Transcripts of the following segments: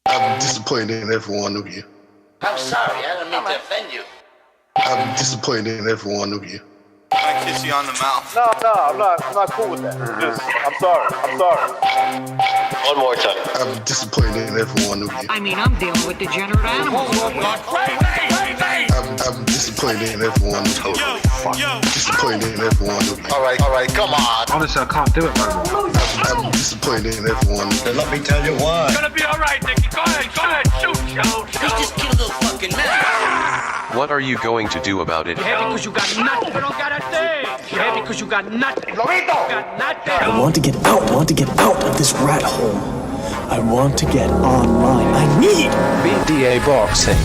I'm disappointed in every one of you. I'm sorry, I don't mean to offend you. I'm disappointed in every one of you. I kiss you on the mouth. No, I'm not cool with that. Just, I'm sorry. One more time. I'm disappointed in every one of you. I mean, I'm dealing with degenerate animals. I'm disappointed in every one of you. Disappointed in every one of you. All right, come on. Honestly, I can't do it no more. I'm disappointed in every one of you. Let me tell you why. It's gonna be all right, Nicky. Go ahead, shoot. You just killed a fucking man. What are you going to do about it? You're happy because you got nothing. You don't got a thing. You're happy because you got nothing. Lobito! Got nothing. I want to get out. I want to get out of this rat hole. I want to get online. I need BDA boxing.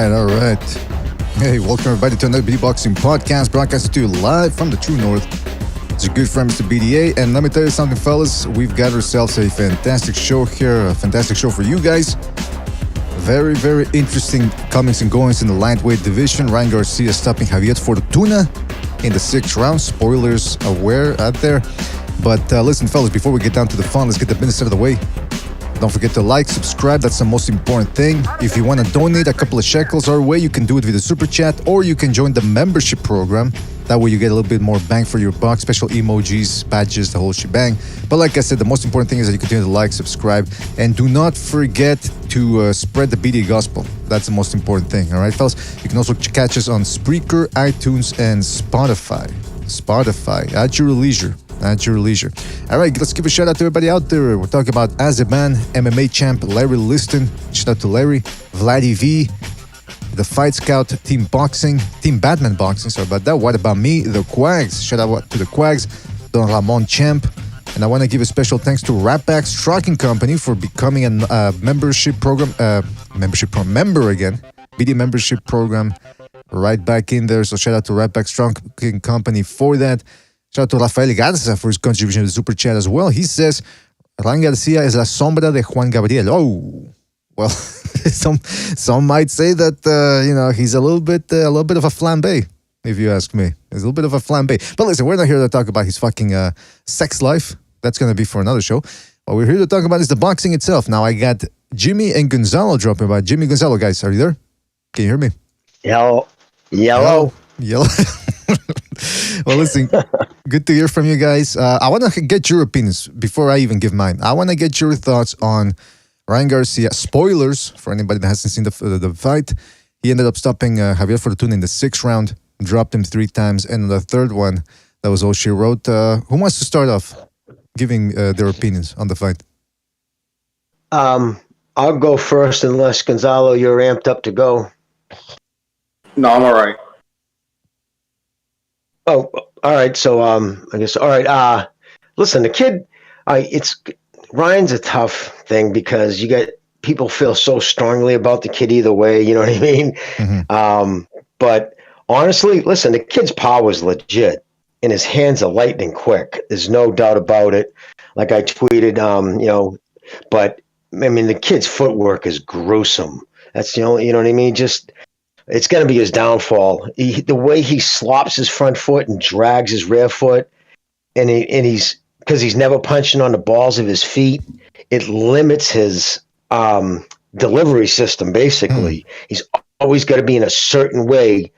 All right. Hey, welcome everybody to another Beatboxing podcast, broadcasted to you live from the True North. It's your good friend, Mr. BDA, and let me tell you something, fellas. We've got ourselves a fantastic show here, a fantastic show for you guys. Very, very interesting comings and goings in the lightweight division. Ryan Garcia stopping Javier Fortuna in the 6th round. Spoilers aware out there. But listen, fellas, before we get down to the fun, let's get the business out of the way. Don't forget to like, subscribe, that's the most important thing. If you want to donate a couple of shekels our way, you can do it with the super chat, or you can join the membership program. That way you get a little bit more bang for your buck, special emojis, badges, the whole shebang. But like I said, the most important thing is that you continue to like, subscribe, and do not forget to spread the BD gospel. That's the most important thing, all right, fellas? You can also catch us on Spreaker, iTunes, and Spotify. At your leisure. All right, let's give a shout out to everybody out there. We're talking about Azeban, MMA champ Larry Liston. Shout out to Larry, Vladdy V, the Fight Scout, Team Batman Boxing. Sorry about that. What about me? The Quags. Shout out to the Quags, Don Ramon champ. And I want to give a special thanks to Ratbacks Trucking Company for becoming a membership program, member again. BD membership program right back in there. So shout out to Ratbacks Trucking Company for that. Shout out to Rafael Garza for his contribution to the super chat as well. He says, Ryan Garcia es la sombra de Juan Gabriel. Oh, well, some might say that he's a little bit of a flambe, if you ask me. He's a little bit of a flambe. But listen, we're not here to talk about his fucking sex life. That's gonna be for another show. What we're here to talk about is the boxing itself. Now I got Jimmy and Gonzalo dropping by. Jimmy, Gonzalo, guys, are you there? Can you hear me? Yellow. Well, listen, good to hear from you guys. I want to get your opinions before I even give mine. I want to get your thoughts on Ryan Garcia. Spoilers for anybody that hasn't seen the fight. He ended up stopping Javier Fortuna in the 6th round, dropped him 3 times, and the 3rd one, that was all she wrote. Who wants to start off giving their opinions on the fight? I'll go first unless, Gonzalo, you're amped up to go. No, I'm all right. Oh, all right. So, I guess, all right. Listen, the kid, Ryan's a tough thing because you get people feel so strongly about the kid either way. You know what I mean? Mm-hmm. But honestly, listen, the kid's power is legit and his hands are lightning quick. There's no doubt about it. Like I tweeted, but I mean, the kid's footwork is gruesome. That's the only, you know what I mean? It's going to be his downfall. The way he slops his front foot and drags his rear foot, and he's because he's never punching on the balls of his feet, it limits his delivery system, basically. He's always got to be in a certain way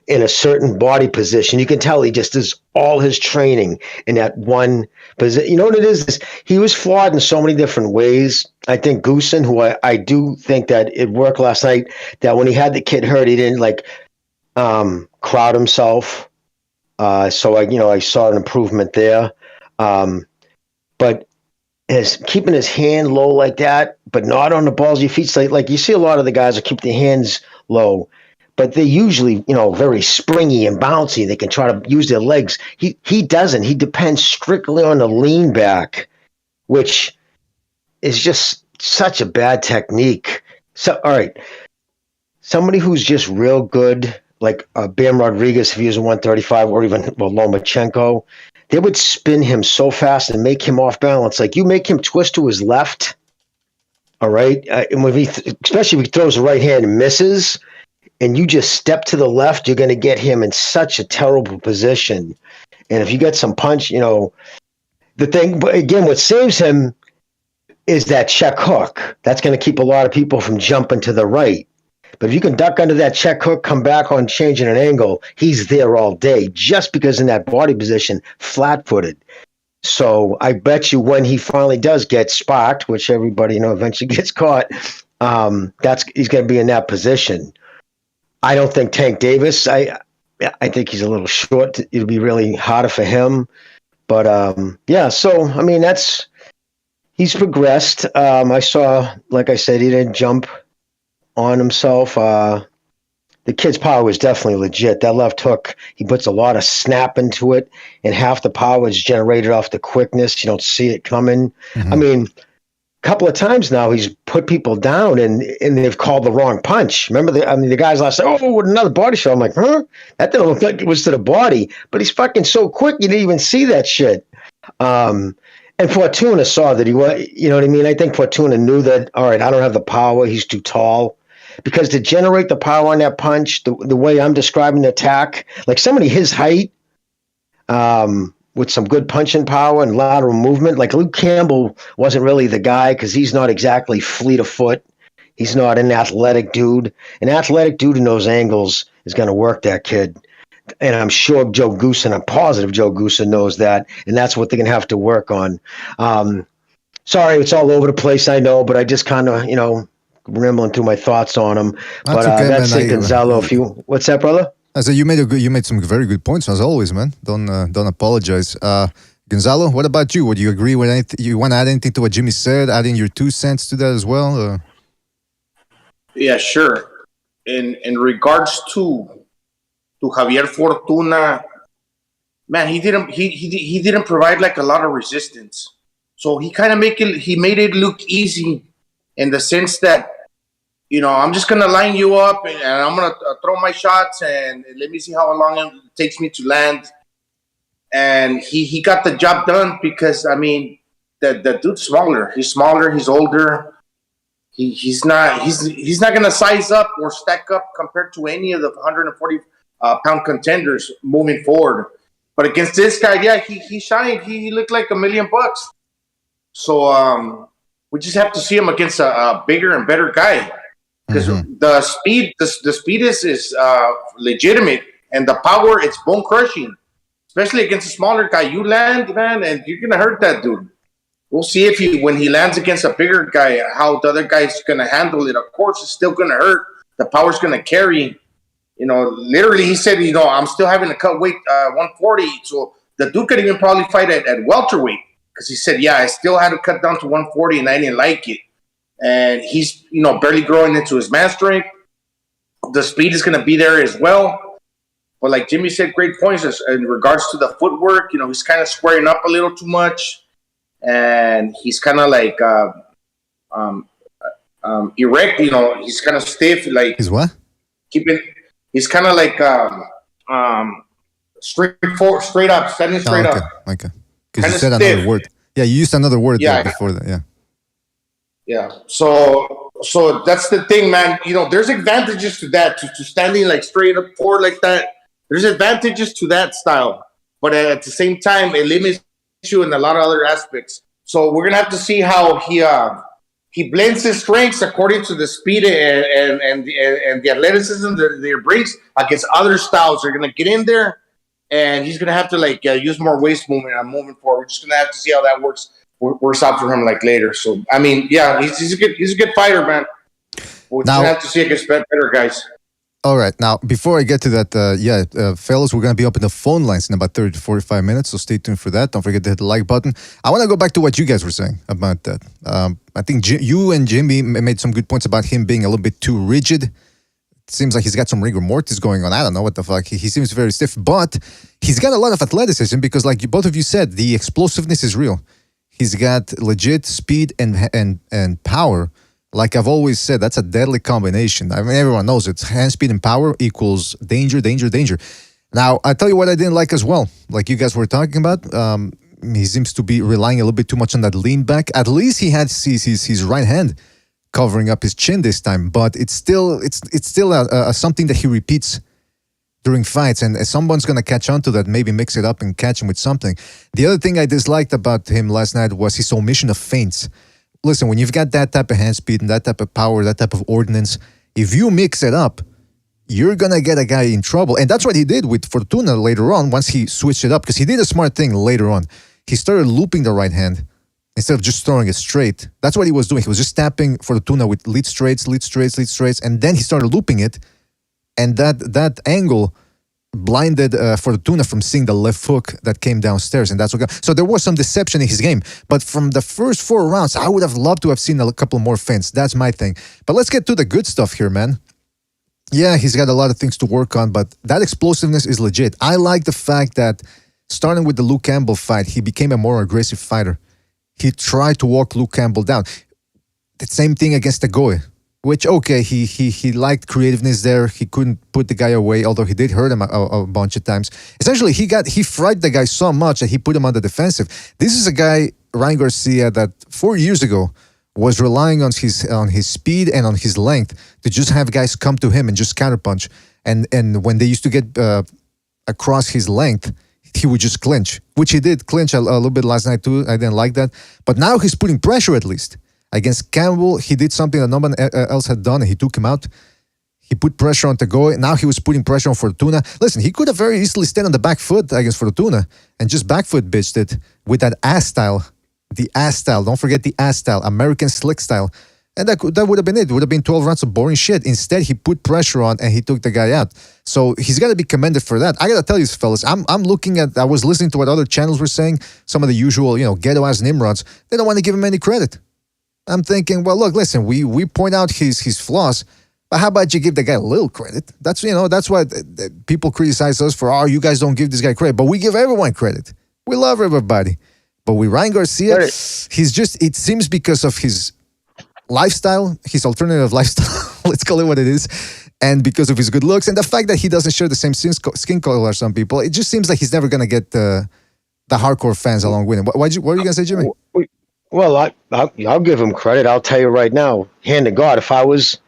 in a certain body position. You can tell he just does all his training in that one position. You know what it is? He was flawed in so many different ways. I think Goosen, who I do think that it worked last night, that when he had the kid hurt, he didn't crowd himself. So I saw an improvement there. But keeping his hand low like that, but not on the balls of your feet. So like you see a lot of the guys that keep their hands low, but they're usually, very springy and bouncy. They can try to use their legs. He doesn't. He depends strictly on the lean back, which is just such a bad technique. So, all right, somebody who's just real good, like Bam Rodriguez, if he was a 135, or even Lomachenko, they would spin him so fast and make him off balance. Like you make him twist to his left, all right? And when especially if he throws the right hand and misses, and you just step to the left, you're going to get him in such a terrible position. And if you get some punch, the thing, but again, what saves him is that check hook. That's going to keep a lot of people from jumping to the right. But if you can duck under that check hook, come back on changing an angle, he's there all day just because in that body position, flat-footed. So I bet you when he finally does get sparked, which everybody eventually gets caught, he's going to be in that position. I don't think Tank Davis. I think he's a little short. It'll be really harder for him. But So I mean, he's progressed. I saw, like I said, he didn't jump on himself. The kid's power was definitely legit. That left hook, he puts a lot of snap into it, and half the power is generated off the quickness. You don't see it coming. Mm-hmm. I mean, a couple of times now he's put people down and they've called the wrong punch. Remember the guys last said, another body shot. I'm like, huh? That didn't look like it was to the body, but he's fucking so quick you didn't even see that shit. And Fortuna saw that he was, you know what I mean? I think Fortuna knew that, all right, I don't have the power. He's too tall. Because to generate the power on that punch, the way I'm describing the attack, like somebody his height, with some good punching power and lateral movement, like Luke Campbell wasn't really the guy because he's not exactly fleet of foot. He's not an athletic dude. An athletic dude in those angles is going to work that kid. And I'm sure I'm positive Joe Goosen knows that, and that's what they're going to have to work on. Sorry, it's all over the place, I know, but I just kind of, rambling through my thoughts on him. But okay, that's it, Gonzalo. What's that, brother? I said you made some very good points as always, man. Don't apologize. Gonzalo, what about you? Would you agree with anything? You want to add anything to what Jimmy said? Adding your 2 cents to that as well? Yeah, sure. In regards to Javier Fortuna, man, he didn't provide like a lot of resistance. So he kind of made it look easy in the sense that, I'm just going to line you up and I'm going to throw my shots and let me see how long it takes me to land. And he got the job done because, I mean, the dude's smaller. He's smaller. He's older. He's not going to size up or stack up compared to any of the 140-pound contenders moving forward. But against this guy, yeah, he shined. He looked like $1 million. So we just have to see him against a bigger and better guy. Because the speed is legitimate, and the power, it's bone crushing, especially against a smaller guy. You land, man, and you're gonna hurt that dude. We'll see if when he lands against a bigger guy, how the other guy's gonna handle it. Of course, it's still gonna hurt. The power's gonna carry. Literally, he said, I'm still having to cut weight 140. So the dude could even probably fight at welterweight because he said, I still had to cut down to 140, and I didn't like it. And he's, barely growing into his man strength. The speed is going to be there as well. But like Jimmy said, great points in regards to the footwork. He's kind of squaring up a little too much. And he's kind of like erect, he's kind of stiff. Like he's what? He's kind of like straight up, standing straight up. Okay. Because you said another word. Yeah, you used another word there before that, yeah. Yeah, so that's the thing, man. There's advantages to that, to standing like straight up forward like that. There's advantages to that style, but at the same time, it limits you in a lot of other aspects. So we're gonna have to see how he blends his strengths according to the speed and the athleticism that he brings against other styles. They're gonna get in there, and he's gonna have to use more waist movement and moving forward. We're just gonna have to see how that works out for him later. So I mean, yeah, he's a good fighter, man. We're gonna have to see against better guys. All right. Now, before I get to that, fellas, we're going to be up in the phone lines in about 30 to 45 minutes, so stay tuned for that. Don't forget to hit the like button. I want to go back to what you guys were saying about that. I think you and Jimmy made some good points about him being a little bit too rigid. It seems like he's got some rigor mortis going on. I don't know what the fuck. He seems very stiff, but he's got a lot of athleticism because, like both of you said, the explosiveness is real. He's got legit speed and power. Like I've always said, that's a deadly combination. I mean, everyone knows it. Hand speed and power equals danger, danger, danger. Now, I tell you what I didn't like as well. Like you guys were talking about, he seems to be relying a little bit too much on that lean back. At least he had his right hand covering up his chin this time, but it's still something that he repeats during fights, and someone's going to catch on to that, maybe mix it up and catch him with something. The other thing I disliked about him last night was his omission of feints. Listen, when you've got that type of hand speed and that type of power, that type of ordnance, if you mix it up, you're going to get a guy in trouble. And that's what he did with Fortuna later on once he switched it up, because he did a smart thing later on. He started looping the right hand instead of just throwing it straight. That's what he was doing. He was just tapping Fortuna with lead straights, and then he started looping it. And that angle blinded Fortuna from seeing the left hook that came downstairs, and that's what got. So there was some deception in his game, but from the first 4 rounds, I would have loved to have seen a couple more feints. That's my thing. But let's get to the good stuff here, man. Yeah, he's got a lot of things to work on, but that explosiveness is legit. I like the fact that starting with the Luke Campbell fight, he became a more aggressive fighter. He tried to walk Luke Campbell down. The same thing against the Goy. Which, okay, he liked creativeness there. He couldn't put the guy away, although he did hurt him a bunch of times. Essentially, he frightened the guy so much that he put him on the defensive. This is a guy, Ryan Garcia, that 4 years ago was relying on his speed and on his length to just have guys come to him and just counterpunch. And when they used to get across his length, he would just clinch, which he did clinch a little bit last night too. I didn't like that. But now he's putting pressure at least. Against Campbell, he did something that no one else had done, and he took him out. He put pressure on Tagoy. Now he was putting pressure on Fortuna. Listen, he could have very easily stayed on the back foot against Fortuna and just back foot bitched it with that ass style. The ass style. Don't forget the ass style. American slick style. And that would have been it. It would have been 12 rounds of boring shit. Instead, he put pressure on and he took the guy out. So he's got to be commended for that. I got to tell you, fellas, I was listening to what other channels were saying. Some of the usual, ghetto-ass Nimrods. They don't want to give him any credit. I'm thinking, well, look, listen, we point out his flaws, but how about you give the guy a little credit? That's why people criticize us for, you guys don't give this guy credit, but we give everyone credit. We love everybody. But with Ryan Garcia, it seems because of his lifestyle, his alternative lifestyle, let's call it what it is, and because of his good looks and the fact that he doesn't share the same skin color as some people, it just seems like he's never going to get the hardcore fans along with him. What were you going to say, Jimmy? Well, I'll give him credit. I'll tell you right now, hand to God, if I was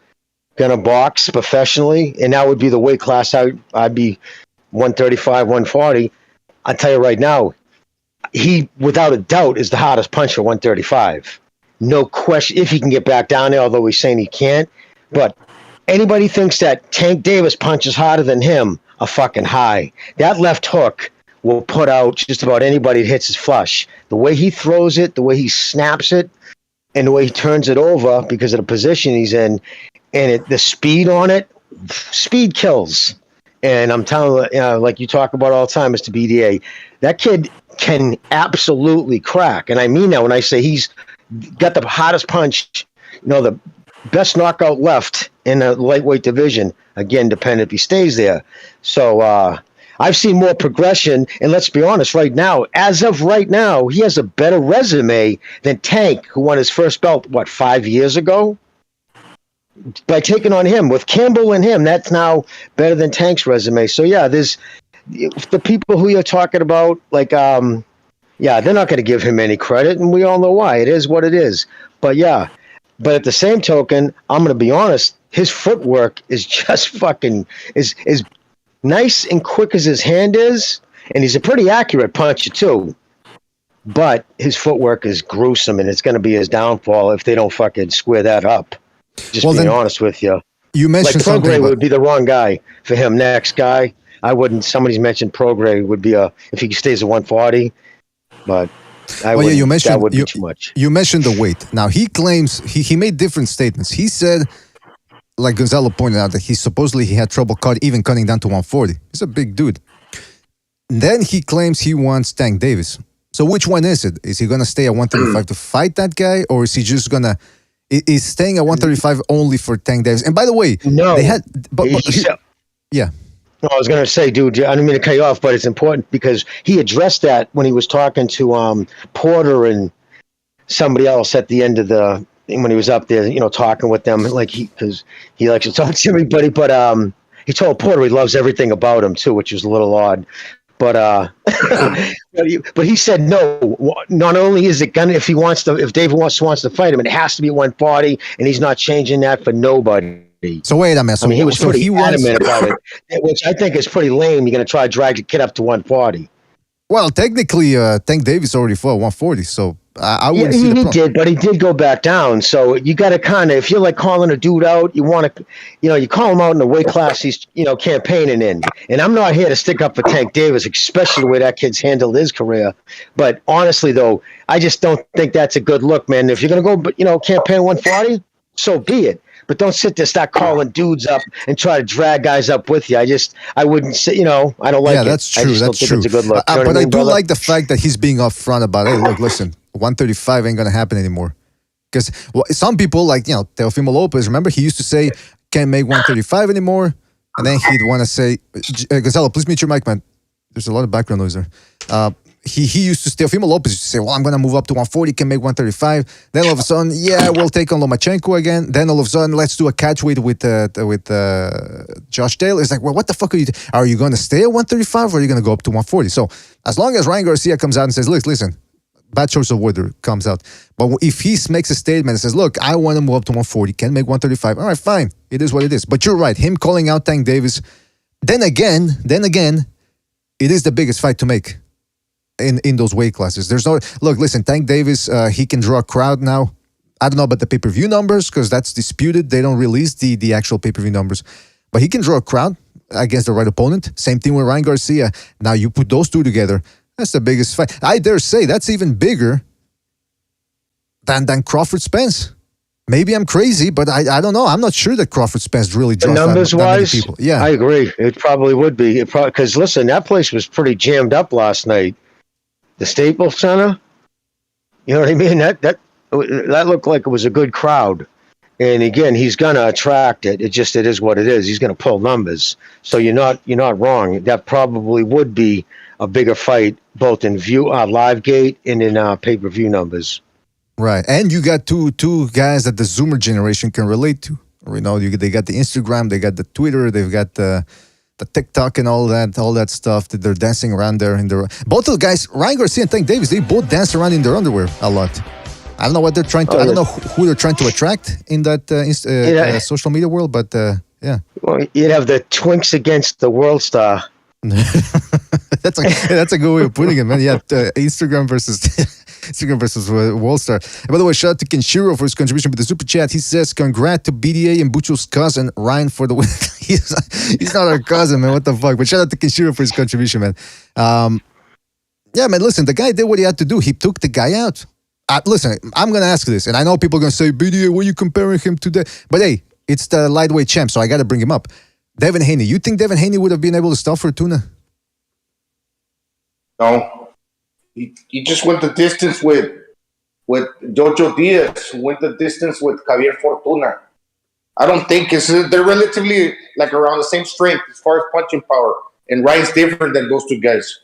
going to box professionally, and that would be the weight class I'd be 135, 140, I'll tell you right now, he, without a doubt, is the hardest puncher, 135. No question, if he can get back down there, although he's saying he can't. But anybody thinks that Tank Davis punches harder than him are fucking high. That left hook will put out just about anybody that hits his flush. The way he throws it, the way he snaps it, and the way he turns it over because of the position he's in, and the speed on it, speed kills. And I'm telling you, like you talk about all the time, Mr. BDA, that kid can absolutely crack. And I mean that when I say he's got the hottest punch, the best knockout left in the lightweight division. Again, depending if he stays there. So, I've seen more progression, and let's be honest, right now, as of right now, he has a better resume than Tank, who won his first belt, 5 years ago? By taking on him, with Campbell and him, that's now better than Tank's resume. So, yeah, there's the people who you're talking about, they're not going to give him any credit, and we all know why. It is what it is. But, yeah, but at the same token, I'm going to be honest, his footwork is just fucking, is nice and quick as his hand is, and he's a pretty accurate puncher too. but his footwork is gruesome, and it's going to be his downfall if they don't fucking square that up. Just being honest with you. You mentioned like something. Prograis would be the wrong guy for him. Next guy, I wouldn't. Somebody's mentioned Prograis would be if he stays at 140, but you mentioned that would be too much. You mentioned the weight. Now he claims he made different statements. He said, like Gonzalo pointed out, that he had trouble cutting down to 140. He's a big dude. Then he claims he wants Tank Davis. So which one is it? Is he gonna stay at 135 to fight that guy, or is he just gonna? Is staying at 135 only for Tank Davis? And by the way, no, they had. Yeah. No, I was going to say, dude, I don't mean to cut you off, but it's important because he addressed that when he was talking to Porter and somebody else at the end of when he was up there, talking with them, because he likes to talk to everybody. But he told Porter he loves everything about him too, which was a little odd. But but he said no. Not only is it gonna if David wants to fight him, it has to be 140, and he's not changing that for nobody. So wait a minute. He was pretty adamant about it, which I think is pretty lame. You're going to try to drag the kid up to 140. Well, technically, Tank Davis already fought 140, so I wouldn't see the problem. He did, but he did go back down. So you got to kind of, if you're like calling a dude out, you want to, you call him out in the weight class he's, campaigning in. And I'm not here to stick up for Tank Davis, especially the way that kid's handled his career. But honestly, though, I just don't think that's a good look, man. If you're going to go, campaign 140, so be it. But don't sit there, start calling dudes up and try to drag guys up with you. I wouldn't say, I don't like it. Yeah, that's true. I just don't think it's a good look. But I do like the fact that he's being upfront about, hey, look, listen, 135 ain't going to happen anymore. Because some people, like, Teofimo Lopez, remember, he used to say, can't make 135 anymore. And then he'd want to say, Gonzalo, please mute your mic, man. There's a lot of background noise there. He used to, Teofimo Lopez used to say, well, I'm going to move up to 140, can make 135. Then all of a sudden, we'll take on Lomachenko again. Then all of a sudden, let's do a catchweight with Josh Taylor. It's like, well, what the fuck are you going to stay at 135 or are you going to go up to 140? So as long as Ryan Garcia comes out and says, look, listen, bad choice of word comes out. But if he makes a statement and says, look, I want to move up to 140, can make 135. All right, fine. It is what it is. But you're right. Him calling out Tank Davis, then again, it is the biggest fight to make. In those weight classes. Listen, Tank Davis, he can draw a crowd now. I don't know about the pay-per-view numbers because that's disputed. They don't release the actual pay-per-view numbers. But he can draw a crowd against the right opponent. Same thing with Ryan Garcia. Now you put those two together, that's the biggest fight. I dare say that's even bigger than Crawford Spence. Maybe I'm crazy, but I don't know. I'm not sure that Crawford Spence really draws that many people. Yeah, I agree. It probably would be. Because listen, that place was pretty jammed up last night. The Staples Center, you know what I mean? That looked like it was a good crowd. And again, he's gonna attract it. It is what it is. He's gonna pull numbers. So you're not wrong. That probably would be a bigger fight, both in live gate and in pay-per-view numbers. Right, and you got two guys that the Zoomer generation can relate to. They got the Instagram, they got the Twitter, they've got the TikTok and all that stuff that they're dancing around there both of the guys, Ryan Garcia and Tank Davis, they both dance around in their underwear a lot. I don't know what they're trying to. I don't know who they're trying to attract in that social media world, but yeah. Well, you'd have the twinks against the world star. That's a good way of putting it, man. Yeah, Instagram versus World Star. And by the way, shout out to Kenshiro for his contribution with the super chat. He says, "Congrats to BDA and Bucho's cousin Ryan for the win." he's not our cousin, man. What the fuck? But shout out to Kenshiro for his contribution, man. Yeah, man. Listen, the guy did what he had to do. He took the guy out. Listen, I'm gonna ask this, and I know people are gonna say, "BDA, what are you comparing him to?" But hey, it's the lightweight champ, so I got to bring him up. Devin Haney. You think Devin Haney would have been able to stop Fortuna? No. He just went the distance with Jojo Diaz, went the distance with Javier Fortuna. I don't think they're relatively like around the same strength as far as punching power. And Ryan's different than those two guys.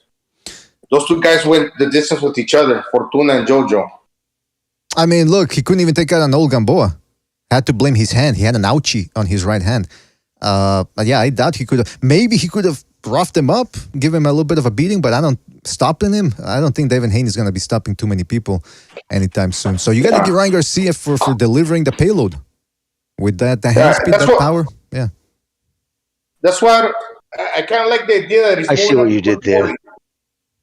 Those two guys went the distance with each other, Fortuna and Jojo. I mean, look, he couldn't even take out an old Gamboa. Had to blame his hand. He had an ouchie on his right hand. But yeah, I doubt he could have. Maybe he could have roughed him up, give him a little bit of a beating, but stopping him. I don't think Devin Haney is going to be stopping too many people anytime soon. So you got to give Ryan Garcia for delivering the payload with that hand speed, that power. Yeah, that's why I kind of like the idea that he's. I see what you did there,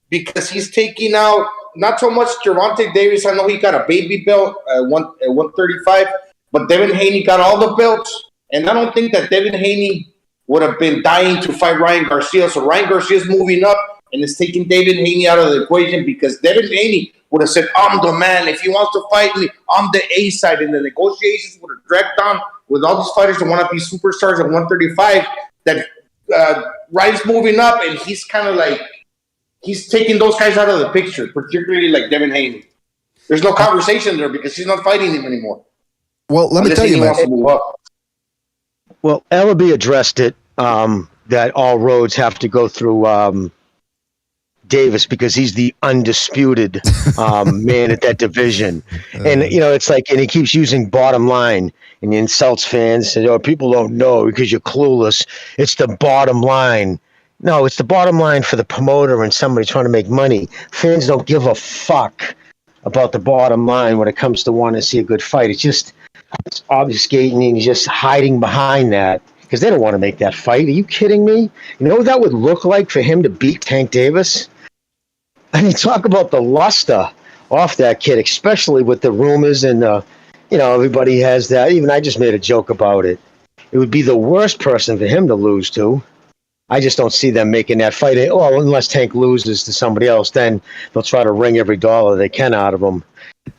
because he's taking out not so much Gervonta Davis. I know he got a baby belt at 135, but Devin Haney got all the belts. And I don't think that Devin Haney would have been dying to fight Ryan Garcia. So Ryan Garcia's moving up and is taking Devin Haney out of the equation because Devin Haney would have said, I'm the man. If he wants to fight me, I'm the A side. And the negotiations would have dragged on with all these fighters that want to be superstars at 135. That Ryan's moving up, and he's kind of like, he's taking those guys out of the picture, particularly like Devin Haney. There's no conversation there because he's not fighting him anymore. Well, let me tell you, man. Well, Ellaby addressed it, that all roads have to go through Davis because he's the undisputed man at that division. And, it's like, and he keeps using bottom line and he insults fans. And, people don't know because you're clueless. It's the bottom line. No, it's the bottom line for the promoter and somebody trying to make money. Fans don't give a fuck about the bottom line when it comes to wanting to see a good fight. It's obfuscating and just hiding behind that because they don't want to make that fight. Are you kidding me? You know what that would look like for him to beat Tank Davis? I mean, talk about the luster off that kid, especially with the rumors and, everybody has that. Even I just made a joke about it. It would be the worst person for him to lose to. I just don't see them making that fight. Well, unless Tank loses to somebody else, then they'll try to wring every dollar they can out of him.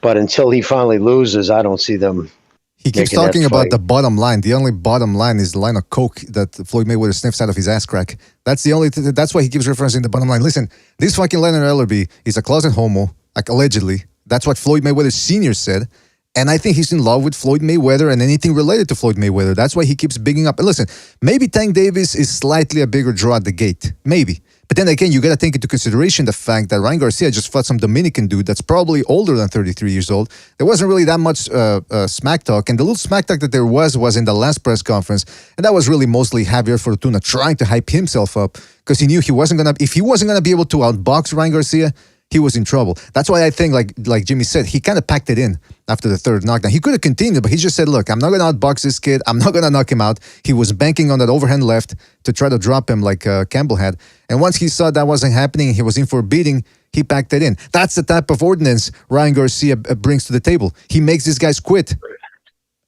But until he finally loses, I don't see them. He keeps talking about the bottom line. The only bottom line is the line of coke that Floyd Mayweather sniffs out of his ass crack. That's the only. That's why he keeps referencing the bottom line. Listen, this fucking Leonard Ellerbe is a closet homo, like allegedly. That's what Floyd Mayweather Sr. said. And I think he's in love with Floyd Mayweather and anything related to Floyd Mayweather. That's why he keeps bigging up. And listen, maybe Tank Davis is slightly a bigger draw at the gate. Maybe. But then again, you got to take into consideration the fact that Ryan Garcia just fought some Dominican dude that's probably older than 33 years old. There wasn't really that much smack talk. And the little smack talk that there was in the last press conference. And that was really mostly Javier Fortuna trying to hype himself up because he knew he wasn't going to, if he wasn't going to be able to outbox Ryan Garcia, he was in trouble. That's why I think, like Jimmy said, he kind of packed it in after the third knockdown. He could have continued, but he just said, look, I'm not going to outbox this kid. I'm not going to knock him out. He was banking on that overhand left to try to drop him like Campbell had. And once he saw that wasn't happening, he was in for a beating, he packed it in. That's the type of ordinance Ryan Garcia brings to the table. He makes these guys quit.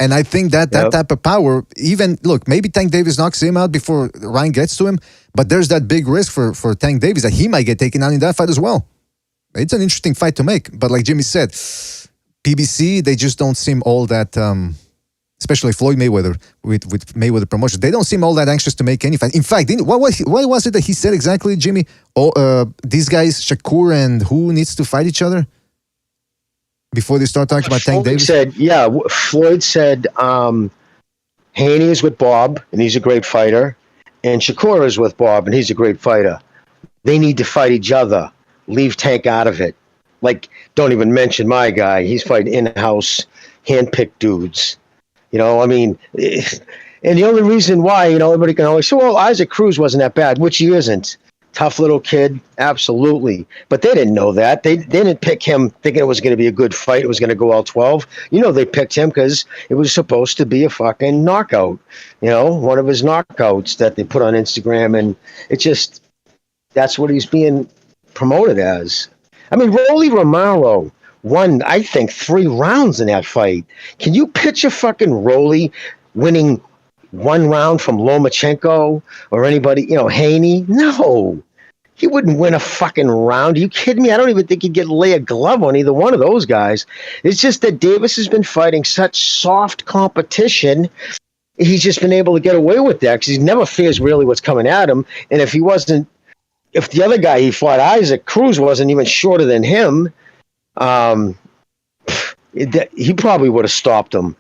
And I think that type of power, even, look, maybe Tank Davis knocks him out before Ryan gets to him, but there's that big risk for Tank Davis that he might get taken out in that fight as well. It's an interesting fight to make, but like Jimmy said, PBC, they just don't seem all that, especially Floyd Mayweather with Mayweather Promotions, they don't seem all that anxious to make any fight. In fact, what was it that he said exactly, Jimmy? These guys, Shakur and who needs to fight each other before they start talking about Tank Davis? Floyd said Haney is with Bob, and he's a great fighter, and Shakur is with Bob, and he's a great fighter. They need to fight each other. Leave Tank out of it. Like, don't even mention my guy. He's fighting in-house, hand-picked dudes. I mean, and the only reason why, everybody can always say, well, Isaac Cruz wasn't that bad, which he isn't. Tough little kid, absolutely. But they didn't know that. They didn't pick him thinking it was going to be a good fight. It was going to go all 12. They picked him because it was supposed to be a fucking knockout. One of his knockouts that they put on Instagram. And it just, that's what he's being promoted as. I mean, Rolly Romero won, I think, 3 rounds in that fight. Can you picture fucking Rolly winning 1 round from Lomachenko or anybody, Haney? No. He wouldn't win a fucking round. Are you kidding me? I don't even think he'd lay a glove on either one of those guys. It's just that Davis has been fighting such soft competition. He's just been able to get away with that because he never fears really what's coming at him. And if the other guy he fought, Isaac Cruz, wasn't even shorter than him, he probably would have stopped him.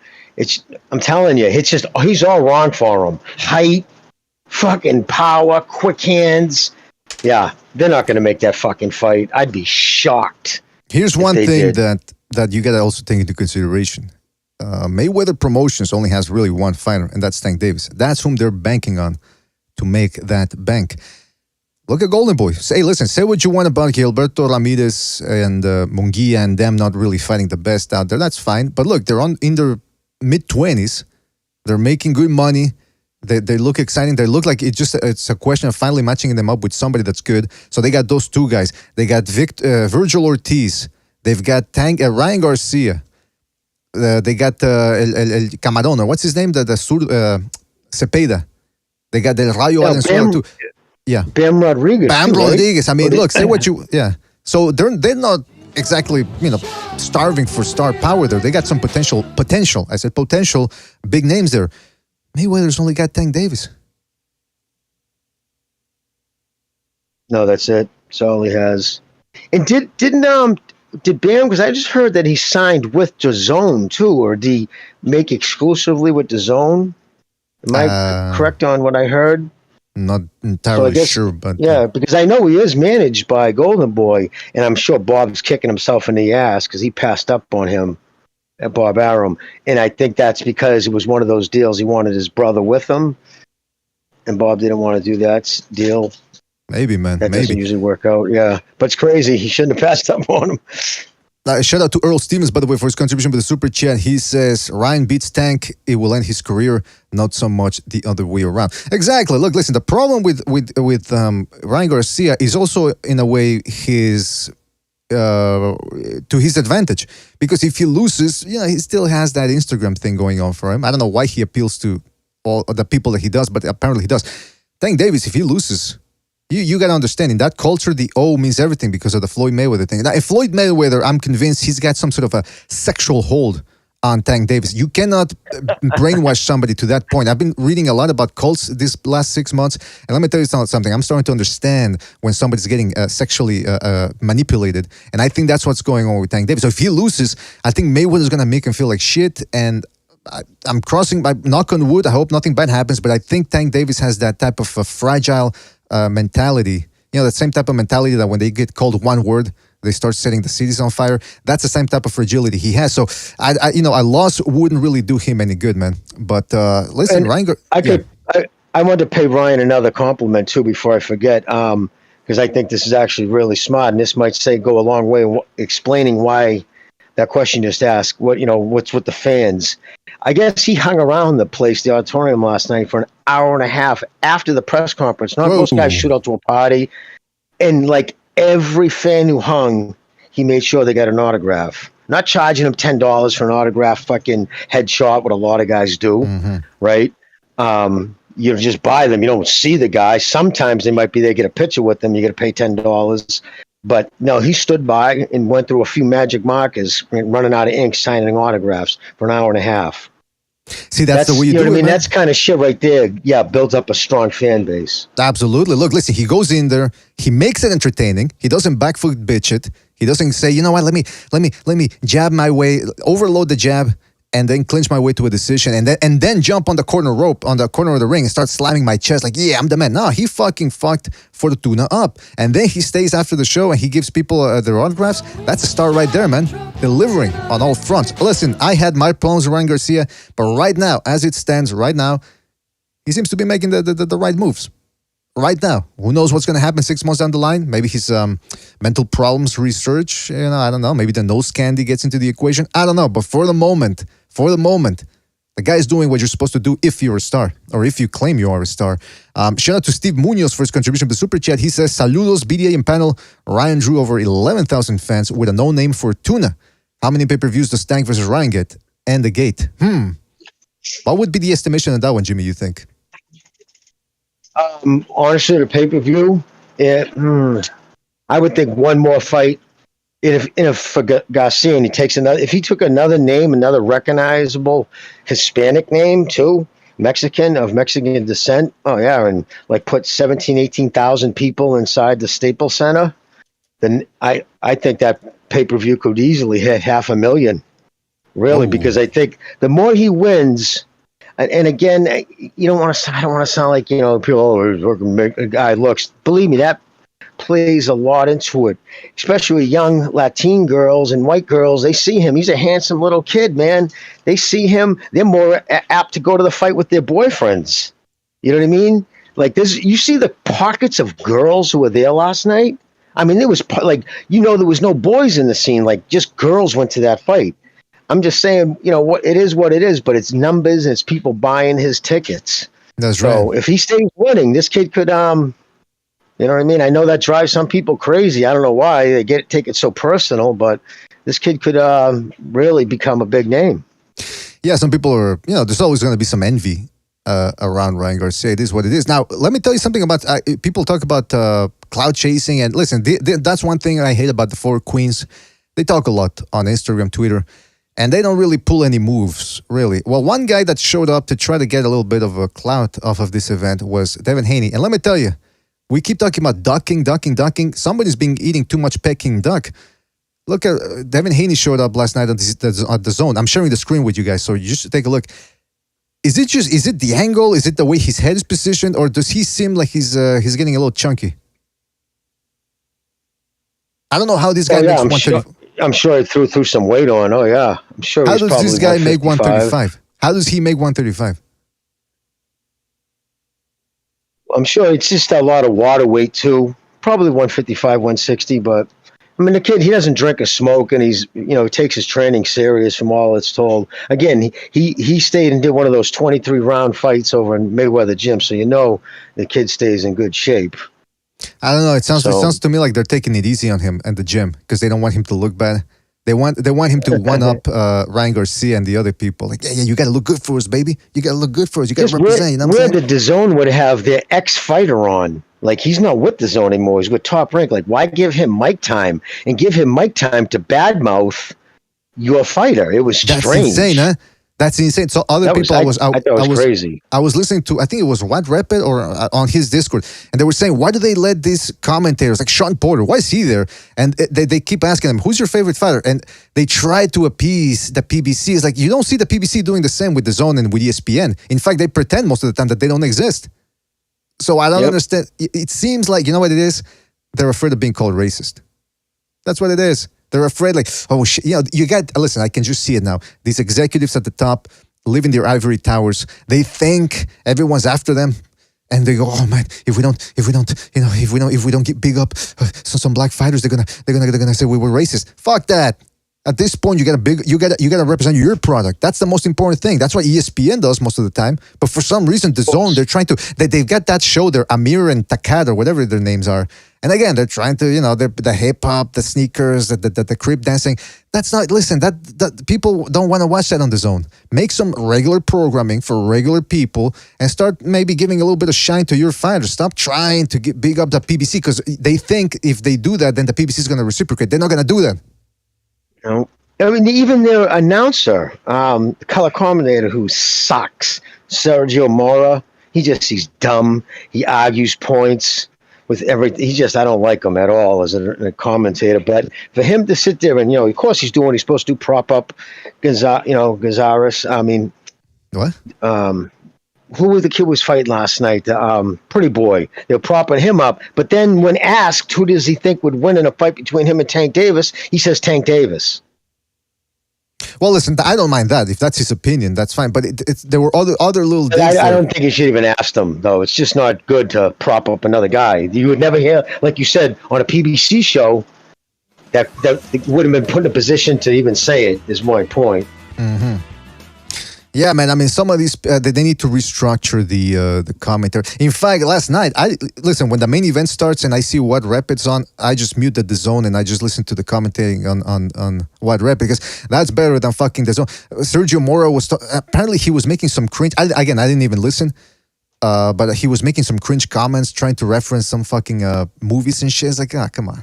I'm telling you, it's just, he's all wrong for him. Height, fucking power, quick hands. Yeah, they're not going to make that fucking fight. I'd be shocked. Here's one thing that you got to also take into consideration. Mayweather Promotions only has really one fighter, and that's Tank Davis. That's whom they're banking on to make that bank. Look at Golden Boy. Say what you want about Gilberto Ramirez and Munguia and them not really fighting the best out there. That's fine. But look, they're in their mid-20s. They're making good money. They look exciting. They look like it's a question of finally matching them up with somebody that's good. So they got those two guys. They got Virgil Ortiz. They've got Ryan Garcia. They got El Camarón, or what's his name? The Cepeda. They got Del Rayo Valenzuela too. Yeah. Bam Rodriguez. Bam Rodriguez. I mean, look, say what you. Yeah. So they're not exactly starving for star power there. They got some potential. I said potential big names there. Mayweather's only got Tank Davis. No, that's it. That's all he has. And did Bam? Because I just heard that he signed with DAZN too, or did he make exclusively with DAZN? Am I correct on what I heard? Not entirely sure, but yeah, because I know he is managed by Golden Boy, and I'm sure Bob's kicking himself in the ass because he passed up on him. At Bob Arum, and I think that's because it was one of those deals. He wanted his brother with him, and Bob didn't want to do that deal. Maybe, man. That doesn't usually work out. Yeah, but it's crazy. He shouldn't have passed up on him. Shout out to Earl Stevens, by the way, for his contribution with the super chat. He says Ryan beats Tank, it will end his career, not so much the other way around. Exactly. Look, listen. The problem with Ryan Garcia is also in a way his. To his advantage, because if he loses, he still has that Instagram thing going on for him. I don't know why he appeals to all the people that he does, but apparently he does. Tank Davis, if he loses, you got to understand, in that culture, the O means everything because of the Floyd Mayweather thing. Now, if Floyd Mayweather, I'm convinced he's got some sort of a sexual hold on Tank Davis. You cannot brainwash somebody to that point. I've been reading a lot about cults this last 6 months, and let me tell you something. I'm starting to understand when somebody's getting sexually manipulated, and I think that's what's going on with Tank Davis. So if he loses, I think Mayweather's going to make him feel like shit, and I'm crossing my knock on wood. I hope nothing bad happens, but I think Tank Davis has that type of a fragile mentality. That same type of mentality that when they get called one word, they start setting the cities on fire. That's the same type of fragility he has. So, a loss wouldn't really do him any good, man. But listen, Ryan. I wanted to pay Ryan another compliment too before I forget, because I think this is actually really smart, and this might go a long way in explaining why that question just asked. What's with the fans? I guess he hung around the auditorium last night for an hour and a half after the press conference. Not most guys shoot out to a party, and like. Every fan who hung, he made sure they got an autograph. Not charging them $10 for an autograph fucking headshot, what a lot of guys do, right? You just buy them. You don't see the guy. Sometimes they might be there, get a picture with them. You got to pay $10. But no, he stood by and went through a few magic markers, running out of ink, signing autographs for an hour and a half. See, that's the way you do it, what I mean? man. That's kind of shit right there. Yeah, builds up a strong fan base. Absolutely. Look, listen, he goes in there, he makes it entertaining. He doesn't backfoot bitch it. He doesn't say, you know what, let me jab my way, overload the jab, and then clinch my way to a decision, and then jump on the corner rope, on the corner of the ring, and start slamming my chest like, yeah, I'm the man. No, he fucking fucked Fortuna up. And then he stays after the show and he gives people their autographs. That's a star right there, man. Delivering on all fronts. Listen, I had my problems with Ryan Garcia, but right now, as it stands right now, he seems to be making the right moves. Right now, who knows what's going to happen 6 months down the line? Maybe his mental problems research, I don't know. Maybe the nose candy gets into the equation. I don't know. But for the moment, the guy is doing what you're supposed to do if you're a star, or if you claim you are a star. Shout out to Steve Munoz for his contribution to the Super Chat. He says, Saludos, BDA and panel. Ryan drew over 11,000 fans with a no-name Fortuna. How many pay-per-views does Tank versus Ryan get? And the gate. What would be the estimation on that one, Jimmy, you think? Honestly, the pay-per-view, I would think one more fight. If for Garcia, and if he took another name, another recognizable Hispanic name too, of Mexican descent, and like put 18,000 people inside the Staples Center, then I think that pay-per-view could easily hit 500,000. Really, because I think the more he wins. And again, I don't want to sound like, people make a guy looks. Believe me, that plays a lot into it, especially young Latin girls and white girls. They see him. He's a handsome little kid, man. They see him. They're more apt to go to the fight with their boyfriends. You know what I mean? Like this, you see the pockets of girls who were there last night. I mean, there was there was no boys in the scene. Like just girls went to that fight. I'm just saying, what it is, but it's numbers and it's people buying his tickets. That's So right. if he stays winning, this kid could, you know what I mean? I know that drives some people crazy. I don't know why they take it so personal, but this kid could really become a big name. Yeah, some people are, there's always going to be some envy around Ryan Garcia. It is what it is. Now, let me tell you something about, people talk about cloud chasing. And listen, that's one thing I hate about the Four Queens. They talk a lot on Instagram, Twitter, and they don't really pull any moves, really. Well, one guy that showed up to try to get a little bit of a clout off of this event was Devin Haney. And let me tell you, we keep talking about ducking. Somebody's been eating too much Peking duck. Look at Devin Haney showed up last night at the zone. I'm sharing the screen with you guys, so you just take a look. Is it the angle? Is it the way his head is positioned, or does he seem like he's getting a little chunky? I don't know how this guy makes 135. I'm sure he threw some weight on. Oh yeah, I'm sure. How does this guy make 135? How does he make 135? I'm sure it's just a lot of water weight too. Probably 155, 160, but. I mean, the kid, he doesn't drink or smoke, and he takes his training serious from all it's told. Again, he stayed and did one of those 23-round fights over in Mayweather Gym, so the kid stays in good shape. I don't know. It sounds to me like they're taking it easy on him and the gym because they don't want him to look bad. They want him to one up Ryan Garcia and the other people. Like, yeah, you got to look good for us, baby. You got to look good for us. You got to represent. You know what I'm saying? The DAZN would have their ex-fighter on. Like, he's not with the DAZN anymore. He's with Top Rank. Like, why give him mic time and give him mic time to badmouth your fighter? It was strange. That's insane, huh? That's insane. So other people, I thought it was crazy. I was listening to, I think it was What Rep It or on his Discord, and they were saying, why do they let these commentators, like Sean Porter, why is he there? And they keep asking him, who's your favorite fighter? And they try to appease the PBC. It's like, you don't see the PBC doing the same with the DAZN and with ESPN. In fact, they pretend most of the time that they don't exist. So I don't understand. It seems like, you know what it is? They're afraid of being called racist. That's what it is. They're afraid, like, oh, shit. Listen, I can just see it now. These executives at the top live in their ivory towers. They think everyone's after them. And they go, oh man, if we don't get big up some black fighters, they're gonna say we were racist. Fuck that. At this point, you gotta represent your product. That's the most important thing. That's what ESPN does most of the time. But for some reason, the DAZN, they're trying to. They've got that show there, Amir and Takad or whatever their names are. And again, they're trying to, the hip hop, the sneakers, the crip dancing. That's not. Listen, that people don't want to watch that on the DAZN. Make some regular programming for regular people and start maybe giving a little bit of shine to your fighters. Stop trying to get big up the PBC because they think if they do that, then the PBC is going to reciprocate. They're not going to do that. I mean, even their announcer, color commentator who sucks, Sergio Mora, he's dumb. He argues points with everything. I don't like him at all as a commentator. But for him to sit there and, of course he's doing what he's supposed to do, prop up Gonzalez. I mean, what? Who was the kid was fighting last night? Pretty boy. They were propping him up. But then when asked who does he think would win in a fight between him and Tank Davis, he says Tank Davis. Well, listen, I don't mind that. If that's his opinion, that's fine. But there were other little things. I don't think you should even ask them, though. It's just not good to prop up another guy. You would never hear, like you said, on a PBC show, that would have been put in a position to even say it, is my point. Mm-hmm. Yeah, man. I mean, some of these they need to restructure the commentary. In fact, last night, when the main event starts and I see What Rep It's on, I just mute the DAZN and I just listen to the commentating on What Rep because that's better than fucking DAZN. Sergio Mora was apparently he was making some cringe. I didn't even listen, but he was making some cringe comments, trying to reference some fucking movies and shit. It's like, come on.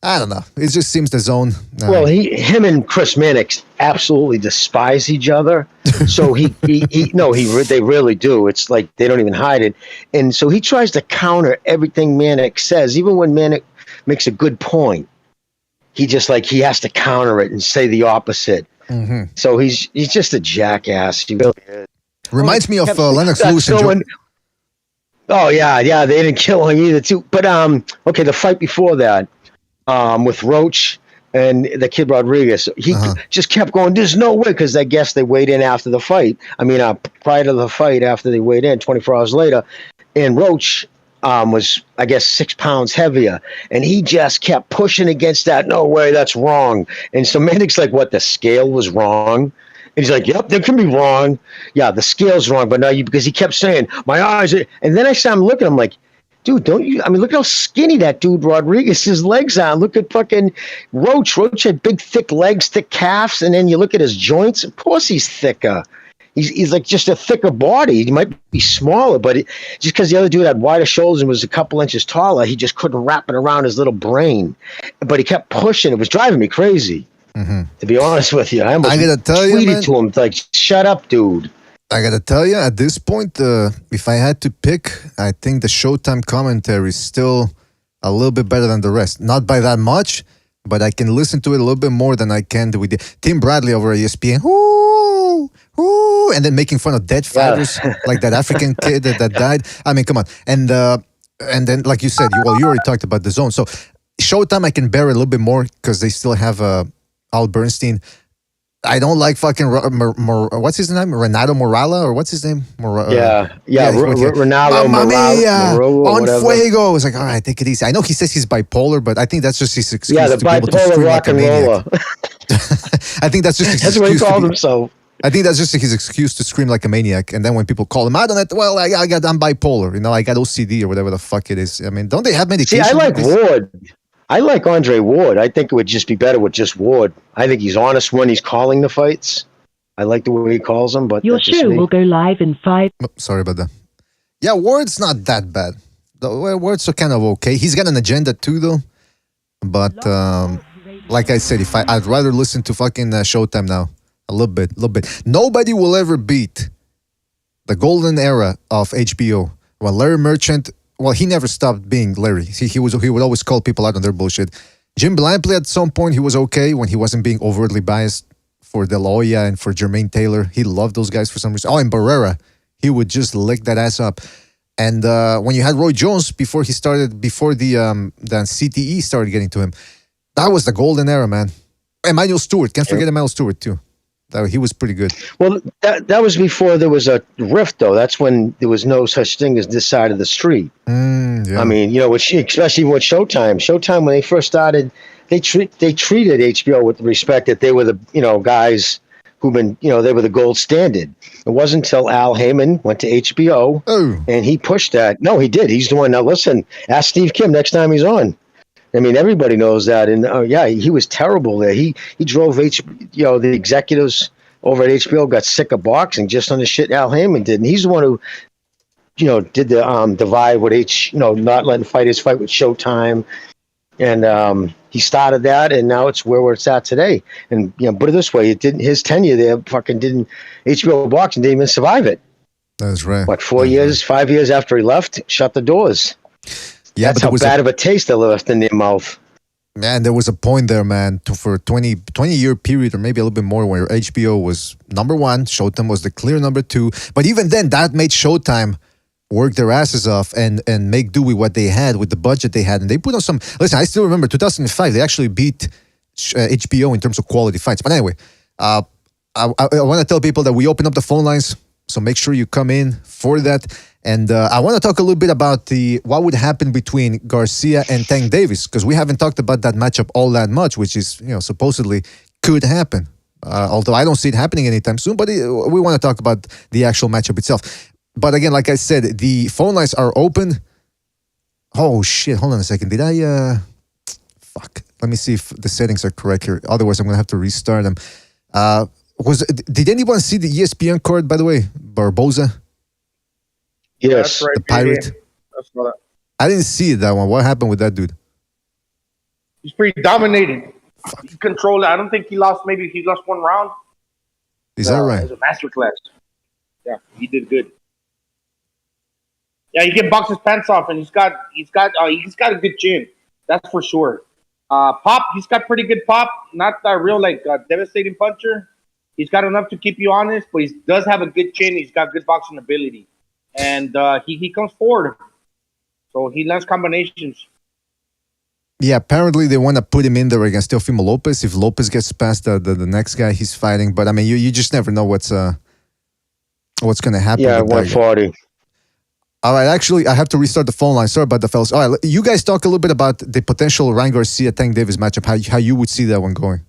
I don't know. It just seems DAZN. Well, him and Chris Mannix absolutely despise each other. So they really do. It's like they don't even hide it. And so he tries to counter everything Mannix says, even when Mannix makes a good point. He has to counter it and say the opposite. Mm-hmm. So he's just a jackass. He really is. Reminds me of Lennox Lewis and Joe. Oh yeah, they didn't kill him either too. But okay, the fight before that. With Roach and the kid Rodriguez. He just kept going, there's no way, because I guess they weighed in after the fight. I mean, prior to the fight, after they weighed in, 24 hours later, and Roach was, I guess, 6 pounds heavier, and he just kept pushing against that. No way, that's wrong. And so Mannix, like, what, the scale was wrong? And he's like, "Yep, that can be wrong. Yeah, the scale's wrong." But now because he kept saying, "My eyes," and then I saw him looking. I'm like, "Dude, don't you? I mean, look how skinny that dude Rodriguez's legs are. Look at fucking Roach. Roach had big, thick legs, thick calves, and then you look at his joints. Of course, he's thicker. He's like just a thicker body. He might be smaller, but just because the other dude had wider shoulders and was a couple inches taller, he just couldn't wrap it around his little brain. But he kept pushing. It was driving me crazy, to be honest with you. I almost tweeted to him, like, shut up, dude. I gotta tell you, at this point, if I had to pick, I think the Showtime commentary is still a little bit better than the rest. Not by that much, but I can listen to it a little bit more than I can with Tim Bradley over at ESPN. Ooh, ooh, and then making fun of dead fighters like that African kid that died. I mean, come on. And then, like you said, you already talked about the zone. So Showtime, I can bear it a little bit more because they still have Al Bernstein. I don't like fucking what's his name? Renato Morala, or what's his name? Ronaldo Morala on Fuego. It's like, all right, take it easy. I know he says he's bipolar, but I think that's just his excuse. Yeah, the bipolar rock and roller. I think that's just his that's excuse. What he called himself. I think that's just his excuse to scream like a maniac. And then when people call him out on it, well, I'm bipolar. You know, I got OCD or whatever the fuck it is. I mean, don't they have medication? See, I like Ward. I like Andre Ward. I think it would just be better with just Ward. I think he's honest when he's calling the fights. I like the way he calls them. But your show will go live in 5. Oh, sorry about that. Yeah, Ward's not that bad. Ward's kind of okay. He's got an agenda too, though. But like I said, I'd rather listen to fucking Showtime now. A little bit. Nobody will ever beat the golden era of HBO when Larry Merchant. Well, he never stopped being Larry. He would always call people out on their bullshit. Jim Blampley, at some point, he was okay when he wasn't being overtly biased for De La Hoya and for Jermaine Taylor. He loved those guys for some reason. Oh, and Barrera, he would just lick that ass up. And when you had Roy Jones before the CTE started getting to him, that was the golden era, man. Emmanuel Stewart, can't forget Emmanuel Stewart too. He was pretty good. Well, that was before there was a rift, though. That's when there was no such thing as this side of the street. Yeah. I mean, especially with Showtime. Showtime, when they first started, they treated HBO with the respect that they were the guys who've been they were the gold standard. It wasn't until Al Heyman went to HBO and he pushed that. No, he did. He's the one. Now listen, ask Steve Kim next time he's on. I mean, everybody knows that, and he was terrible there. He drove the executives over at HBO got sick of boxing just on the shit Al Heyman did, and he's the one who, did the divide with not letting fighters fight with Showtime, and he started that, and now it's where it's at today. And put it this way, it didn't. His tenure there didn't. HBO boxing didn't even survive it. That's right. What 5 years after he left, shut the doors. Yeah, that's how bad of a taste they left in their mouth. Man, there was a point there, man, for a 20-year period or maybe a little bit more where HBO was number one, Showtime was the clear number two. But even then, that made Showtime work their asses off and make do with what they had, with the budget they had. And they put on some... Listen, I still remember 2005, they actually beat HBO in terms of quality fights. But anyway, I want to tell people that we open up the phone lines, so make sure you come in for that. And I want to talk a little bit about what would happen between Garcia and Tank Davis, because we haven't talked about that matchup all that much, which is, supposedly could happen. Although I don't see it happening anytime soon, but we want to talk about the actual matchup itself. But again, like I said, the phone lines are open. Oh, shit. Hold on a second. Did I... Fuck. Let me see if the settings are correct here. Otherwise, I'm going to have to restart them. Did anyone see the ESPN card, by the way? Barboza? Yes, right, the pirate. I didn't see that one. What happened with that dude? He's pretty dominating. He controlled it. I don't think he lost. Maybe he lost one round. Is that right? It was a masterclass. Yeah, he did good. Yeah, he can box his pants off, and he's got a good chin. That's for sure. Pop, he's got pretty good pop. Not a real devastating puncher. He's got enough to keep you honest, but he does have a good chin. He's got good boxing ability. And he comes forward. So he lands combinations. Yeah, apparently they want to put him in there against Teofimo Lopez if Lopez gets past the next guy he's fighting. But I mean, you just never know what's going to happen. Yeah, 140. All right, actually, I have to restart the phone line. Sorry about the fellas. All right, you guys talk a little bit about the potential Ryan Garcia-Tank Davis matchup, how you would see that one going.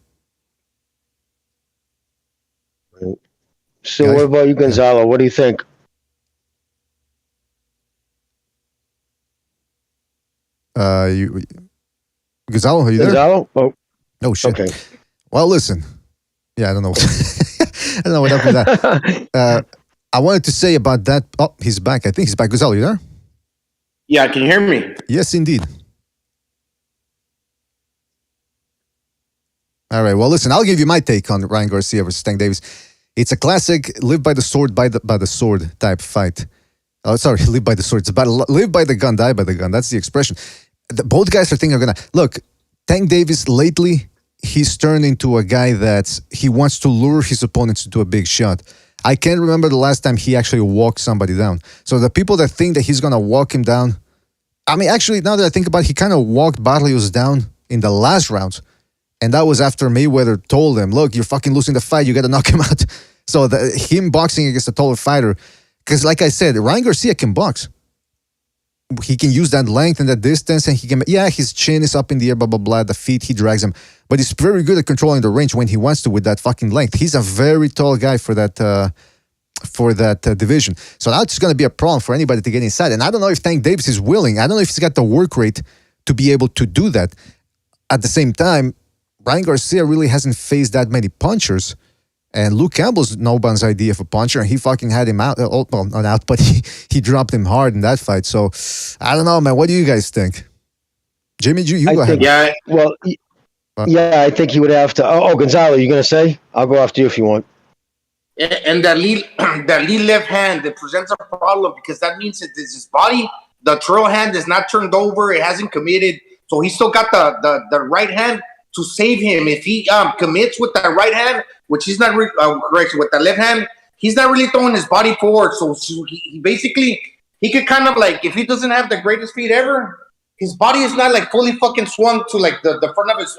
So Guys? what about you, Gonzalo? What do you think? You, Gonzalo, are you there? Gonzalo? Oh shit. Okay. Well, listen. Yeah, I don't know. I don't know what happened with that. I wanted to say about that. Oh, he's back. I think he's back. Gonzalo, you there? Yeah, can you hear me? Yes, indeed. All right. Well, listen. I'll give you my take on Ryan Garcia versus Tank Davis. It's a classic live by the sword, by the sword type fight. Oh, sorry, live by the sword. It's about live by the gun, die by the gun. That's the expression. Both guys are thinking are gonna look. Tank Davis lately, he's turned into a guy that he wants to lure his opponents into a big shot. I can't remember the last time he actually walked somebody down. So the people that think that he's gonna walk him down, I mean, actually, now that I think about it, he kind of walked Barrios down in the last round. And that was after Mayweather told him, look, you're fucking losing the fight. You got to knock him out. So him boxing against a taller fighter, because like I said, Ryan Garcia can box. He can use that length and that distance, and he can, his chin is up in the air, blah, blah, blah. The feet, he drags him. But he's very good at controlling the range when he wants to with that fucking length. He's a very tall guy for that division. So now it's going to be a problem for anybody to get inside. And I don't know if Tank Davis is willing. I don't know if he's got the work rate to be able to do that. At the same time, Ryan Garcia really hasn't faced that many punchers. And Luke Campbell's nobody's idea of a puncher, and he fucking had him out. Well, not out, but he dropped him hard in that fight. So, I don't know, man. What do you guys think? Jimmy, you go ahead. Yeah, well, I think he would have to. Oh, Gonzalo, you going to say? I'll go after you if you want. And that lead left hand that presents a problem because that means that his body, the trail hand is not turned over. It hasn't committed. So he's still got the right hand to save him. If he commits with that right hand, which he's not correct with the left hand, he's not really throwing his body forward. So he basically, he could kind of like, if he doesn't have the greatest feet ever, his body is not like fully fucking swung to like the front of his,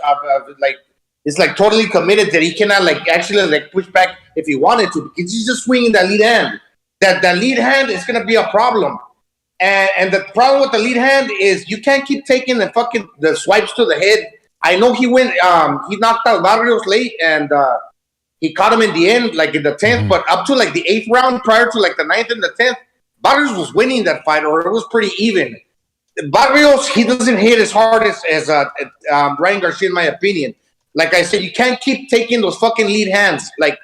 like, it's like totally committed that he cannot like actually like push back if he wanted to, because he's just swinging that lead hand. That lead hand is going to be a problem. And the problem with the lead hand is you can't keep taking the swipes to the head. I know he knocked out Barrios late and he caught him in the end, like in the 10th, but up to like the 8th round prior to like the 9th and the 10th, Barrios was winning that fight, or it was pretty even. Barrios, he doesn't hit as hard as Ryan Garcia, in my opinion. Like I said, you can't keep taking those fucking lead hands, like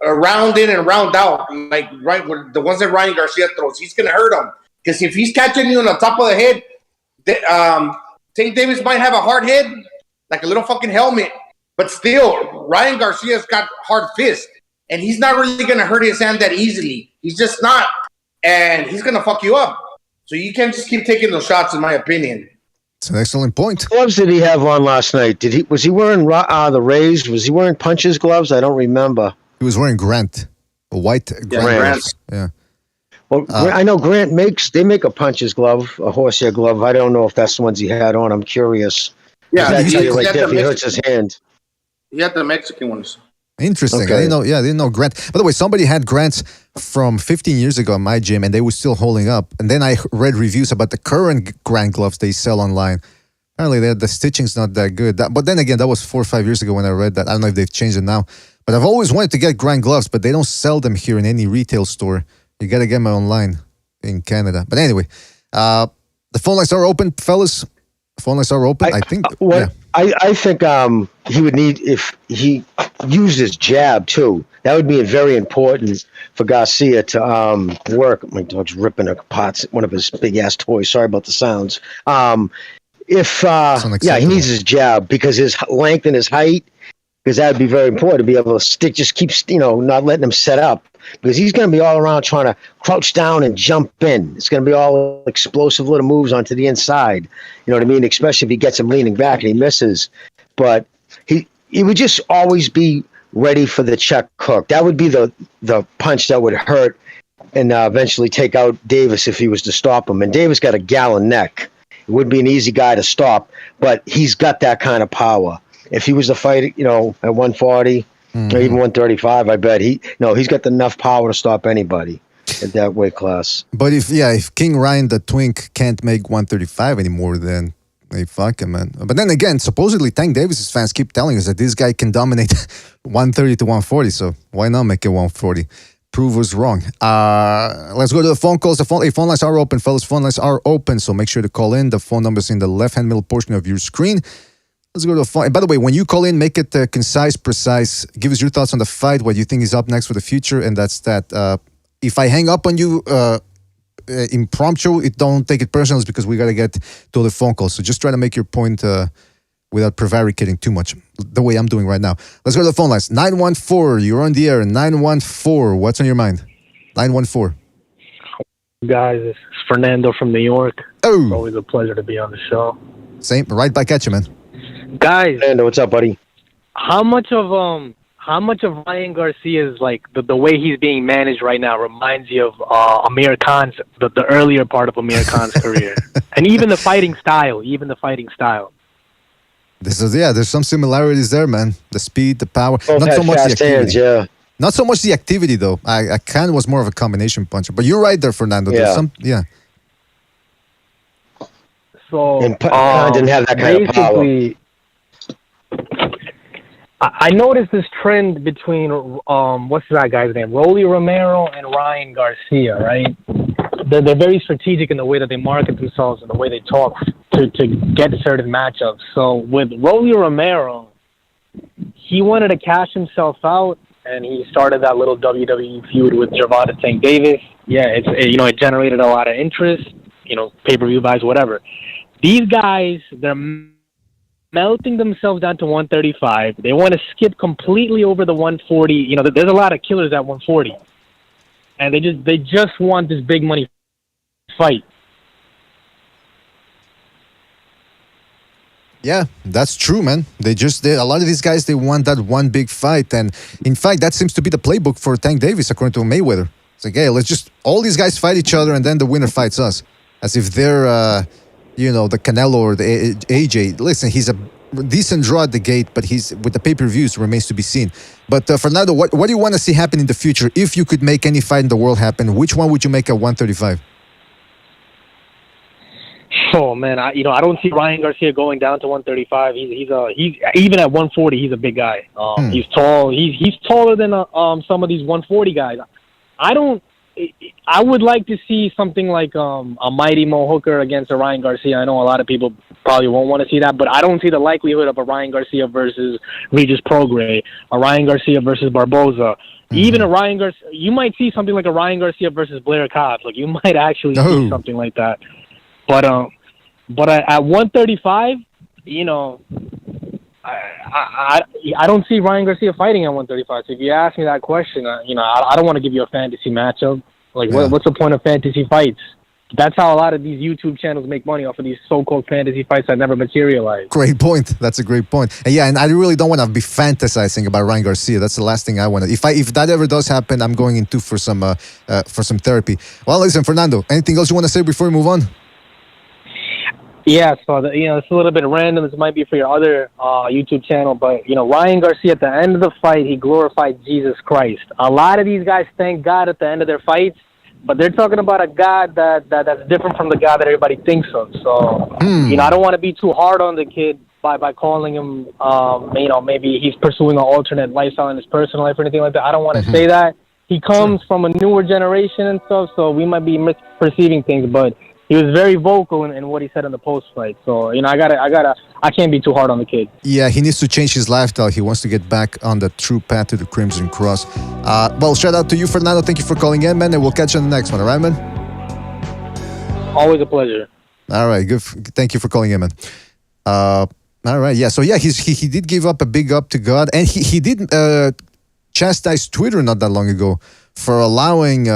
round in and round out, like right with the ones that Ryan Garcia throws. He's going to hurt him. Because if he's catching you on the top of the head, Tank Davis might have a hard head, like a little fucking helmet. But still, Ryan Garcia's got hard fists. And he's not really going to hurt his hand that easily. He's just not. And he's going to fuck you up. So you can't just keep taking those shots, in my opinion. It's an excellent point. What gloves did he have on last night? Was he wearing the Rays? Was he wearing punches gloves? I don't remember. He was wearing Grant. A white Grant. Yeah. Well, I know Grant they make a puncher's glove, a horsehair glove. I don't know if that's the ones he had on. I'm curious. Yeah, he hurts his hand. He had the Mexican ones. Interesting. Okay. I didn't know Grant. By the way, somebody had Grants from 15 years ago in my gym, and they were still holding up. And then I read reviews about the current Grant gloves they sell online. Apparently, the stitching's not that good. But then again, that was 4 or 5 years ago when I read that. I don't know if they've changed it now. But I've always wanted to get Grant gloves, but they don't sell them here in any retail store. You got to get them online in Canada. But anyway, the phone lines are open, fellas. Phone lines are open. I think. I think he would need, if he used his jab too, that would be very important for Garcia to work. My dog's ripping apart one of his big ass toys. Sorry about the sounds. He needs his jab because his length and his height, because that would be very important to be able to stick, just keep, not letting him set up, because he's going to be all around trying to crouch down and jump in. It's going to be all explosive little moves onto the inside. You know what I mean? Especially if he gets him leaning back and he misses. But he would just always be ready for the check hook. That would be the punch that would hurt and eventually take out Davis if he was to stop him. And Davis got a gallon neck. It would be an easy guy to stop, but he's got that kind of power. If he was to fight, at 140 or even 135, I bet he's got enough power to stop anybody at that weight class. But if King Ryan the Twink can't make 135 anymore, then Hey, fuck him, man. But then again, supposedly Tank Davis's fans keep telling us that this guy can dominate 130 to 140. So why not make it 140? Prove us wrong. Let's go to the phone calls. The phone lines are open, fellas. Phone lines are open, so make sure to call in. The phone number's in the left-hand middle portion of your screen. Let's go to the phone. And by the way, when you call in, make it concise, precise. Give us your thoughts on the fight, what you think is up next for the future, and that's that. If I hang up on you impromptu, don't take it personal. It's because we got to get to the phone calls. So just try to make your point without prevaricating too much, the way I'm doing right now. Let's go to the phone lines. 914, you're on the air. 914, what's on your mind? 914. Guys, it's Fernando from New York. Oh. It's always a pleasure to be on the show. Same, right back at you, man. Guys, Fernando, what's up, buddy? how much of Ryan Garcia's, like, the way he's being managed right now reminds you of Amir Khan's, the earlier part of Amir Khan's career? And even the fighting style. There's some similarities there, man. The speed, the power. Both not had so much the fast activity. hands, yeah. Not so much the activity, though. Khan was more of a combination puncher. But you're right there, Fernando. Yeah. So, And Khan didn't have that kind of power. basically, I noticed this trend between, what's that guy's name? Rolly Romero and Ryan Garcia, right? They're very strategic in the way that they market themselves and the way they talk to get certain matchups. So with Rolly Romero, he wanted to cash himself out, and he started that little WWE feud with Gervonta Tank Davis. Yeah, it generated a lot of interest, pay-per-view buys, whatever. These guys, they're melting themselves down to 135. They want to skip completely over the 140. There's a lot of killers at 140, and they just want this big money fight. Yeah, that's true, man. A lot of these guys, they want that one big fight. And in fact, that seems to be the playbook for Tank Davis, according to Mayweather. It's like, hey, let's just, all these guys fight each other and then the winner fights us. As if they're, the Canelo or the AJ. Listen, he's a decent draw at the gate, but he's, with the pay-per-views, remains to be seen. But Fernando, what do you want to see happen in the future? If you could make any fight in the world happen, which one would you make at 135? Oh man, I don't see Ryan Garcia going down to 135. He's even at 140, he's a big guy. He's tall. He's taller than some of these 140 guys. I would like to see something like a Mighty Mo Hooker against a Ryan Garcia. I know a lot of people probably won't want to see that, but I don't see the likelihood of a Ryan Garcia versus Regis Prograis, a Ryan Garcia versus Barboza. Even a Ryan Garcia, you might see something like a Ryan Garcia versus Blair Cobb. Like, you might actually see something like that. But at 135, I don't see Ryan Garcia fighting at 135. So if you ask me that question, I don't want to give you a fantasy matchup. Like, what's the point of fantasy fights? That's how a lot of these YouTube channels make money, off of these so-called fantasy fights that never materialize. Great point. That's a great point. And I really don't want to be fantasizing about Ryan Garcia. That's the last thing I want to. If that ever does happen, I'm going into for some therapy. Well, listen, Fernando, anything else you want to say before we move on? Yeah, so it's a little bit random. This might be for your other YouTube channel, but Ryan Garcia, at the end of the fight, he glorified Jesus Christ. A lot of these guys thank God at the end of their fights, but they're talking about a God that's different from the God that everybody thinks of. So I don't want to be too hard on the kid by calling him maybe he's pursuing an alternate lifestyle in his personal life or anything like that. I don't want to say that. He comes from a newer generation and stuff, so we might be misperceiving things, but he was very vocal in what he said in the post-fight. So, I can't be too hard on the kid. Yeah, he needs to change his lifestyle. He wants to get back on the true path to the Crimson Cross. Well, shout out to you, Fernando. Thank you for calling in, man, and we'll catch you on the next one. All right, man? Always a pleasure. All right, good. Thank you for calling in, man. All right, yeah. So, yeah, he did give up a big up to God, and he did chastise Twitter not that long ago for allowing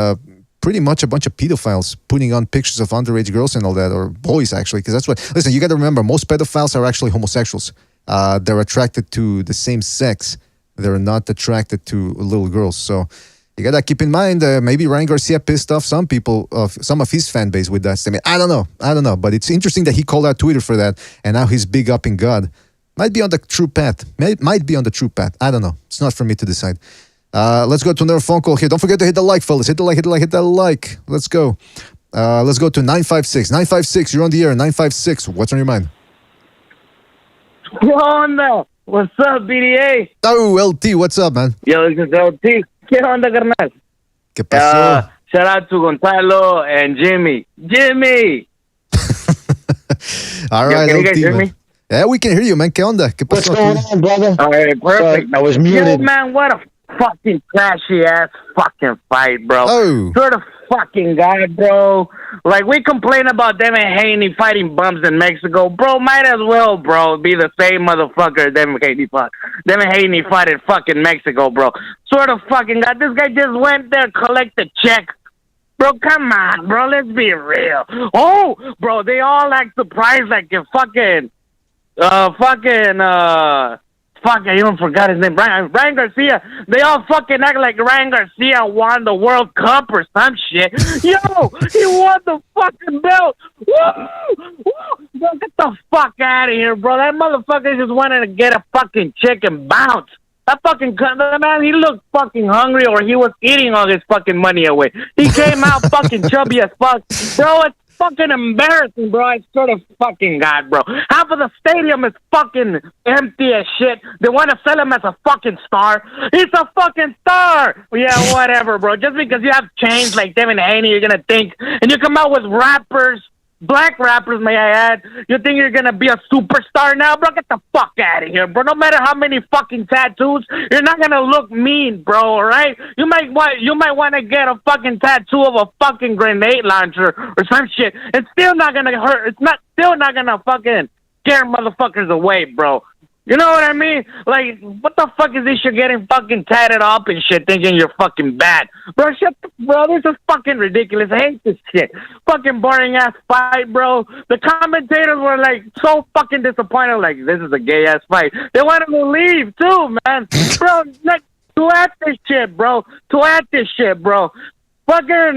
pretty much a bunch of pedophiles putting on pictures of underage girls and all that, or boys, actually, because that's what... Listen, you got to remember, most pedophiles are actually homosexuals. They're attracted to the same sex. They're not attracted to little girls. So you got to keep in mind, maybe Ryan Garcia pissed off some people, some of his fan base with that statement. I don't know. But it's interesting that he called out Twitter for that, and now he's big up in God. Might be on the true path. Might be on the true path. I don't know. It's not for me to decide. Let's go to another phone call here. Don't forget to hit the like, fellas. Hit the like. Let's go. Let's go to 956. 956, you're on the air. 956, what's on your mind? ¿Qué onda? What's up, BDA? Oh, LT, what's up, man? Yo, this is LT. ¿Qué onda, carnal? ¿Qué pasó? Shout out to Gonzalo and Jimmy. Jimmy! All right, Yo, can you LT, guys hear man. me? Yeah, we can hear you, man. ¿Qué onda? ¿Qué What's pasó? going on, brother? All right, perfect. I was muted. Yo, man, what a fucking trashy ass fucking fight, bro. Oh. Sort of fucking guy, bro. Like, we complain about Devin Haney fighting bums in Mexico. Bro, might as well, bro, be the same motherfucker Devin Haney fought. Devin Haney fought in fucking Mexico, bro. Sort of fucking guy. This guy just went there, collect a check. Bro, come on, bro. Let's be real. Oh, bro, they all act surprised like if fucking, fuck, I even forgot his name. Ryan Garcia. They all fucking act like Ryan Garcia won the World Cup or some shit. Yo, he won the fucking belt. Woo! Woo! Bro, get the fuck out of here, bro. That motherfucker just wanted to get a fucking chick and bounce. That fucking man, he looked fucking hungry, or he was eating all his fucking money away. He came out fucking chubby as fuck. Bro, it's fucking embarrassing, bro. I sort of fucking God, bro. Half of the stadium is fucking empty as shit. They want to sell him as a fucking star. He's a fucking star. Yeah, whatever, bro. Just because you have change like Devin Haney, you're gonna think, and you come out with rappers, black rappers, may I add, you think you're gonna be a superstar now, bro? Get the fuck out of here, bro. No matter how many fucking tattoos, you're not gonna look mean, bro. All right? You might want to get a fucking tattoo of a fucking grenade launcher or some shit. It's still not gonna hurt. Still not gonna fucking scare motherfuckers away, bro. You know what I mean? Like, what the fuck is this shit getting fucking tatted up and shit, thinking you're fucking bad? Bro, bro, this is fucking ridiculous. I hate this shit. Fucking boring ass fight, bro. The commentators were like so fucking disappointed, like, this is a gay ass fight. They wanted to leave too, man. Bro, like, to at this shit, bro. Fucking,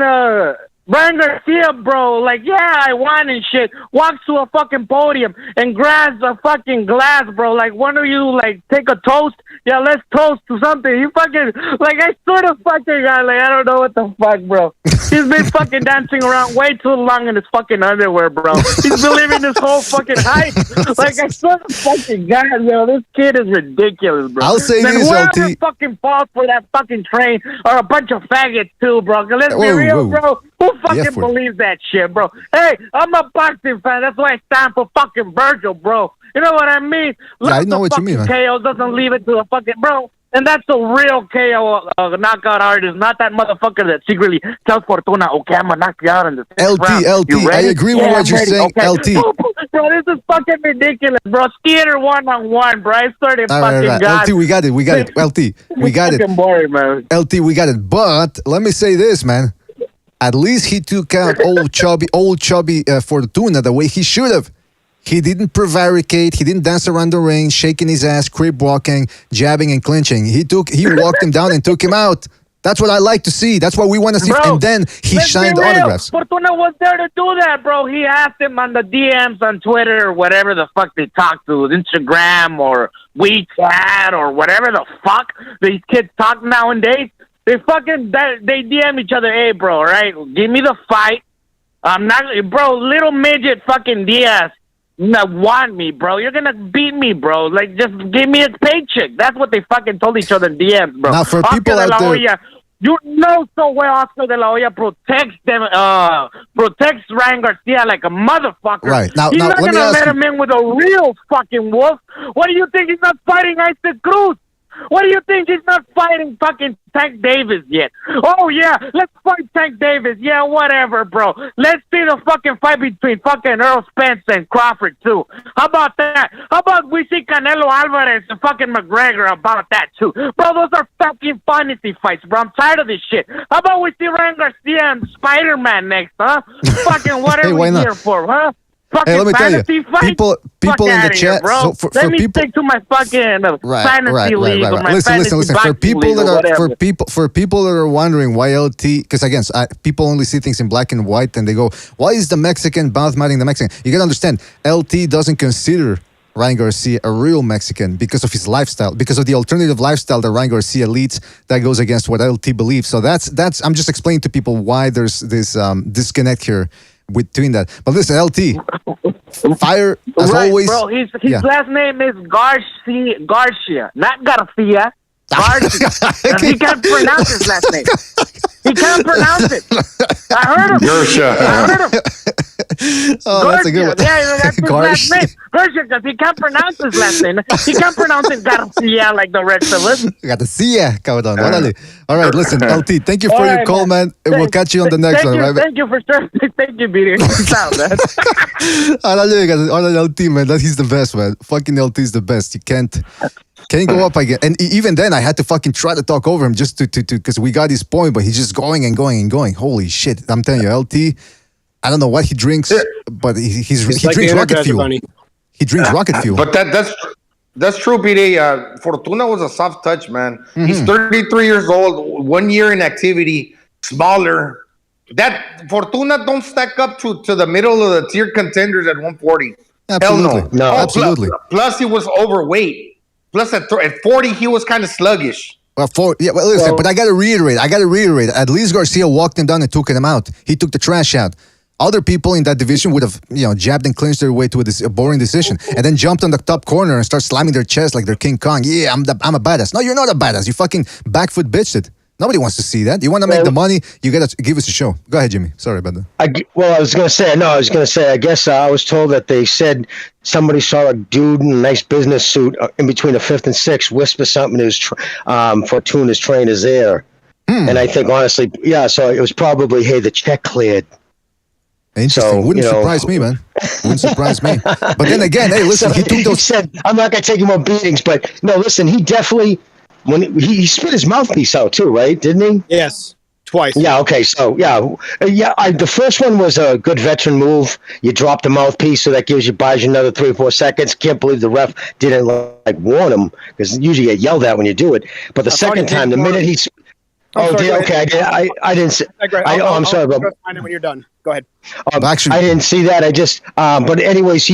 Ryan Garcia, bro, like, yeah, I won and shit, walks to a fucking podium and grabs a fucking glass, bro, like, why don't you, like, take a toast? Yeah, let's toast to something. He fucking, like, I sort of fucking got, like, I don't know what the fuck, bro. He's been fucking dancing around way too long in his fucking underwear, bro. He's believing this whole fucking hype. Like, I sort of fucking got, yo, this kid is ridiculous, bro. I'll say then this, whoever LT. fucking falls for that fucking train are a bunch of faggots, too, bro. Let's be real, bro. Who fucking believes that shit, bro? Hey, I'm a boxing fan. That's why I stand for fucking Virgil, bro. You know what I mean? Yeah, I know what you mean, man. KO doesn't leave it to the fucking bro. And that's a real KO knockout artist, not that motherfucker that secretly tells Fortuna, okay, I'm gonna knock you out in the LT, round. LT, I agree with what you're saying, okay. LT. Bro, this is fucking ridiculous, bro. Theater 1-on-1, bro. I started fucking right. LT, we got it. LT, we got it. Fucking boring, man. LT, we got it. But let me say this, man. At least he took out old chubby Fortuna the way he should have. He didn't prevaricate. He didn't dance around the ring, shaking his ass, crib walking, jabbing and clinching. He walked him down and took him out. That's what I like to see. That's what we want to see. Bro, and then he signed autographs. Fortuna was there to do that, bro. He asked him on the DMs on Twitter or whatever the fuck they talk to, Instagram or WeChat or whatever the fuck these kids talk nowadays. They DM each other, hey, bro, right? Give me the fight. I'm not, bro, little midget fucking Diaz. Want me, bro. You're gonna beat me, bro. Like, just give me a paycheck. That's what they fucking told each other in DMs, bro. Now, for people out there, you know so well Oscar de la Hoya protects Ryan Garcia like a motherfucker. Right. Now, he's not let gonna let him in with a real fucking wolf. What do you think he's not fighting Isaac Cruz? What do you think he's not fighting fucking Tank Davis yet? Oh, yeah, let's fight Tank Davis. Yeah, whatever, bro. Let's see the fucking fight between fucking Earl Spence and Crawford, too. How about that? How about we see Canelo Alvarez and fucking McGregor about that, too? Bro, those are fucking fantasy fights, bro. I'm tired of this shit. How about we see Ryan Garcia and Spider-Man next, huh? Fucking what are we here for, huh? Fucking hey, let me tell you, people in the chat. Here, bro. So Let me stick to my fucking fantasy league or my listen. For people that are wondering why LT, because again, people only see things in black and white, and they go, "Why is the Mexican mouth-matting the Mexican?" You gotta understand, LT doesn't consider Ryan Garcia a real Mexican because of his lifestyle, because of the alternative lifestyle that Ryan Garcia leads that goes against what LT believes. So that's. I'm just explaining to people why there's this disconnect here between that. But listen, LT, Fire as always. Bro, his Yeah. last name is Garcia, not Garcia. Garcia. He can't pronounce his last name. He can't pronounce it. I heard him. Garcia. I heard him. Oh, that's a good one. Yeah, that's his last name. Garcia, because he can't pronounce his last name. He can't pronounce it Garcia like the rest of us. Garcia, cabrón. Órale. All right, listen, LT, thank you for All your right, call, man. And we'll catch you on the next one, right? Thank you for sure. Thank you, Peter. Sound, man. Órale, LT, man. He's the best, man. Fucking LT is the best. You can't go up again. And even then, I had to fucking try to talk over him just to because we got his point, but he's just going and going and going. Holy shit. I'm telling you, LT, I don't know what he drinks, but he like drinks the rocket Energizer fuel. Bunny. He drinks rocket fuel. But that's true, BD. Fortuna was a soft touch, man. He's 33 years old, 1 year in activity, smaller. That Fortuna don't stack up to the middle of the tier contenders at 140. Absolutely. Hell No, absolutely. Plus, he was overweight. Plus, at 40, he was kind of sluggish. Listen, but I got to reiterate. At least Garcia walked him down and took him out. He took the trash out. Other people in that division would have, jabbed and clinched their way to a boring decision, and then jumped on the top corner and start slamming their chest like they're King Kong. Yeah, I'm a badass. No, you're not a badass. You fucking backfoot bitched it. Nobody wants to see that. You want to make the money, you got to give us a show. Go ahead, Jimmy. Sorry about that. I was going to say, I guess I was told that they said somebody saw a dude in a nice business suit in between the 5th and 6th whisper something to his Fortuna's trainer's ear. And I think, honestly, so it was probably, hey, the check cleared. Interesting. So, Wouldn't surprise me, man. Wouldn't surprise me. But then again, hey, listen, he took those. He said, I'm not going to take any more beatings, but no, listen, he definitely, when he spit his mouthpiece out too, right? Didn't he? Yes, twice. Yeah. Okay. So the first one was a good veteran move. You drop the mouthpiece, so that buys you another 3 or 4 seconds. Can't believe the ref didn't warn him, because usually you get yelled at when you do it. But the second time, the minute he. I didn't see. I'm sorry, bro. Find it when you're done. Go ahead. Actually, I didn't see that. I just. But anyways,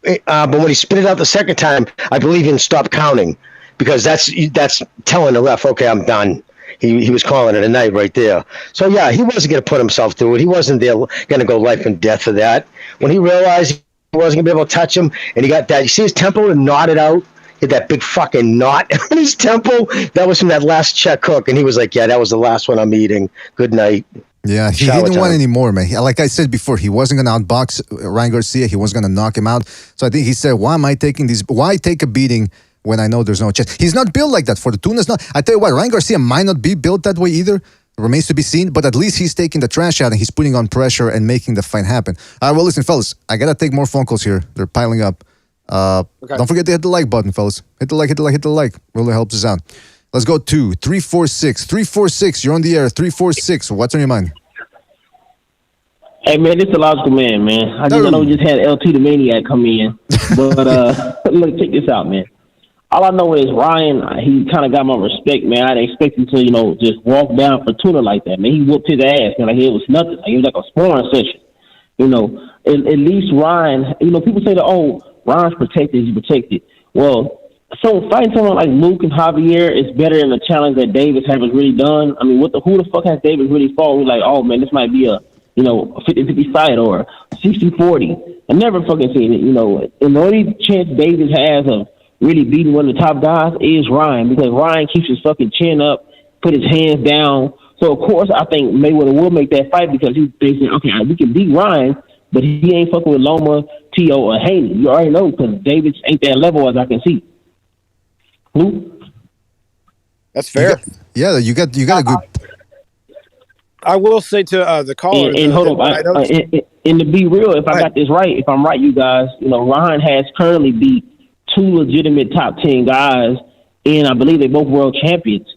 but when he spit it out the second time, I believe he stopped counting, because that's telling the ref, okay, I'm done. He was calling it a night right there. So yeah, he wasn't going to put himself through it. He wasn't there going to go life and death for that. When he realized he wasn't going to be able to touch him, and he got that, you see his temple and knotted out. He had that big fucking knot on his temple. That was from that last check hook, and he was like, "Yeah, that was the last one I'm eating. Good night." Yeah, he didn't want anymore, man. Like I said before, he wasn't going to outbox Ryan Garcia. He wasn't going to knock him out. So I think he said, "Why am I taking these? Why take a beating when I know there's no chance?" He's not built like that. Fortuna's not. I tell you what, Ryan Garcia might not be built that way either. Remains to be seen, but at least he's taking the trash out and he's putting on pressure and making the fight happen. All right, well, listen, fellas, I got to take more phone calls here. They're piling up. Okay. Don't forget to hit the like button, fellas. Hit the like. Really helps us out. Let's go to 346. 346, you're on the air. 346, what's on your mind? Hey, man, this is a logical man. I know we just had LT the Maniac come in. But look, check this out, man. All I know is Ryan, he kind of got my respect, man. I didn't expect him to, just walk down Fortuna like that, man. He whooped his ass, man. Like it was nothing. Like, it was like a sparring session. At least Ryan, people say that, Ryan's protected, he's protected. Well, so fighting someone like Luke and Javier is better than the challenge that Davis has really done. I mean, who the fuck has Davis really fought? We're like, oh, man, this might be a 50-50 fight or 60-40. I never fucking seen it, And the only chance Davis has of really beating one of the top guys is Ryan, because Ryan keeps his fucking chin up, put his hands down. So, of course, I think Mayweather will make that fight, because he's thinking, okay, we can beat Ryan, but he ain't fucking with Loma, T.O., or Haney. You already know, because Davis ain't that level as I can see. Who? That's fair. You got a good... I will say to the caller... And hold on. And to be real, if I got this right, if I'm right, you guys, Ryan has currently beat 2 legitimate top 10 guys, and I believe they're both world champions.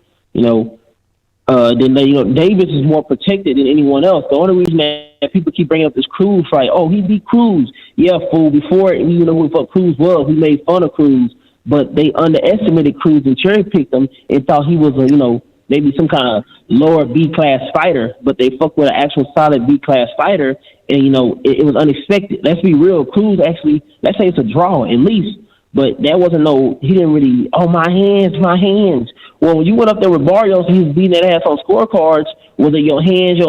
Davis is more protected than anyone else. The only reason that people keep bringing up this Cruz fight, he beat Cruz. Yeah, fool. Before, who the fuck Cruz was, we made fun of Cruz, but they underestimated Cruz and cherry picked him and thought he was maybe some kind of lower B-class fighter, but they fucked with an actual solid B-class fighter, and, it was unexpected. Let's be real. Cruz actually, let's say it's a draw at least, but that wasn't he didn't really, my hands. Well, when you went up there with Barrios and he was beating that ass on scorecards, was it your hands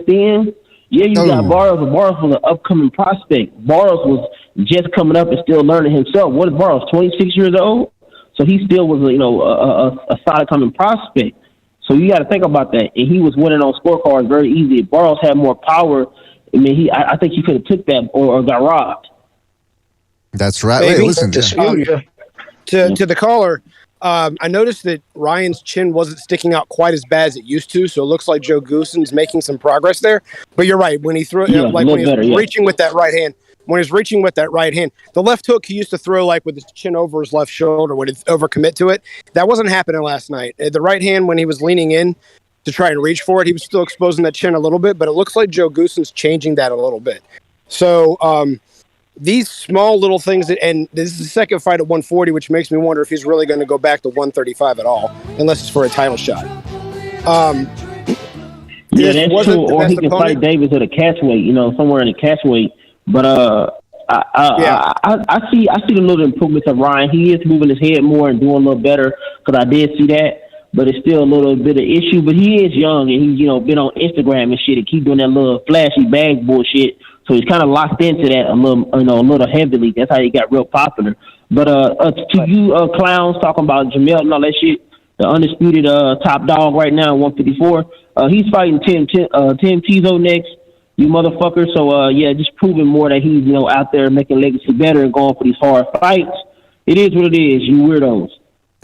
then? Yeah, you got Barros. Barros was an upcoming prospect. Barros was just coming up and still learning himself. What is Barros? 26 years old, so he still was, a solid coming prospect. So you got to think about that. And he was winning on scorecards very easy. If Barros had more power, I think he could have took that or got robbed. That's right. Maybe. Wait, listen. To the caller, I noticed that Ryan's chin wasn't sticking out quite as bad as it used to, so it looks like Joe Goossen's making some progress there. But you're right. When he threw when he was reaching with that right hand, the left hook he used to throw like with his chin over his left shoulder when he'd overcommit to it. That wasn't happening last night. The right hand, when he was leaning in to try and reach for it, he was still exposing that chin a little bit, but it looks like Joe Goossen's changing that a little bit. So these small little things, and this is the second fight at 140, which makes me wonder if he's really going to go back to 135 at all, unless it's for a title shot. Yeah, that's true. Or he can fight Davis at a catchweight, somewhere in the catchweight. But I see the little improvements of Ryan. He is moving his head more and doing a little better, because I did see that. But it's still a little bit of issue. But he is young, and he's been on Instagram and shit and keep doing that little flashy bag bullshit. So he's kind of locked into that a little heavily. That's how he got real popular. But to you clowns talking about Jamel and all that shit, the undisputed top dog right now, 154. He's fighting Tim Tizzo next, you motherfucker. So just proving more that he's out there making legacy better and going for these hard fights. It is what it is, you weirdos.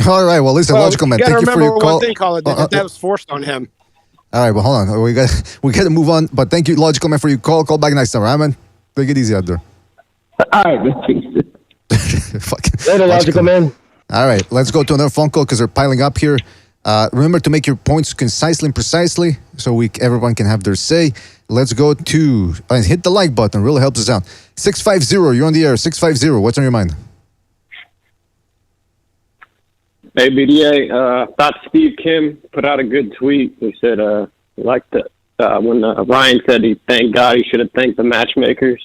All right, well, listen, Logical Man, thank you for your call. One thing, Colin, that was forced on him. All right, well, hold on. We got to move on. But thank you, Logical Man, for your call. Call back next time, right, man? Take it easy out there. All right, later, Logical Man. All right, let's go to another phone call because they're piling up here. Remember to make your points concisely and precisely so everyone can have their say. Let's go to hit the like button. Really helps us out. 650, you're on the air. 650, what's on your mind? Hey, BDA, thought Steve Kim put out a good tweet. He said he liked it when Ryan said thank God he should have thanked the matchmakers.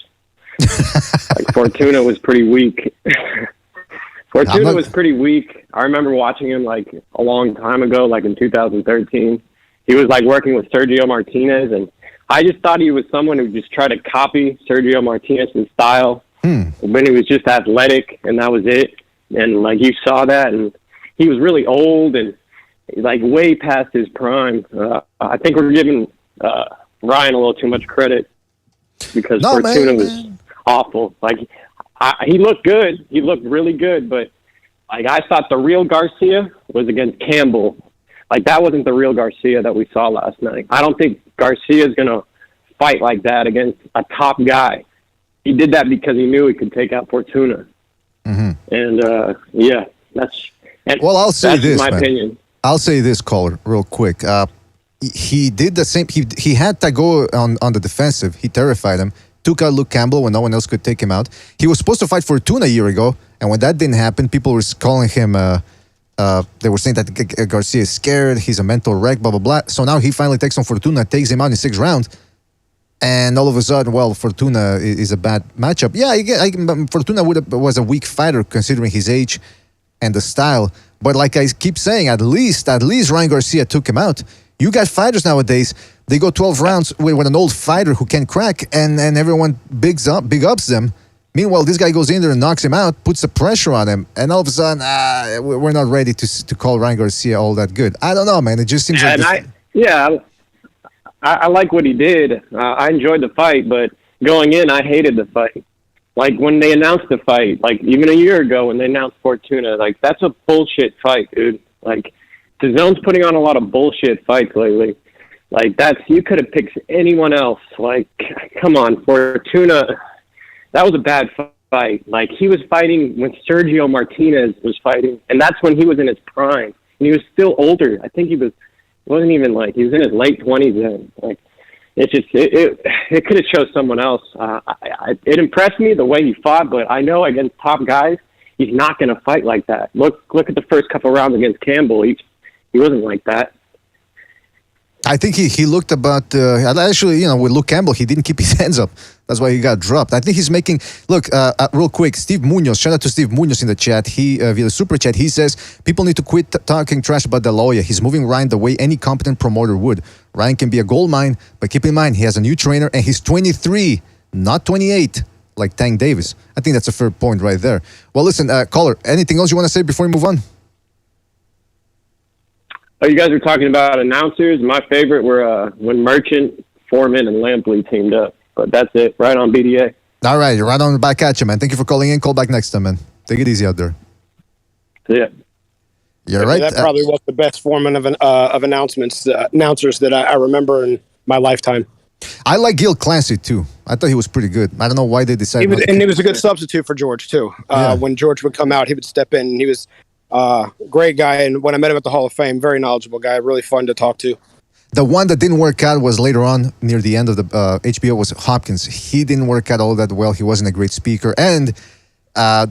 Fortuna was pretty weak. Fortuna was pretty weak. I remember watching him a long time ago, in 2013. He was working with Sergio Martinez, and I just thought he was someone who just tried to copy Sergio Martinez's style. When he was just athletic, and that was it. And you saw that, and he was really old and way past his prime. I think we're giving Ryan a little too much credit because Fortuna was awful. He looked good. He looked really good, but I thought the real Garcia was against Campbell. That wasn't the real Garcia that we saw last night. I don't think Garcia is going to fight like that against a top guy. He did that because he knew he could take out Fortuna. And I'll say that's this, my man. opinion. I'll say this, caller, real quick. He did the same. He had to go on the defensive. He terrified him. Took out Luke Campbell when no one else could take him out. He was supposed to fight Fortuna a year ago, and when that didn't happen, people were calling him. They were saying that Garcia is scared. He's a mental wreck. Blah blah blah. So now he finally takes on Fortuna, takes him out in 6th round, and all of a sudden, Fortuna is a bad matchup. Yeah, Fortuna was a weak fighter considering his age and the style. But like I keep saying, at least Ryan Garcia took him out. You got fighters nowadays, they go 12 rounds with an old fighter who can crack, and everyone big ups them. Meanwhile, this guy goes in there and knocks him out, puts the pressure on him, and all of a sudden, we're not ready to call Ryan Garcia all that good. I don't know, man. It just seems I like what he did. I enjoyed the fight, but going in, I hated the fight. When they announced the fight, even a year ago when they announced Fortuna, that's a bullshit fight, dude. The zone's putting on a lot of bullshit fights lately. You could have picked anyone else. Come on, Fortuna. That was a bad fight. He was fighting when Sergio Martinez was fighting, and that's when he was in his prime. And he was still older. I think he wasn't even he was in his late 20s then. It could have chose someone else. It impressed me the way he fought, but I know against top guys, he's not going to fight like that. Look at the first couple rounds against Campbell. He wasn't like that. I think he looked about actually, with Luke Campbell, he didn't keep his hands up. That's why he got dropped. I think he's making look real quick. Steve Munoz, shout out to Steve Munoz in the chat. He via the super chat, he says people need to quit talking trash about De La Hoya. He's moving Ryan the way any competent promoter would. Ryan can be a gold mine, but keep in mind he has a new trainer and he's 23, not 28, like Tank Davis. I think that's a fair point right there. Well, listen, caller, anything else you want to say before we move on? Oh, you guys were talking about announcers. My favorite were when Merchant, Foreman, and Lampley teamed up. But that's it. Right on BDA. All right. Right on back at you, man. Thank you for calling in. Call back next time, man. Take it easy out there. Yeah. You're right. That probably was the best foreman of announcers that I remember in my lifetime. I like Gil Clancy, too. I thought he was pretty good. I don't know why they decided. He was a good substitute for George, too. When George would come out, he would step in. He was great guy, and when I met him at the Hall of Fame, very knowledgeable guy, really fun to talk to. The one that didn't work out was later on, near the end of the HBO, was Hopkins. He didn't work out all that well. He wasn't a great speaker. And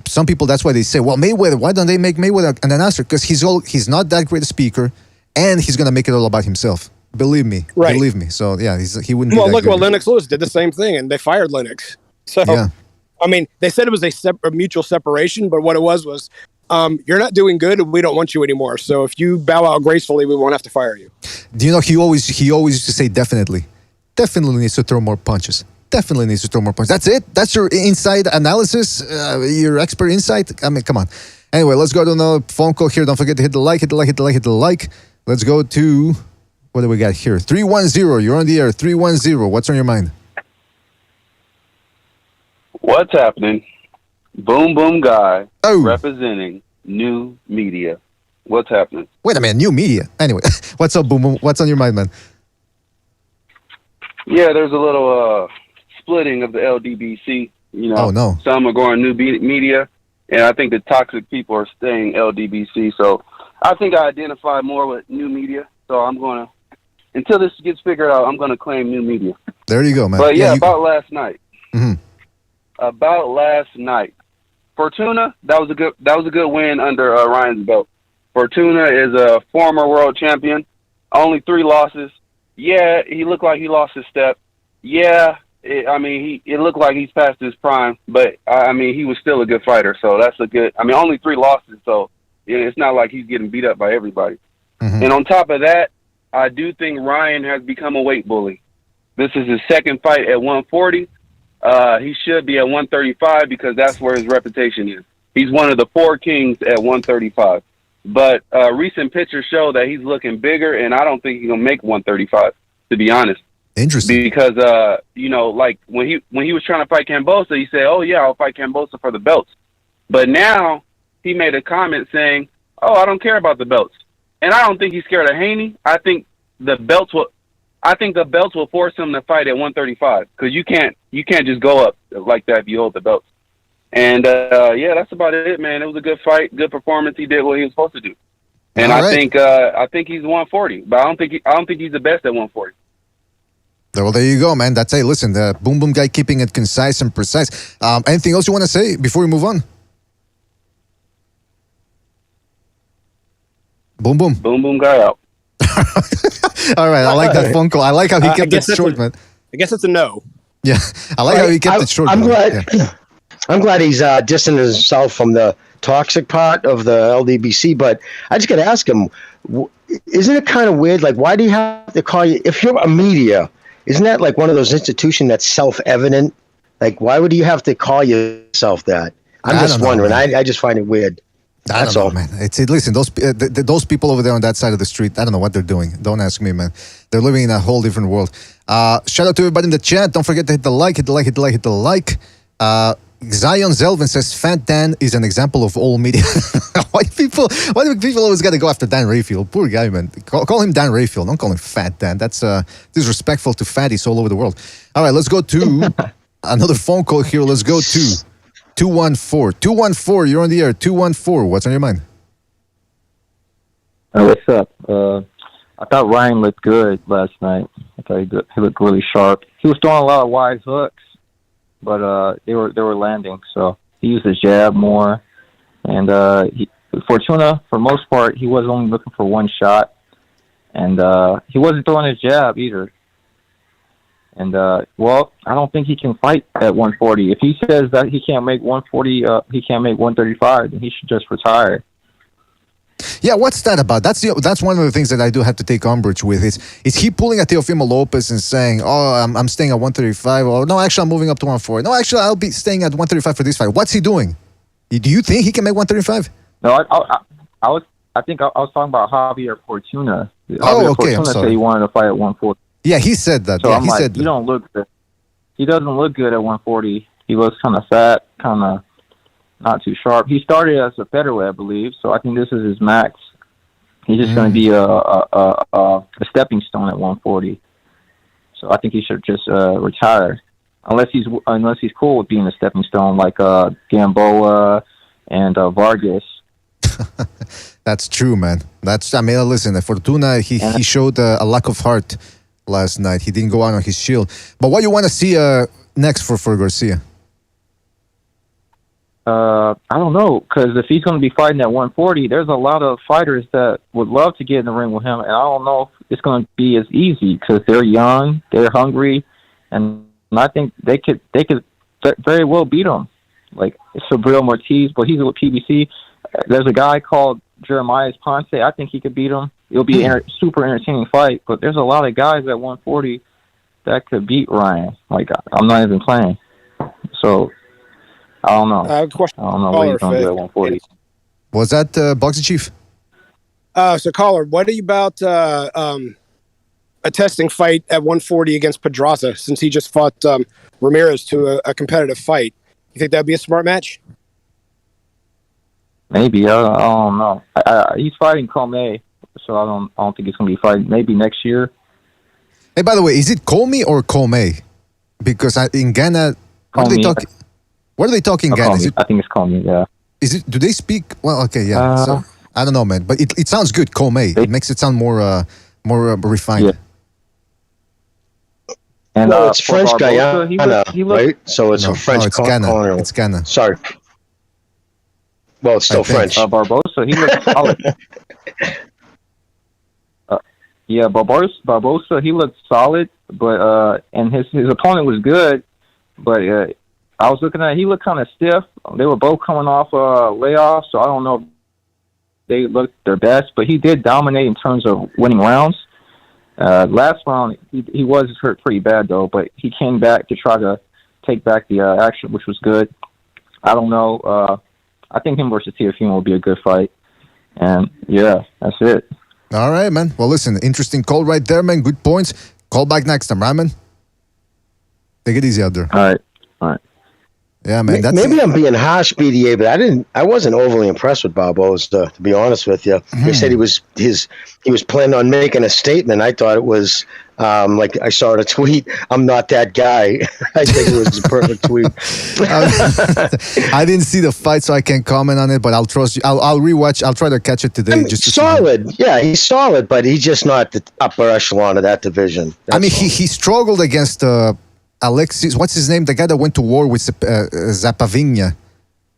some people, that's why they say, well, Mayweather, why don't they make Mayweather an announcer? Because he's not that great a speaker, and he's going to make it all about himself. Believe me. Right. Believe me. So, yeah, he wouldn't Well, be that look, good. Lennox Lewis did the same thing, and they fired Lennox. So, yeah. I mean, they said it was a mutual separation, but what it was you're not doing good and we don't want you anymore. So if you bow out gracefully, we won't have to fire you. Do you know he always used to say definitely needs to throw more punches. Definitely needs to throw more punches. That's it. That's your inside analysis, your expert insight. I mean, come on. Anyway, let's go to another phone call here. Don't forget to hit the like. Let's go to, what do we got here? 310. You're on the air. 310. What's on your mind? What's happening? Boom Boom Guy representing New Media. What's happening? Wait a minute, New Media. Anyway, what's up, Boom Boom? What's on your mind, man? Yeah, there's a little splitting of the LDBC. Oh, no. Some are going New Media, and I think the toxic people are staying LDBC. So I think I identify more with New Media. So I'm going to, until this gets figured out, I'm going to claim New Media. There you go, man. But about last night. Mm-hmm. About last night. Fortuna, that was a good win under Ryan's belt. Fortuna is a former world champion, only 3 losses. Yeah, he looked like he lost his step. Yeah, it looked like he's past his prime, but he was still a good fighter. So that's only 3 losses. So it's not like he's getting beat up by everybody. Mm-hmm. And on top of that, I do think Ryan has become a weight bully. This is his second fight at 140. He should be at 135 because that's where his reputation is. He's one of the 4 kings at 135. But recent pictures show that he's looking bigger, and I don't think he's gonna make 135. To be honest, interesting. Because like when he was trying to fight Kambosa, he said, "Oh yeah, I'll fight Kambosa for the belts." But now he made a comment saying, "Oh, I don't care about the belts," and I don't think he's scared of Haney. I think the belts will force him to fight at 135 because you can't just go up like that if you hold the belts. And that's about it, man. It was a good fight, good performance. He did what he was supposed to do, and I think he's 140, but I don't think he's the best at 140. Well, there you go, man. That's it. Listen, the Boom Boom Guy keeping it concise and precise. Anything else you want to say before we move on? Boom Boom. Boom Boom Guy out. All right, I like that phone call. I like how he kept it short, man. I guess it's a no. Yeah, I like how he kept it short. I'm glad. Yeah. I'm glad he's distancing himself from the toxic part of the LDBC. But I just got to ask him: isn't it kind of weird? Like, why do you have to call you? If you're a media, isn't that like one of those institutions that's self-evident? Like, why would you have to call yourself that? I'm just wondering. I just find it weird. That's all, man. Listen, those people over there on that side of the street, I don't know what they're doing. Don't ask me, man. They're living in a whole different world. Shout out to everybody in the chat. Don't forget to hit the like. Zion Zelvin says Fat Dan is an example of all media. Why do people always got to go after Dan Rayfield? Poor guy, man. Call him Dan Rayfield. Don't call him Fat Dan. That's disrespectful to fatties all over the world. All right, let's go to another phone call here. Let's go to 214. 214, you're on the air. 214, what's on your mind? What's up? I thought Ryan looked good last night. I thought he looked really sharp. He was throwing a lot of wide hooks, but they were landing. So he used his jab more. And Fortuna, for most part, he was only looking for one shot. and he wasn't throwing his jab either. And well, I don't think he can fight at 140. If he says that he can't make 140, he can't make 135, then he should just retire. Yeah, what's that about? That's one of the things that I do have to take umbrage with. Is he pulling a Teofimo Lopez and saying, "Oh, I'm staying at 135," or "No, actually, I'm moving up to 140." No, actually, I'll be staying at 135 for this fight. What's he doing? Do you think he can make 135? No, I think I was talking about Javier Fortuna. Oh, okay. Fortuna said he wanted to fight at 140. Yeah, he said that. So yeah, I'm he like, said you that. don't look good. He doesn't look good at 140. He looks kind of fat, kind of not too sharp. He started as a featherweight, I believe. So I think this is his max. He's just going to be a stepping stone at 140. So I think he should just retire, unless he's cool with being a stepping stone like Gamboa and Vargas. That's true, man. Listen, Fortuna, he showed a lack of heart last night. He didn't go out on his shield. But what you want to see next for Garcia? I don't know, because if he's going to be fighting at 140, there's a lot of fighters that would love to get in the ring with him, and I don't know if it's going to be as easy because they're young, they're hungry, and I think they could very well beat him. Like Sabril Ortiz, but he's with PBC. There's a guy called Jeremiah Ponce. I think he could beat him. It'll be a super entertaining fight, but there's a lot of guys at 140 that could beat Ryan. Like, I'm not even playing. So, I don't know. I have a question. I don't know what he's going to do at 140. Was that Boxing Chief? So, caller, what are you about a testing fight at 140 against Pedraza, since he just fought Ramirez to a competitive fight? You think that'd be a smart match? Maybe. I don't know. He's fighting Comey, so I don't think it's going to be fighting. Maybe next year. Hey, by the way, is it Comey or Comey? Because in Ghana, what are they talking? What are they talking in Ghana? I think it's Comey. Yeah. Is it? Do they speak? Well, okay, yeah. So I don't know, man, but it sounds good. Comey. It makes it sound more refined. Yeah. And well, it's French Guyana, right? So it's a French it's Ghana. colonial. It's Ghana. Sorry. Well, it's still French. Barbosa, he looks solid. Barbosa, he looked solid, but and his opponent was good, but I was looking at it, he looked kind of stiff. They were both coming off layoffs, so I don't know if they looked their best, but he did dominate in terms of winning rounds. Last round, he was hurt pretty bad, though, but he came back to try to take back the action, which was good. I don't know. I think him versus Teofimo will be a good fight. And, yeah, that's it. All right, man. Well, listen, interesting call right there, man. Good points. Call back next time, right, man? Take it easy out there. All right. Yeah, man. Maybe I'm being harsh, BDA, but I wasn't overly impressed with Barbosa, to be honest with you. He said he was planning on making a statement. I thought it was like I saw a tweet. I'm not that guy. I think it was a perfect tweet. I didn't see the fight, so I can't comment on it. But I'll trust you. I'll rewatch. I'll try to catch it today. Just solid. Yeah, he's solid, but he's just not the upper echelon of that division. He struggled against. Alexis, what's his name? The guy that went to war with Zapavinha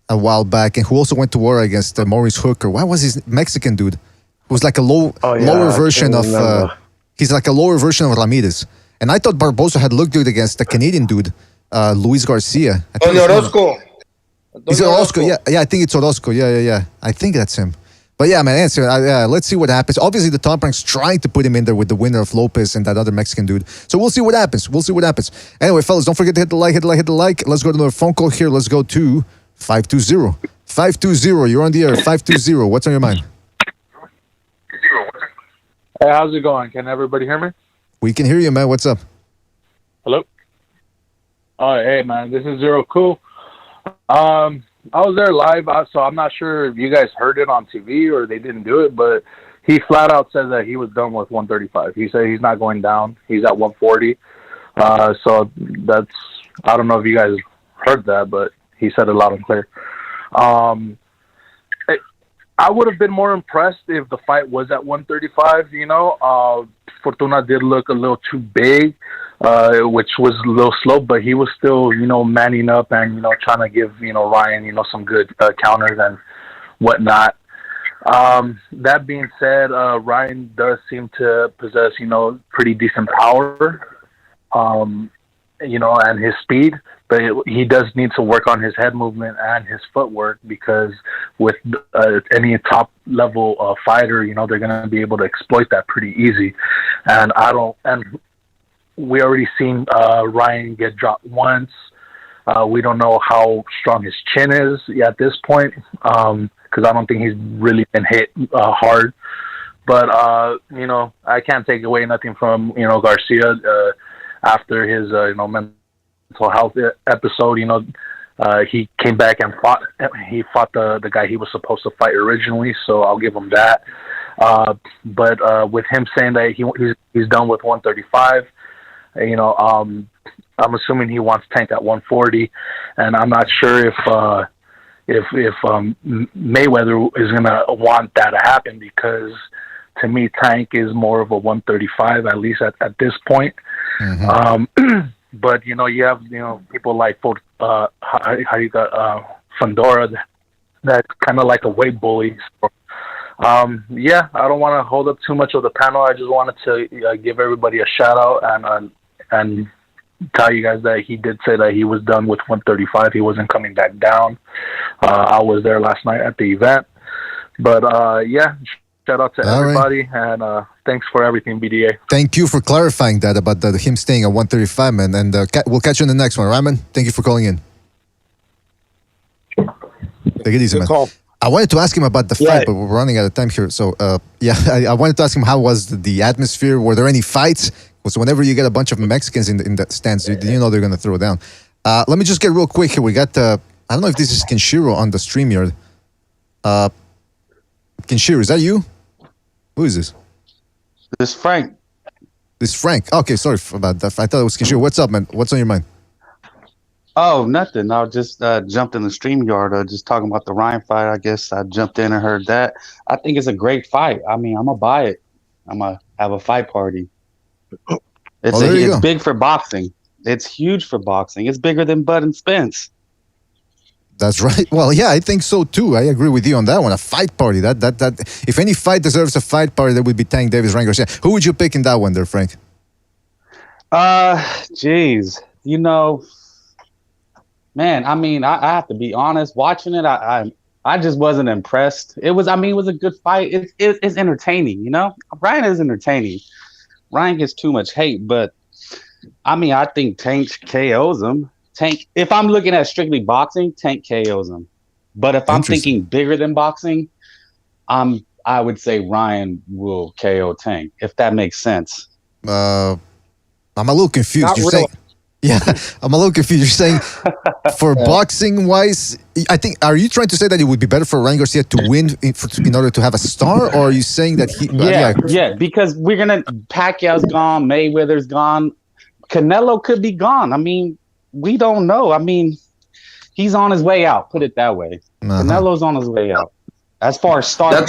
a while back, and who also went to war against Maurice Hooker. What was his Mexican dude? Who was like a lower version of. He's like a lower version of Ramirez. And I thought Barbosa had looked good against the Canadian dude, Luis Garcia. Orozco. Is it Orozco? Yeah, I think it's Orozco. Yeah. I think that's him. But yeah, man, answer. Let's see what happens. Obviously, the top rank's trying to put him in there with the winner of Lopez and that other Mexican dude. So we'll see what happens. Anyway, fellas, don't forget to hit the like. Let's go to another phone call here. Let's go to 520. 520, you're on the air. 520, what's on your mind? Hey, how's it going? Can everybody hear me? We can hear you, man. What's up? Hello? Oh, hey, man. This is Zero Cool. I was there live, so I'm not sure if you guys heard it on TV or they didn't do it, but he flat out said that he was done with 135. He said he's not going down. He's at 140. So that's, I don't know if you guys heard that, but he said it loud and clear. I would have been more impressed if the fight was at 135, Fortuna did look a little too big, which was a little slow, but he was still, manning up and, trying to give, Ryan, some good counters and whatnot. That being said, Ryan does seem to possess, pretty decent power, and his speed, but he does need to work on his head movement and his footwork because with any top level fighter, they're going to be able to exploit that pretty easy. And we already seen Ryan get dropped once. We don't know how strong his chin is at this point, because I don't think he's really been hit hard. But I can't take away nothing from Garcia after his mental health episode. He came back and fought. He fought the guy he was supposed to fight originally, so I'll give him that. But with him saying that he's done with 135, I'm assuming he wants Tank at 140, and I'm not sure if Mayweather is gonna want that to happen, because to me Tank is more of a 135, at least at this point. But you have people like how you got Fundora, that's kind of like a weight bully. So, I don't want to hold up too much of the panel. I just wanted to give everybody a shout out and tell you guys that he did say that he was done with 135. He wasn't coming back down. I was there last night at the event, but shout out to everybody, and thanks for everything, BDA. Thank you for clarifying that about him staying at 135, man. And we'll catch you in the next one, right, man? Thank you for calling in. Take it easy, man. Call. I wanted to ask him about the fight, but we're running out of time here. So, I wanted to ask him how was the atmosphere. Were there any fights? So whenever you get a bunch of Mexicans in the stands, they're going to throw down. Let me just get real quick here. We got, I don't know if this is Kenshiro on the StreamYard. Kenshiro, is that you? Who is this? This is Frank. This is Frank. Okay, sorry about that. I thought it was Kenshiro. What's up, man? What's on your mind? Oh, nothing. I just jumped in the StreamYard, just talking about the Ryan fight. I guess I jumped in and heard that. I think it's a great fight. I mean, I'm going to buy it. I'm going to have a fight party. It's big for boxing. It's huge for boxing. It's bigger than Bud and Spence. That's right. Well, yeah, I think so too. I agree with you on that one. A fight party. That if any fight deserves a fight party, that would be Tank Davis, Ryan Garcia. Who would you pick in that one, there, Frank? Geez, man. I mean, I have to be honest. Watching it, I just wasn't impressed. It was a good fight. It's entertaining. Ryan is entertaining. Ryan gets too much hate, but I think Tank KOs him. Tank, if I'm looking at strictly boxing, Tank KOs him. But if I'm thinking bigger than boxing, I would say Ryan will KO Tank, if that makes sense. I'm a little confused. You're saying, I'm a little confused. You're saying for boxing wise, I think, are you trying to say that it would be better for Ryan Garcia to win in order to have a star, or are you saying that he? Yeah, because Pacquiao's gone, Mayweather's gone, Canelo could be gone. I mean, we don't know. I mean, he's on his way out. Put it that way. Canelo's on his way out. As far as star, that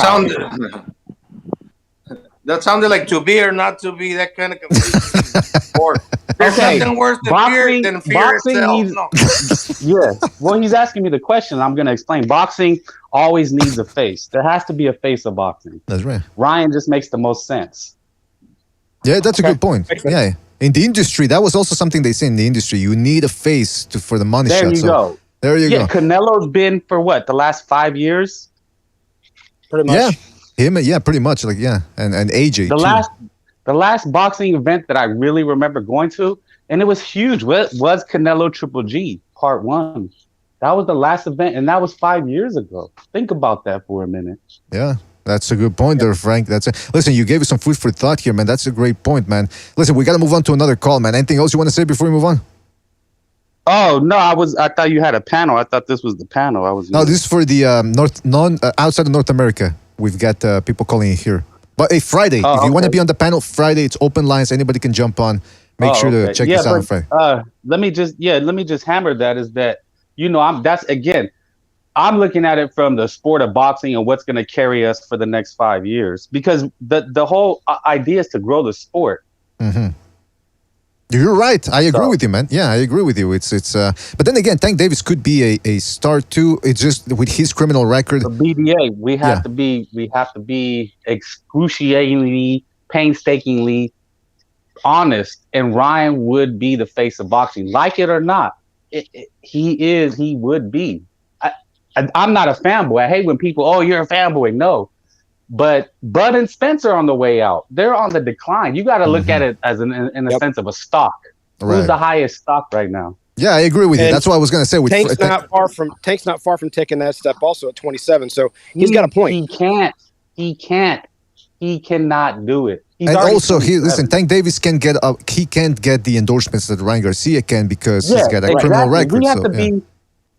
sounded like to be or not to be, that kind of confusion. There's nothing worse than fear itself. Yeah. Well, he's asking me the question. I'm going to explain. Boxing always needs a face. There has to be a face of boxing. That's right. Ryan just makes the most sense. Yeah, that's a good point. Yeah. In the industry, that was also something they say in the industry. You need a face for the money shot. There you go. There you go. Canelo's been for what? The last 5 years? Pretty much. Yeah. Him, pretty much. Like, and AJ. The last boxing event that I really remember going to, and it was huge, was Canelo Triple G Part 1. That was the last event, and that was 5 years ago. Think about that for a minute. Yeah, that's a good point there, Frank. Listen, you gave us some food for thought here, man. That's a great point, man. Listen, we got to move on to another call, man. Anything else you want to say before we move on? Oh no, I thought you had a panel. I thought this was the panel. No, this is for the outside of North America. We've got people calling in here. But Friday, if you want to be on the panel, Friday, it's open lines. Anybody can jump on. Make sure to check this out on Friday. Let me just hammer that is that, I'm looking at it from the sport of boxing and what's going to carry us for the next 5 years, because the whole idea is to grow the sport. Mm-hmm. You're right. I agree with you, man. Yeah, I agree with you. It's. But then again, Tank Davis could be a star too. It's just with his criminal record. The BDA, we have to be excruciatingly, painstakingly honest. And Ryan would be the face of boxing, like it or not. He would be. I'm not a fanboy. I hate when people, oh, you're a fanboy. No. But Bud and Spencer are on the way out. They're on the decline. You got to look at it as in a sense of a stock. Right. Who's the highest stock right now? Yeah, I agree with you. That's what I was going to say. Tank's not far from taking that step also at 27. So he's got a point. He cannot do it. And also, Tank Davis can get he can't get the endorsements that Ryan Garcia can because he's got a criminal record. We have to be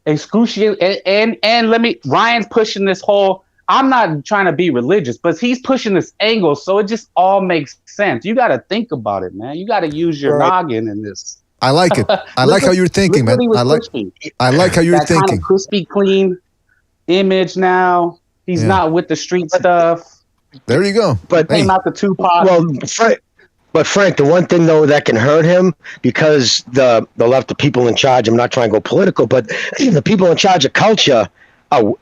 excruciating. And Ryan's pushing this whole. I'm not trying to be religious, but he's pushing this angle, so it just all makes sense. You got to think about it, man. You got to use your noggin in this. I like it. I like how you're thinking, man. I like how you're thinking. Kind of crispy, clean image now. He's not with the street stuff. There you go. But came out the Tupac. Well, Frank, the one thing though that can hurt him because the left, the people in charge. I'm not trying to go political, but the people in charge of culture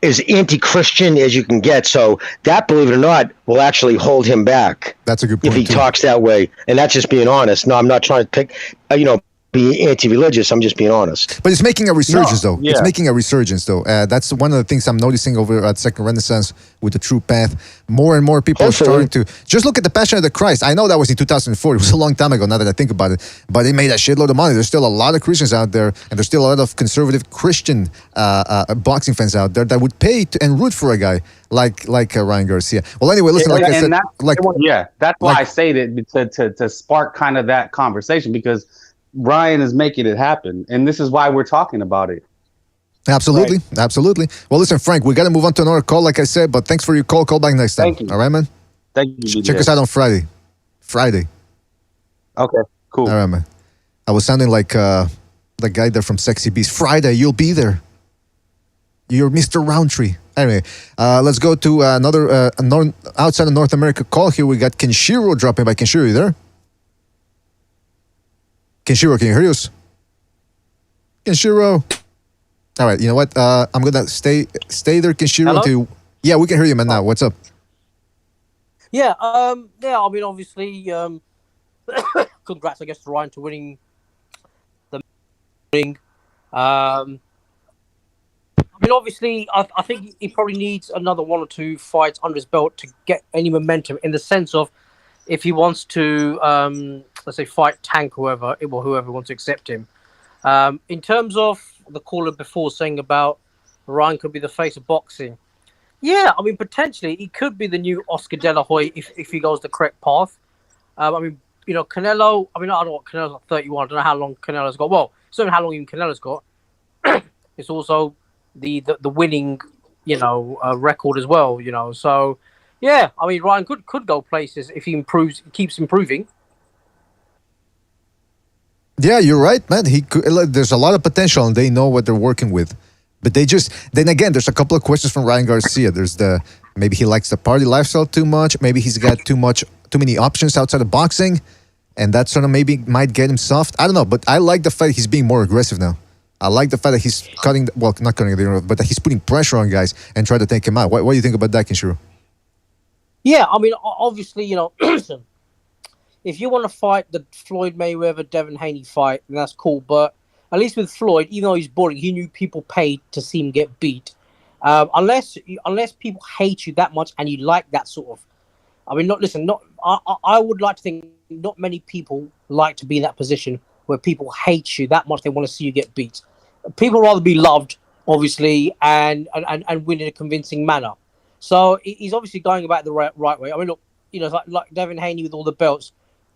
is anti-Christian as you can get. So that, believe it or not, will actually hold him back. That's a good point. If he talks that way, and that's just being honest. No, I'm not trying to pick, be anti-religious. I'm just being honest. But it's making a resurgence, though. Yeah. It's making a resurgence, though. That's one of the things I'm noticing over at Second Renaissance with the True Path. More and more people are starting to just look at the Passion of the Christ. I know that was in 2004. It was a long time ago. Now that I think about it, but they made a shitload of money. There's still a lot of Christians out there, and there's still a lot of conservative Christian boxing fans out there that would pay and root for a guy like Ryan Garcia. Well, anyway, listen. Like I said, that's why I say that to spark kind of that conversation because Ryan is making it happen, and this is why we're talking about it. Absolutely, absolutely. Well, listen, Frank, we got to move on to another call, like I said, but thanks for your call. Call back next time. Thank you. All right, man? Thank you. Check us out on Friday. Okay, cool. All right, man. I was sounding like the guy there from Sexy Beast. Friday, you'll be there. You're Mr. Roundtree. Anyway, let's go to another outside of North America call here. We got Kenshiro dropping by. Kenshiro, you there? Kenshiro, can you hear us? Kenshiro. All right, you know what? I'm gonna stay there, Kenshiro. Hello? Yeah, we can hear you, man. Now, what's up? Yeah, I mean, obviously, congrats, I guess, to Ryan to winning the ring. I mean, obviously, I think he probably needs another one or two fights under his belt to get any momentum in the sense of if he wants to, let's say, fight Tank, whoever wants to accept him. In terms of the caller before saying about Ryan could be the face of boxing. Yeah, I mean, potentially he could be the new Oscar De La Hoya if he goes the correct path. I mean, Canelo, I don't know what Canelo's like 31. I don't know how long Canelo's got. Well, it's not even how long even Canelo's got. It's also the winning, record as well, So, yeah, I mean, Ryan could go places if he keeps improving. Yeah, you're right, man. He could, there's a lot of potential, and they know what they're working with. But then again, there's a couple of questions from Ryan Garcia. There's maybe he likes the party lifestyle too much. Maybe he's got too many options outside of boxing, and that sort of maybe might get him soft. I don't know, but I like the fact he's being more aggressive now. I like the fact that he's not cutting the but that he's putting pressure on guys and try to take him out. What do you think about that, Kenshiro? Yeah, I mean, obviously, listen, if you want to fight the Floyd Mayweather, Devin Haney fight, then that's cool. But at least with Floyd, even though he's boring, he knew people paid to see him get beat. Unless people hate you that much and you like that sort of, I mean, I would like to think not many people like to be in that position where people hate you that much they want to see you get beat. People rather be loved, obviously, and win in a convincing manner. So he's obviously going about it the right way. I mean, look, like Devin Haney with all the belts.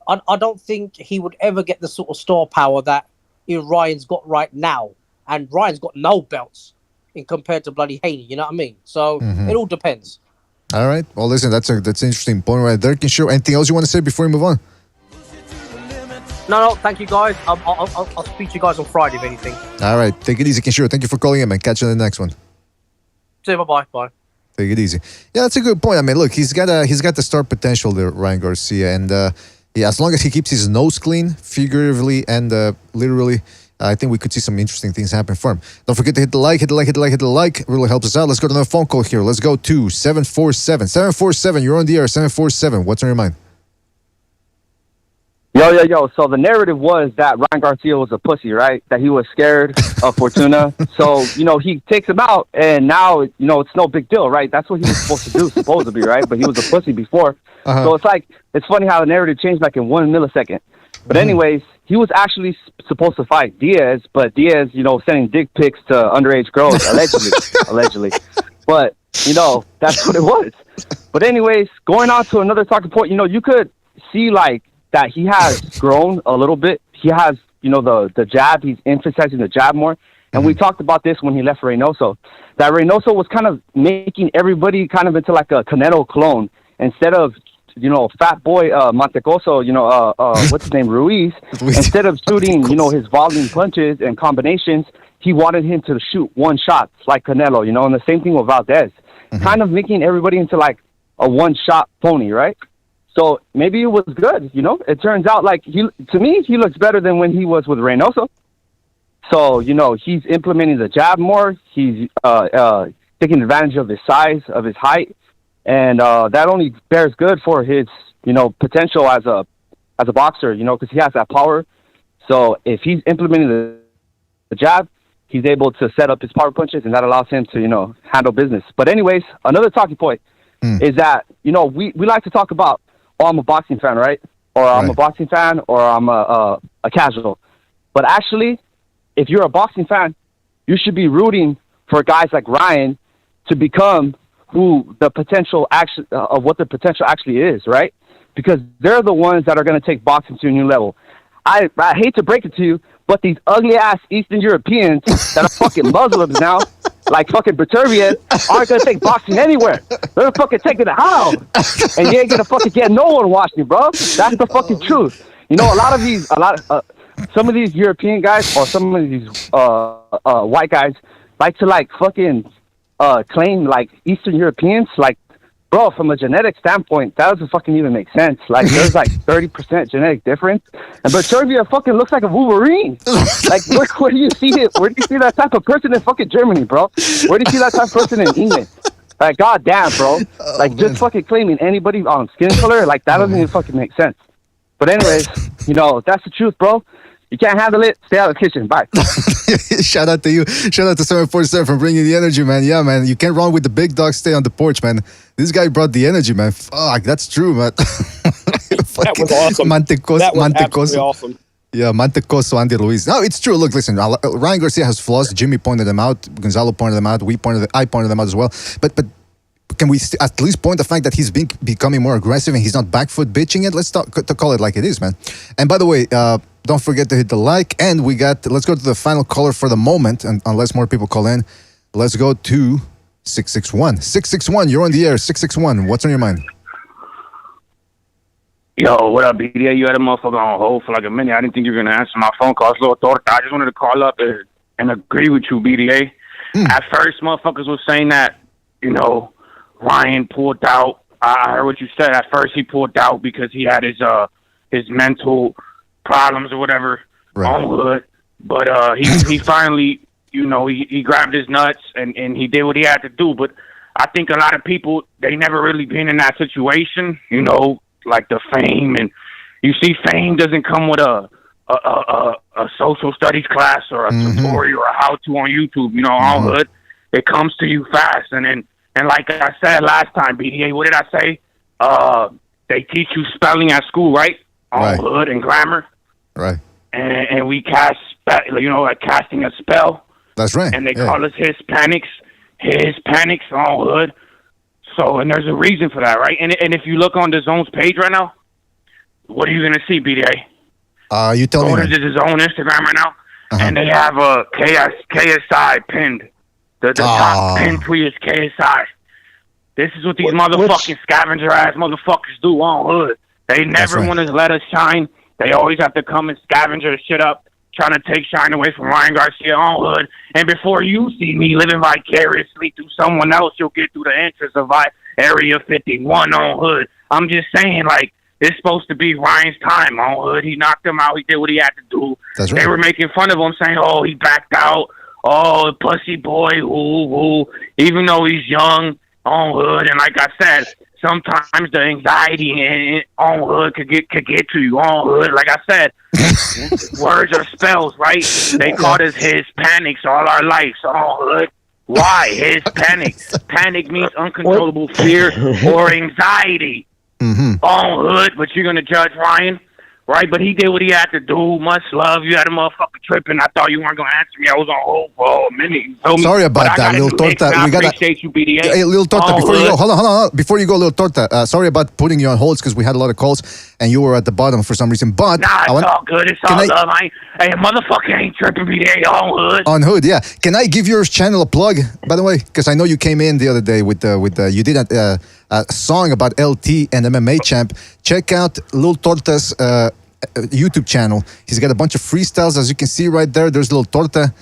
I don't think he would ever get the sort of star power that Ryan's got right now. And Ryan's got no belts in compared to bloody Haney, you know what I mean? So it all depends. All right. Well, listen, that's an interesting point right there. Kenshiro, anything else you want to say before we move on? No, thank you, guys. I'll speak to you guys on Friday, if anything. All right. Take it easy, Kenshiro. Thank you for calling in, man. Catch you in the next one. See you. Bye-bye. Bye. Take it easy. Yeah, that's a good point. I mean, look, he's got the star potential there, Ryan Garcia, and Yeah, as long as he keeps his nose clean, figuratively and literally, I think we could see some interesting things happen for him. Don't forget to hit the like. It really helps us out. Let's go to another phone call here. Let's go to 747. 747, you're on the air. 747, what's on your mind? Yo. So the narrative was that Ryan Garcia was a pussy, right? That he was scared of Fortuna. So, he takes him out, and now, it's no big deal, right? That's what he was supposed to do, supposedly, right? But he was a pussy before. So it's funny how the narrative changed like in 1 millisecond. But anyways, he was actually supposed to fight Diaz, but Diaz, sending dick pics to underage girls, allegedly. But, that's what it was. But anyways, going on to another talking point, you could see that he has grown a little bit. He has, the jab. He's emphasizing the jab more. And we talked about this when he left Reynoso. That Reynoso was kind of making everybody kind of into like a Canelo clone. Instead of, fat boy Montecoso, what's his name, Ruiz. Instead of shooting, his volume punches and combinations, he wanted him to shoot one shot like Canelo, and the same thing with Valdez. Kind of making everybody into like a one-shot pony, right? So maybe it was good, It turns out to me, he looks better than when he was with Reynoso. So, he's implementing the jab more. He's taking advantage of his size, of his height. And that only bears good for his, potential as a boxer, because he has that power. So if he's implementing the jab, he's able to set up his power punches, and that allows him to, handle business. But anyways, another talking point is that, we like to talk about, I'm a boxing fan, right? Or I'm a boxing fan, or I'm a casual. But actually, if you're a boxing fan, you should be rooting for guys like Ryan to become who the potential of what the potential actually is, right? Because they're the ones that are going to take boxing to a new level. I hate to break it to you, but these ugly ass Eastern Europeans that are fucking Muslims now, like fucking Bertervian, aren't going to take boxing anywhere. They're going to fucking take it to hell. And you ain't going to fucking get no one watching you, bro. That's the fucking truth. Some of these European guys or some of these white guys like to fucking claim like Eastern Europeans, bro, from a genetic standpoint, that doesn't fucking even make sense. There's 30% genetic difference, and Bertervia fucking looks like a Wolverine. Where do you see it? Where do you see that type of person in fucking Germany, bro? Where do you see that type of person in England? Goddamn, bro. Just fucking claiming anybody on skin color, that doesn't even fucking make sense. But anyways, that's the truth, bro. You can't handle it, stay out of the kitchen. Bye. Shout out to you. Shout out to 747 for bringing the energy, man. Yeah, man. You can't run with the big dog. Stay on the porch, man. This guy brought the energy, man. Fuck, that's true, man. That was awesome. That was absolutely awesome. Yeah, Montecoso, Andy Ruiz. No, it's true. Look, listen, Ryan Garcia has flaws. Jimmy pointed them out. Gonzalo pointed them out. I pointed them out as well. But can we at least point the fact that he's becoming more aggressive and he's not back foot bitching it? Let's call it like it is, man. And by the way, don't forget to hit the like. And let's go to the final caller for the moment, and unless more people call in. Let's go to 661. 661, you're on the air. 661, what's on your mind? Yo, what up, BDA? You had a motherfucker on hold for a minute. I didn't think you were going to answer my phone call. I just wanted to call up and agree with you, BDA. At first, motherfuckers were saying that, Ryan pulled out. I heard what you said. At first, he pulled out because he had his mental problems or whatever on hood. But he finally, he grabbed his nuts and he did what he had to do. But I think a lot of people, they never really been in that situation, like the fame. And you see, fame doesn't come with a social studies class or a tutorial or a how-to on YouTube, on hood. It comes to you fast. And like I said last time, BDA, what did I say? They teach you spelling at school, right? On hood and grammar. Right. And we cast, like casting a spell. That's right. And they call us Hispanics on hood. So, and there's a reason for that, right? And if you look on the Zone's page right now, what are you going to see, BDA? You tell me. Go to the Zone Instagram right now, and they have a KSI pinned. The top pin tweet is KSI. This is what these motherfucking scavenger-ass motherfuckers do on hood. They never want to let us shine. They always have to come and scavenger shit up, trying to take shine away from Ryan Garcia on hood. And before you see me living vicariously through someone else, you'll get through the entrance of Area 51 on hood. I'm just saying, it's supposed to be Ryan's time on Hood. He knocked him out. He did what he had to do. That's right. They were making fun of him, saying, "Oh, he backed out. Oh, pussy boy, ooh." Even though he's young on Hood, and like I said, sometimes the anxiety on Hood could get to you on Hood. Like I said, words are spells, right? They called us his panics all our lives on Hood. Why his panic? Panic means uncontrollable fear or anxiety on Hood. But you're gonna judge Ryan, right? But he did what he had to do. Much love. You had a motherfucker tripping. I thought you weren't gonna answer me. I was on hold for a minute. You told me. Sorry about that, Lil Torta. I appreciate you, BDA. Hey, Lil Torta, before you go, hold on. Before you go, Lil Torta, sorry about putting you on holds because we had a lot of calls and you were at the bottom for some reason. But nah, it's all good. It's all love. Hey, motherfucker ain't tripping, BDA on Hood. On Hood, yeah. Can I give your channel a plug, by the way? Because I know you came in the other day with you did a song about LT and MMA champ. Check out Lil Torta's YouTube channel. He's got a bunch of freestyles, as you can see right there. There's Lil Torta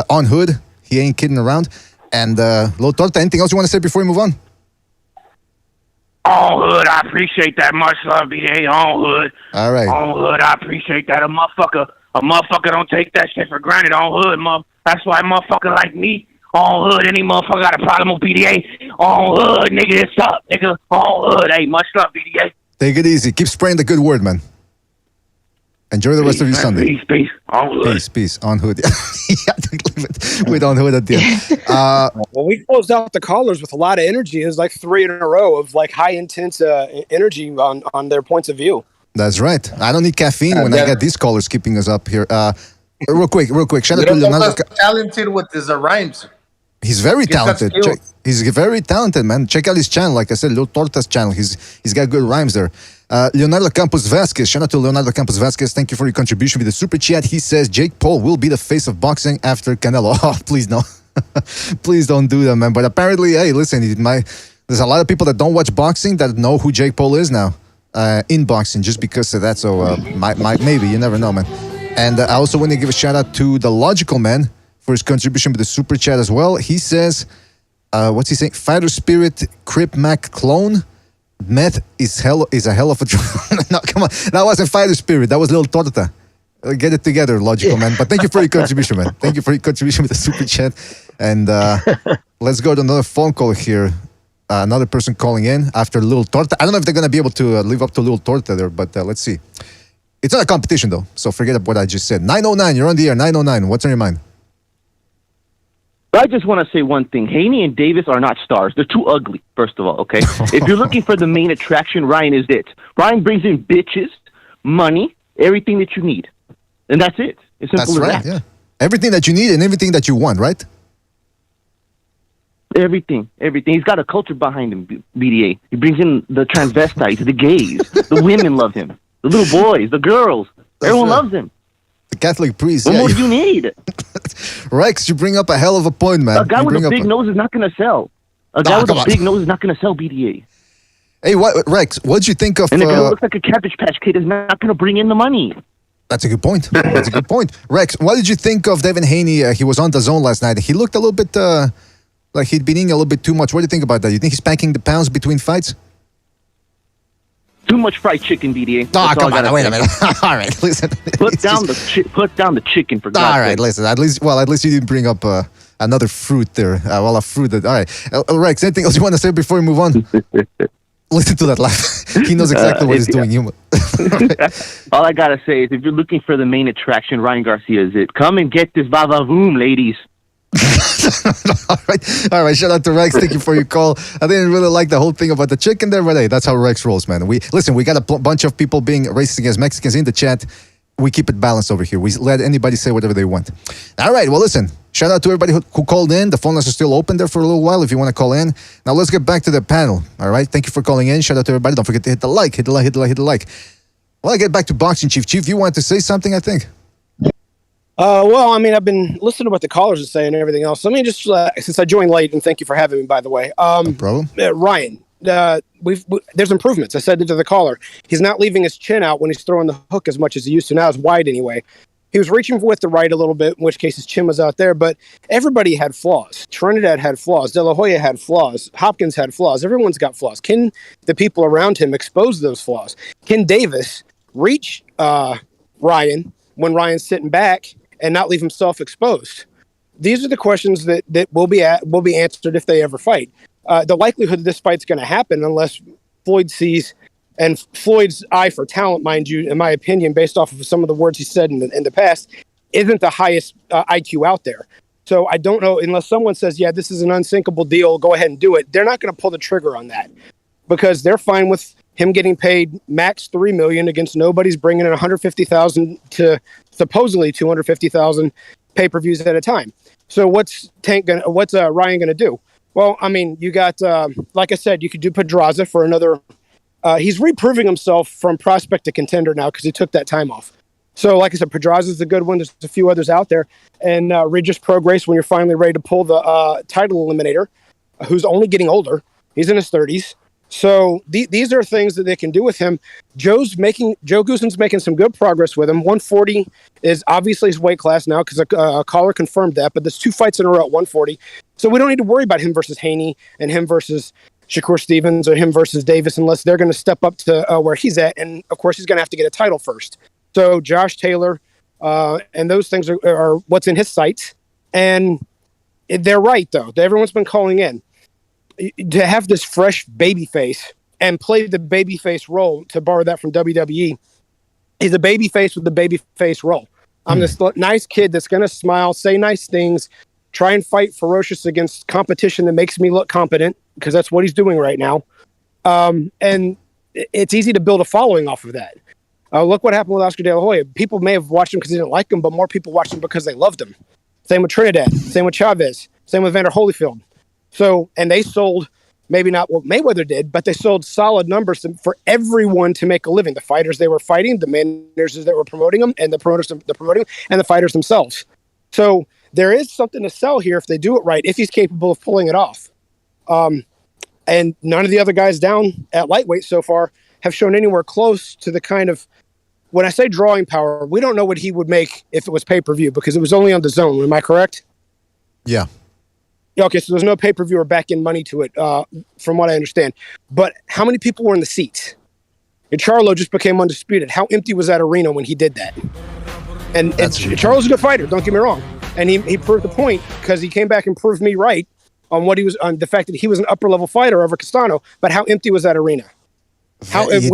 on Hood. He ain't kidding around. And Lil Torta, anything else you want to say before we move on? On Hood, I appreciate that. Much love, BDA on Hood. All right. On Hood, I appreciate that. A motherfucker don't take that shit for granted on Hood, That's why a motherfucker like me on Hood, any motherfucker got a problem with BDA on Hood, nigga, it's up, nigga, on Hood. Hey, much love, BDA. Take it easy. Keep spreading the good word, man. Enjoy the rest of your Sunday. Peace. On Hood. Peace. On Hood. Yeah, with On Hood at the end. Well, we closed out the callers with a lot of energy. It was like 3 in a row of like high intense energy on their points of view. That's right. I don't need caffeine when I got these callers keeping us up here. Real quick. Shout out to Leonardo. Talented with his rhymes. He's very talented. He's very talented, man. Check out his channel. Like I said, Lil Torta's channel. He's got good rhymes there. Leonardo Campos Vasquez. Shout out to Leonardo Campos Vasquez. Thank you for your contribution with the super chat. He says Jake Paul will be the face of boxing after Canelo. Oh, please no. Please don't do that, man. But apparently, hey, listen, there's a lot of people that don't watch boxing that know who Jake Paul is now in boxing just because of that. So maybe, you never know, man. And I also want to give a shout out to the Logical Man for his contribution with the super chat as well. He says, what's he saying? Fighter Spirit Crip Mac clone. Meth is a hell of a drug. No, come on. That wasn't Fighter Spirit. That was Lil Torta. Get it together, Logical Man. But thank you for your contribution, man. Thank you for your contribution with the super chat. And let's go to another phone call here. Another person calling in after Lil Torta. I don't know if they're going to be able to live up to Lil Torta there, but let's see. It's not a competition, though, so forget what I just said. 909, you're on the air. 909, what's on your mind? I just want to say one thing. Haney and Davis are not stars. They're too ugly, first of all, okay? If you're looking for the main attraction, Ryan is it. Ryan brings in bitches, money, everything that you need. And that's it. It's simple as that. Yeah. Everything that you need and everything that you want, right? Everything. He's got a culture behind him, BDA. He brings in the transvestites, the gays. The women love him. The little boys, the girls. Everyone loves him. The Catholic priest. What more do you need? Rex, you bring up a hell of a point, man. A guy with a big nose is not going to sell. A guy with a big nose is not going to sell BDA. Hey, Rex, what'd you think of... And a guy who looks like a Cabbage Patch Kid is not going to bring in the money. That's a good point. Rex, what did you think of Devin Haney? He was on the zone last night. He looked a little bit like he'd been eating a little bit too much. What do you think about that? You think he's packing the pounds between fights? Too much fried chicken, BDA. Oh, come on. Wait a minute. All right, listen. Put down the chicken, for God's sake. All right, listen. At least you didn't bring up another fruit there. A fruit. All right. Rex, anything else you want to say before we move on? Listen to that laugh. He knows exactly what he's doing. All I got to say is if you're looking for the main attraction, Ryan Garcia is it. Come and get this va-va-voom, ladies. All right. Shout out to Rex. Thank you for your call. I didn't really like the whole thing about the chicken there, but hey, that's how Rex rolls, man. We got a bunch of people being racist against Mexicans in the chat. We keep it balanced over here. We let anybody say whatever they want. All right. Well, listen. Shout out to everybody who called in. The phone lines are still open there for a little while if you want to call in. Now let's get back to the panel. All right. Thank you for calling in. Shout out to everybody. Don't forget to hit the like. Hit the like. Well, I get back to boxing, Chief. Chief, you wanted to say something, I think. Well, I mean, I've been listening to what the callers are saying and everything else. Let me just, since I joined late, and thank you for having me, by the way. No problem. Ryan, there's improvements. I said it to the caller. He's not leaving his chin out when he's throwing the hook as much as he used to. Now it's wide anyway. He was reaching with the right a little bit, in which case his chin was out there, but everybody had flaws. Trinidad had flaws. De La Hoya had flaws. Hopkins had flaws. Everyone's got flaws. Can the people around him expose those flaws? Can Davis reach Ryan when Ryan's sitting back and not leave himself exposed? These are the questions that will be answered if they ever fight. The likelihood that this fight's going to happen, unless Floyd sees, and Floyd's eye for talent, mind you, in my opinion, based off of some of the words he said in the past, isn't the highest IQ out there. So I don't know, unless someone says, yeah, this is an unsinkable deal, go ahead and do it. They're not going to pull the trigger on that because they're fine with him getting paid max $3 million against nobody's bringing in 150,000 to supposedly 250,000 pay-per-views at a time. So what's Ryan going to do? Well, I mean, you got, like I said, you could do Pedraza for another. He's reproving himself from prospect to contender now because he took that time off. So, like I said, Pedraza's a good one. There's a few others out there. And Regis Prograis, when you're finally ready to pull the title eliminator, who's only getting older. He's in his 30s. So these are things that they can do with him. Joe Goossen's making some good progress with him. 140 is obviously his weight class now because a caller confirmed that, but there's 2 fights in a row at 140. So we don't need to worry about him versus Haney and him versus Shakur Stevens or him versus Davis unless they're going to step up to where he's at. And, of course, he's going to have to get a title first. So Josh Taylor and those things are what's in his sights. And they're right, though. Everyone's been calling in. To have this fresh baby face and play the baby face role, to borrow that from WWE, is a baby face with the baby face role. I'm this nice kid that's going to smile, say nice things, try and fight ferocious against competition that makes me look competent, because that's what he's doing right now. And it's easy to build a following off of that. Look what happened with Oscar De La Hoya. People may have watched him because they didn't like him, but more people watched him because they loved him. Same with Trinidad, same with Chavez, same with Vander Holyfield. So, and they sold, maybe not what Mayweather did, but they sold solid numbers for everyone to make a living. The fighters they were fighting, the managers that were promoting them, and the promoters that promoting them, and the fighters themselves. So there is something to sell here if they do it right, if he's capable of pulling it off. And none of the other guys down at lightweight so far have shown anywhere close to the kind of, when I say drawing power, we don't know what he would make if it was pay-per-view because it was only on the zone. Am I correct? Yeah. Okay, so there's no pay-per-view or back-end money to it, from what I understand. But how many people were in the seats? And Charlo just became undisputed. How empty was that arena when he did that? And Charlo's a good fighter, don't get me wrong. And he proved the point because he came back and proved me right on what he was, on the fact that he was an upper-level fighter over Castano. But how empty was that arena? How empty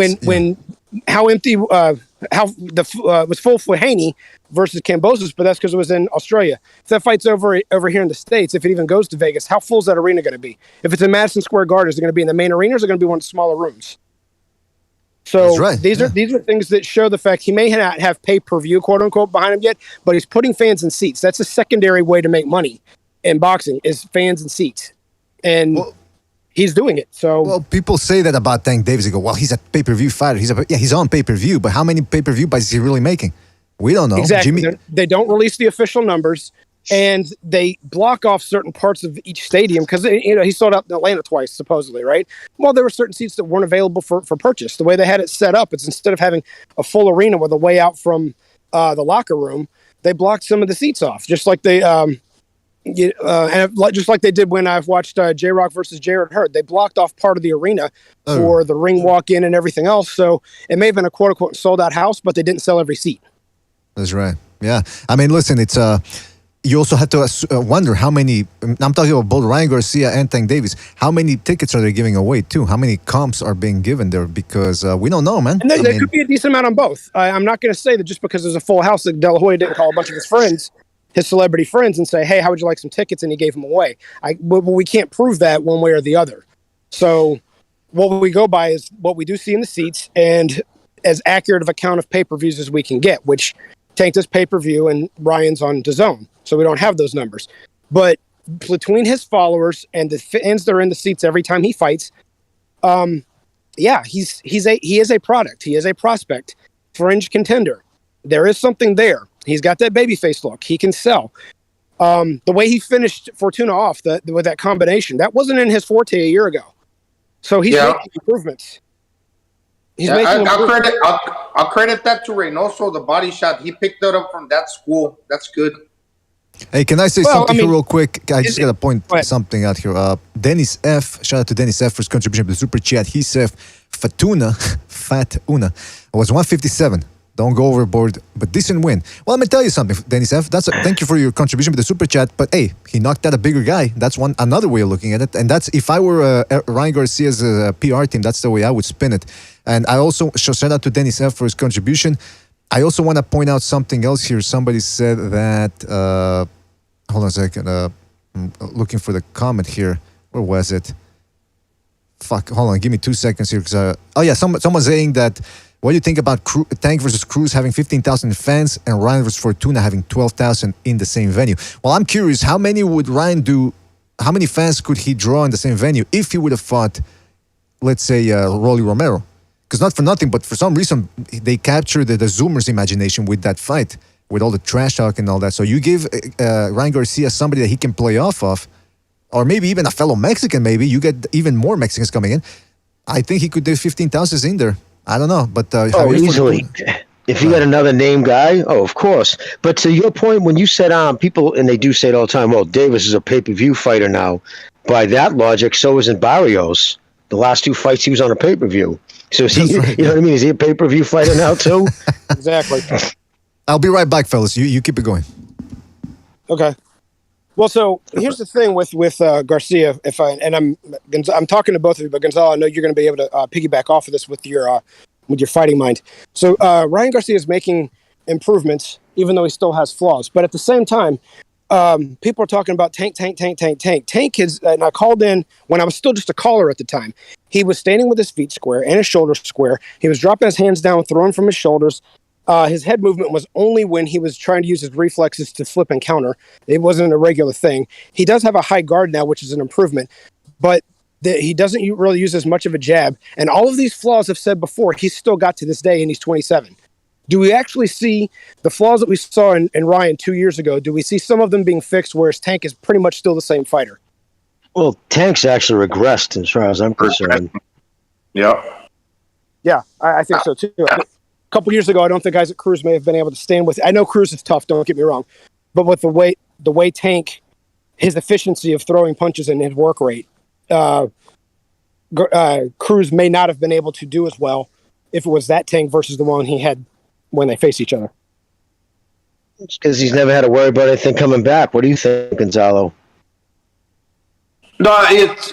was full for Haney versus Kambosos, but that's because it was in Australia. If that fight's over here in the States, if it even goes to Vegas, how full is that arena going to be? If it's in Madison Square Garden, is it going to be in the main arena or is it going to be one of the smaller rooms? So these are things that show the fact he may not have pay-per-view, quote unquote, behind him yet, but he's putting fans in seats. That's a secondary way to make money in boxing is fans in seats. And he's doing it. So people say that about Tank Davis. They go, well, he's a pay-per-view fighter. He's on pay-per-view, but how many pay-per-view fights is he really making? We don't know. Exactly. They don't release the official numbers, and they block off certain parts of each stadium because he sold out in Atlanta twice, supposedly, right? Well, there were certain seats that weren't available for purchase. The way they had it set up, it's instead of having a full arena with a way out from the locker room, they blocked some of the seats off, just like they just like they did when I've watched J-Rock versus Jarrett Hurd. They blocked off part of the arena for the ring walk-in and everything else. So it may have been a quote-unquote sold-out house, but they didn't sell every seat. That's right. Yeah. I mean, listen, it's you also had to wonder how many, I'm talking about both Ryan Garcia and Tank Davis, how many tickets are they giving away too? How many comps are being given there? Because we don't know, man. And there could be a decent amount on both. I'm not going to say that just because there's a full house that De La Hoya didn't call a bunch of his friends, his celebrity friends, and say, hey, how would you like some tickets? And he gave them away. We can't prove that one way or the other. So what we go by is what we do see in the seats and as accurate of a count of pay-per-views as we can get, which Tank does pay-per-view and Ryan's on DAZN. So we don't have those numbers. But between his followers and the fans that are in the seats every time he fights, he is a product. He is a prospect, fringe contender. There is something there. He's got that babyface look. He can sell. The way he finished Fortuna off with that combination, that wasn't in his forte a year ago. So he's making improvements. He's Yeah, making. I'll credit that to Reynoso, the body shot. He picked it up from that school. That's good. Hey, can I say something here real quick? I just got to point something out here. Dennis F. Shout out to Dennis F. for his contribution to the super chat. He said, Fatuna was 157. Don't go overboard, but decent win. Well, let me tell you something, Dennis F. Thank you for your contribution with the super chat. But hey, he knocked out a bigger guy. That's another way of looking at it. And that's if I were Ryan Garcia's PR team, that's the way I would spin it. And I also shout out to Dennis F. for his contribution. I also want to point out something else here. Somebody said that. Hold on a second. I'm looking for the comment here. Where was it? Fuck. Hold on. Give me 2 seconds here. Someone's saying that. What do you think about Tank versus Cruz having 15,000 fans and Ryan versus Fortuna having 12,000 in the same venue? Well, I'm curious. How many would Ryan do? How many fans could he draw in the same venue if he would have fought, let's say, Rolly Romero? Because not for nothing, but for some reason, they captured the Zoomers' imagination with that fight, with all the trash talk and all that. So you give Ryan Garcia somebody that he can play off of, or maybe even a fellow Mexican, maybe. You get even more Mexicans coming in. I think he could do 15,000 in there. I don't know, but... easily. If you got another name guy, of course. But to your point, when you said people, and they do say it all the time, well, Davis is a pay-per-view fighter now. By that logic, so isn't Barrios. The last 2 fights, he was on a pay-per-view. So is he, you know what I mean? Is he a pay-per-view fighter now, too? Exactly. I'll be right back, fellas. You keep it going. Okay. Well, so here's the thing with Garcia. I'm talking to both of you, but Gonzalo, I know you're going to be able to piggyback off of this with your fighting mind. So Ryan Garcia is making improvements, even though he still has flaws. But at the same time, people are talking about Tank. Tank is, and I called in when I was still just a caller at the time. He was standing with his feet square and his shoulders square. He was dropping his hands down, throwing from his shoulders. His head movement was only when he was trying to use his reflexes to flip and counter. It wasn't a regular thing. He does have a high guard now, which is an improvement, but he doesn't really use as much of a jab. And all of these flaws I've said before, he's still got to this day, and he's 27. Do we actually see the flaws that we saw in Ryan 2 years ago? Do we see some of them being fixed, whereas Tank is pretty much still the same fighter? Well, Tank's actually regressed as far as I'm concerned. Yep. Yeah, I think so, too. A couple years ago, I don't think Isaac Cruz may have been able to stand with. I know Cruz is tough, don't get me wrong, but with the way Tank, his efficiency of throwing punches and his work rate, Cruz may not have been able to do as well if it was that Tank versus the one he had when they face each other. It's because he's never had to worry about anything coming back. What do you think, Gonzalo? No, it's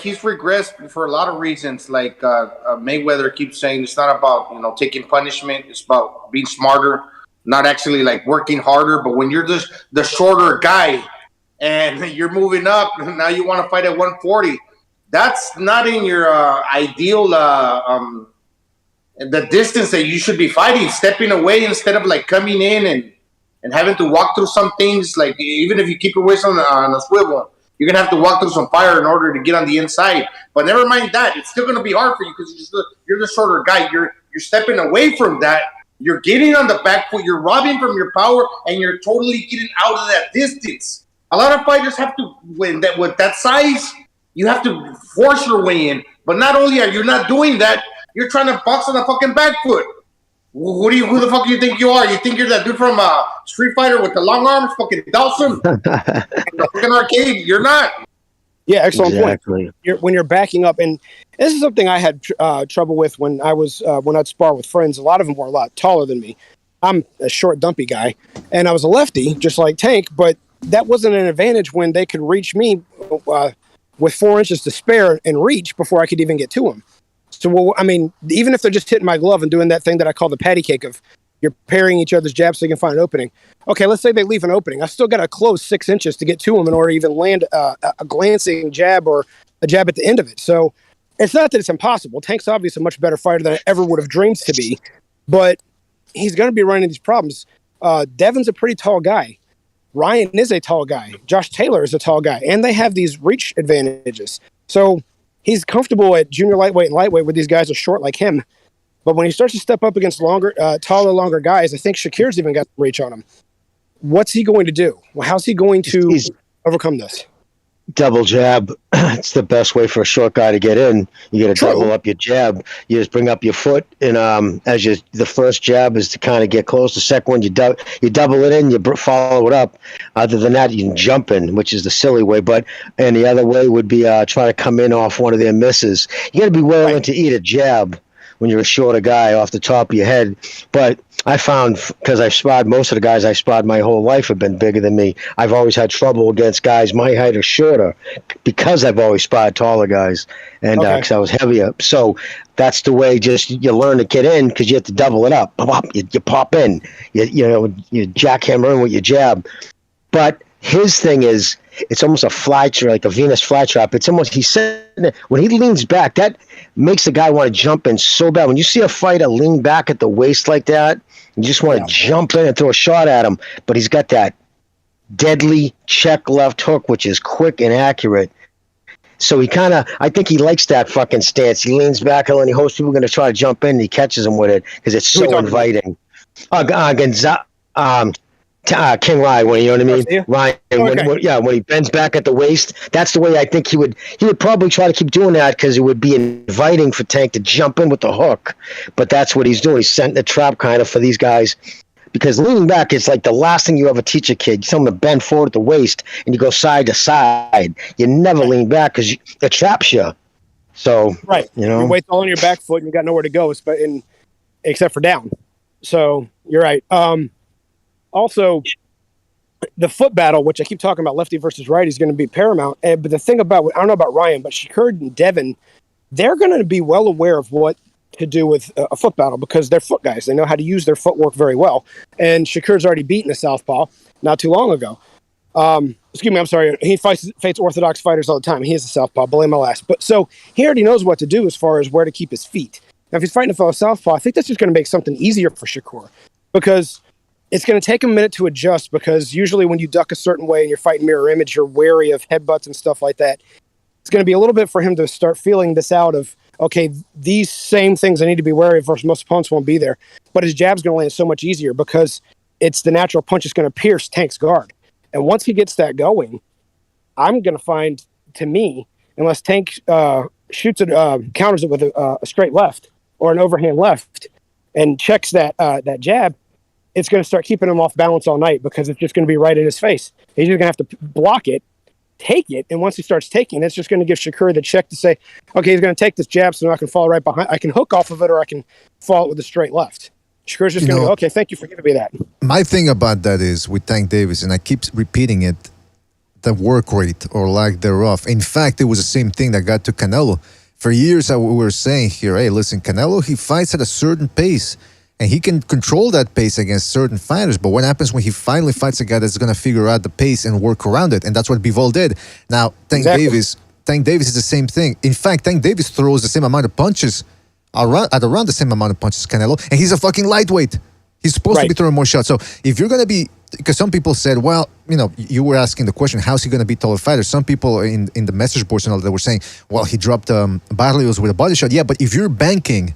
he's regressed for a lot of reasons. Like Mayweather keeps saying, it's not about taking punishment. It's about being smarter, not actually like working harder. But when you're just the shorter guy and you're moving up, now you want to fight at 140. That's not in your ideal the distance that you should be fighting. Stepping away instead of like coming in and having to walk through some things. Like even if you keep your waist on a swivel, you're going to have to walk through some fire in order to get on the inside. But never mind that. It's still going to be hard for you because you're the shorter guy. You're stepping away from that. You're getting on the back foot. You're robbing from your power, and you're totally getting out of that distance. A lot of fighters have to win that with that size. You have to force your way in. But not only are you not doing that, you're trying to box on the fucking back foot. Who the fuck do you think you are? You think you're that dude from Street Fighter with the long arms, fucking Dawson? The fucking arcade. You're not. Yeah, excellent point. When you're backing up, and this is something I had trouble with when I'd spar with friends. A lot of them were a lot taller than me. I'm a short, dumpy guy, and I was a lefty, just like Tank. But that wasn't an advantage when they could reach me with 4 inches to spare and reach before I could even get to them. So, even if they're just hitting my glove and doing that thing that I call the patty cake of you're parrying each other's jabs so you can find an opening. Okay, let's say they leave an opening. I still got to close 6 inches to get to them in order to even land a glancing jab or a jab at the end of it. So it's not that it's impossible. Tank's obviously a much better fighter than I ever would have dreamed to be, but he's going to be running these problems. Devin's a pretty tall guy. Ryan is a tall guy. Josh Taylor is a tall guy, and they have these reach advantages. So he's comfortable at junior lightweight and lightweight where these guys are short like him. But when he starts to step up against taller, longer guys, I think Shakir's even got the reach on him. What's he going to do? Well, how's he going to overcome this? double jab. It's the best way for a short guy to get in. You got to double up your jab. You just bring up your foot, and the first jab is to kind of get close. The second one, you double it in, you follow it up. Other than that, you can jump in, which is the silly way. And the other way would be try to come in off one of their misses. You got to be willing to eat a jab when you're a shorter guy off the top of your head. But I found, because I've sparred, most of the guys I sparred my whole life have been bigger than me. I've always had trouble against guys my height or shorter because I've always sparred taller guys, and because I was heavier. So that's the way. Just you learn to get in because you have to double it up. You pop in. You jackhammer in with your jab. But his thing is, it's almost a fly trap, like a Venus flytrap. It's almost, he's sitting there, when he leans back, that makes the guy want to jump in so bad. When you see a fighter lean back at the waist like that, you just want to jump in and throw a shot at him. But he's got that deadly check left hook, which is quick and accurate. So I think he likes that fucking stance. He leans back and he hopes people are going to try to jump in and he catches them with it because it's so inviting. King Ryan, when you know what I mean, Ryan. When he bends back at the waist, that's the way I think he would probably try to keep doing that because it would be inviting for Tank to jump in with the hook. But that's what he's doing. He's setting the trap kind of for these guys because leaning back is like the last thing you ever teach a kid. You tell him to bend forward at the waist and you go side to side. You never lean back because it traps you. So your weight's all on your back foot and you got nowhere to go, except for down. So you're right. Also, the foot battle, which I keep talking about, lefty versus righty, is going to be paramount. But the thing about, I don't know about Ryan, but Shakur and Devin, they're going to be well aware of what to do with a foot battle because they're foot guys. They know how to use their footwork very well. And Shakur's already beaten a southpaw not too long ago. Excuse me, I'm sorry. He fights orthodox fighters all the time. He is a southpaw, blame my last. But so he already knows what to do as far as where to keep his feet. Now, if he's fighting a fellow southpaw, I think that's just going to make something easier for Shakur because it's going to take a minute to adjust because usually when you duck a certain way and you're fighting mirror image, you're wary of headbutts and stuff like that. It's going to be a little bit for him to start feeling this out of, okay, these same things I need to be wary of versus most opponents won't be there. But his jab's going to land so much easier because it's the natural punch that's going to pierce Tank's guard. And once he gets that going, I'm going to find, to me, unless Tank shoots it, counters it with a straight left or an overhand left and checks that jab, it's going to start keeping him off balance all night because it's just going to be right in his face. He's just going to have to block it, take it, and once he starts taking it, it's just going to give Shakur the check to say, okay, he's going to take this jab so I can fall right behind. I can hook off of it or I can fall it with a straight left. Shakur's just going to go, okay, thank you for giving me that. My thing about that is with Tank Davis, and I keep repeating it, the work rate or lack thereof. In fact, it was the same thing that got to Canelo. For years, we were saying here, hey, listen, Canelo, he fights at a certain pace. And he can control that pace against certain fighters. But what happens when he finally fights a guy that's going to figure out the pace and work around it? And that's what Bivol did. Now, Tank Davis is the same thing. In fact, Tank Davis throws the same amount of punches, around the same amount of punches as Canelo. And he's a fucking lightweight. He's supposed to be throwing more shots. So if you're going to be, because some people said, well, you were asking the question, how's he going to be taller fighter? Some people in the message boards and all that were saying, well, he dropped Barrios with a body shot. Yeah, but if you're banking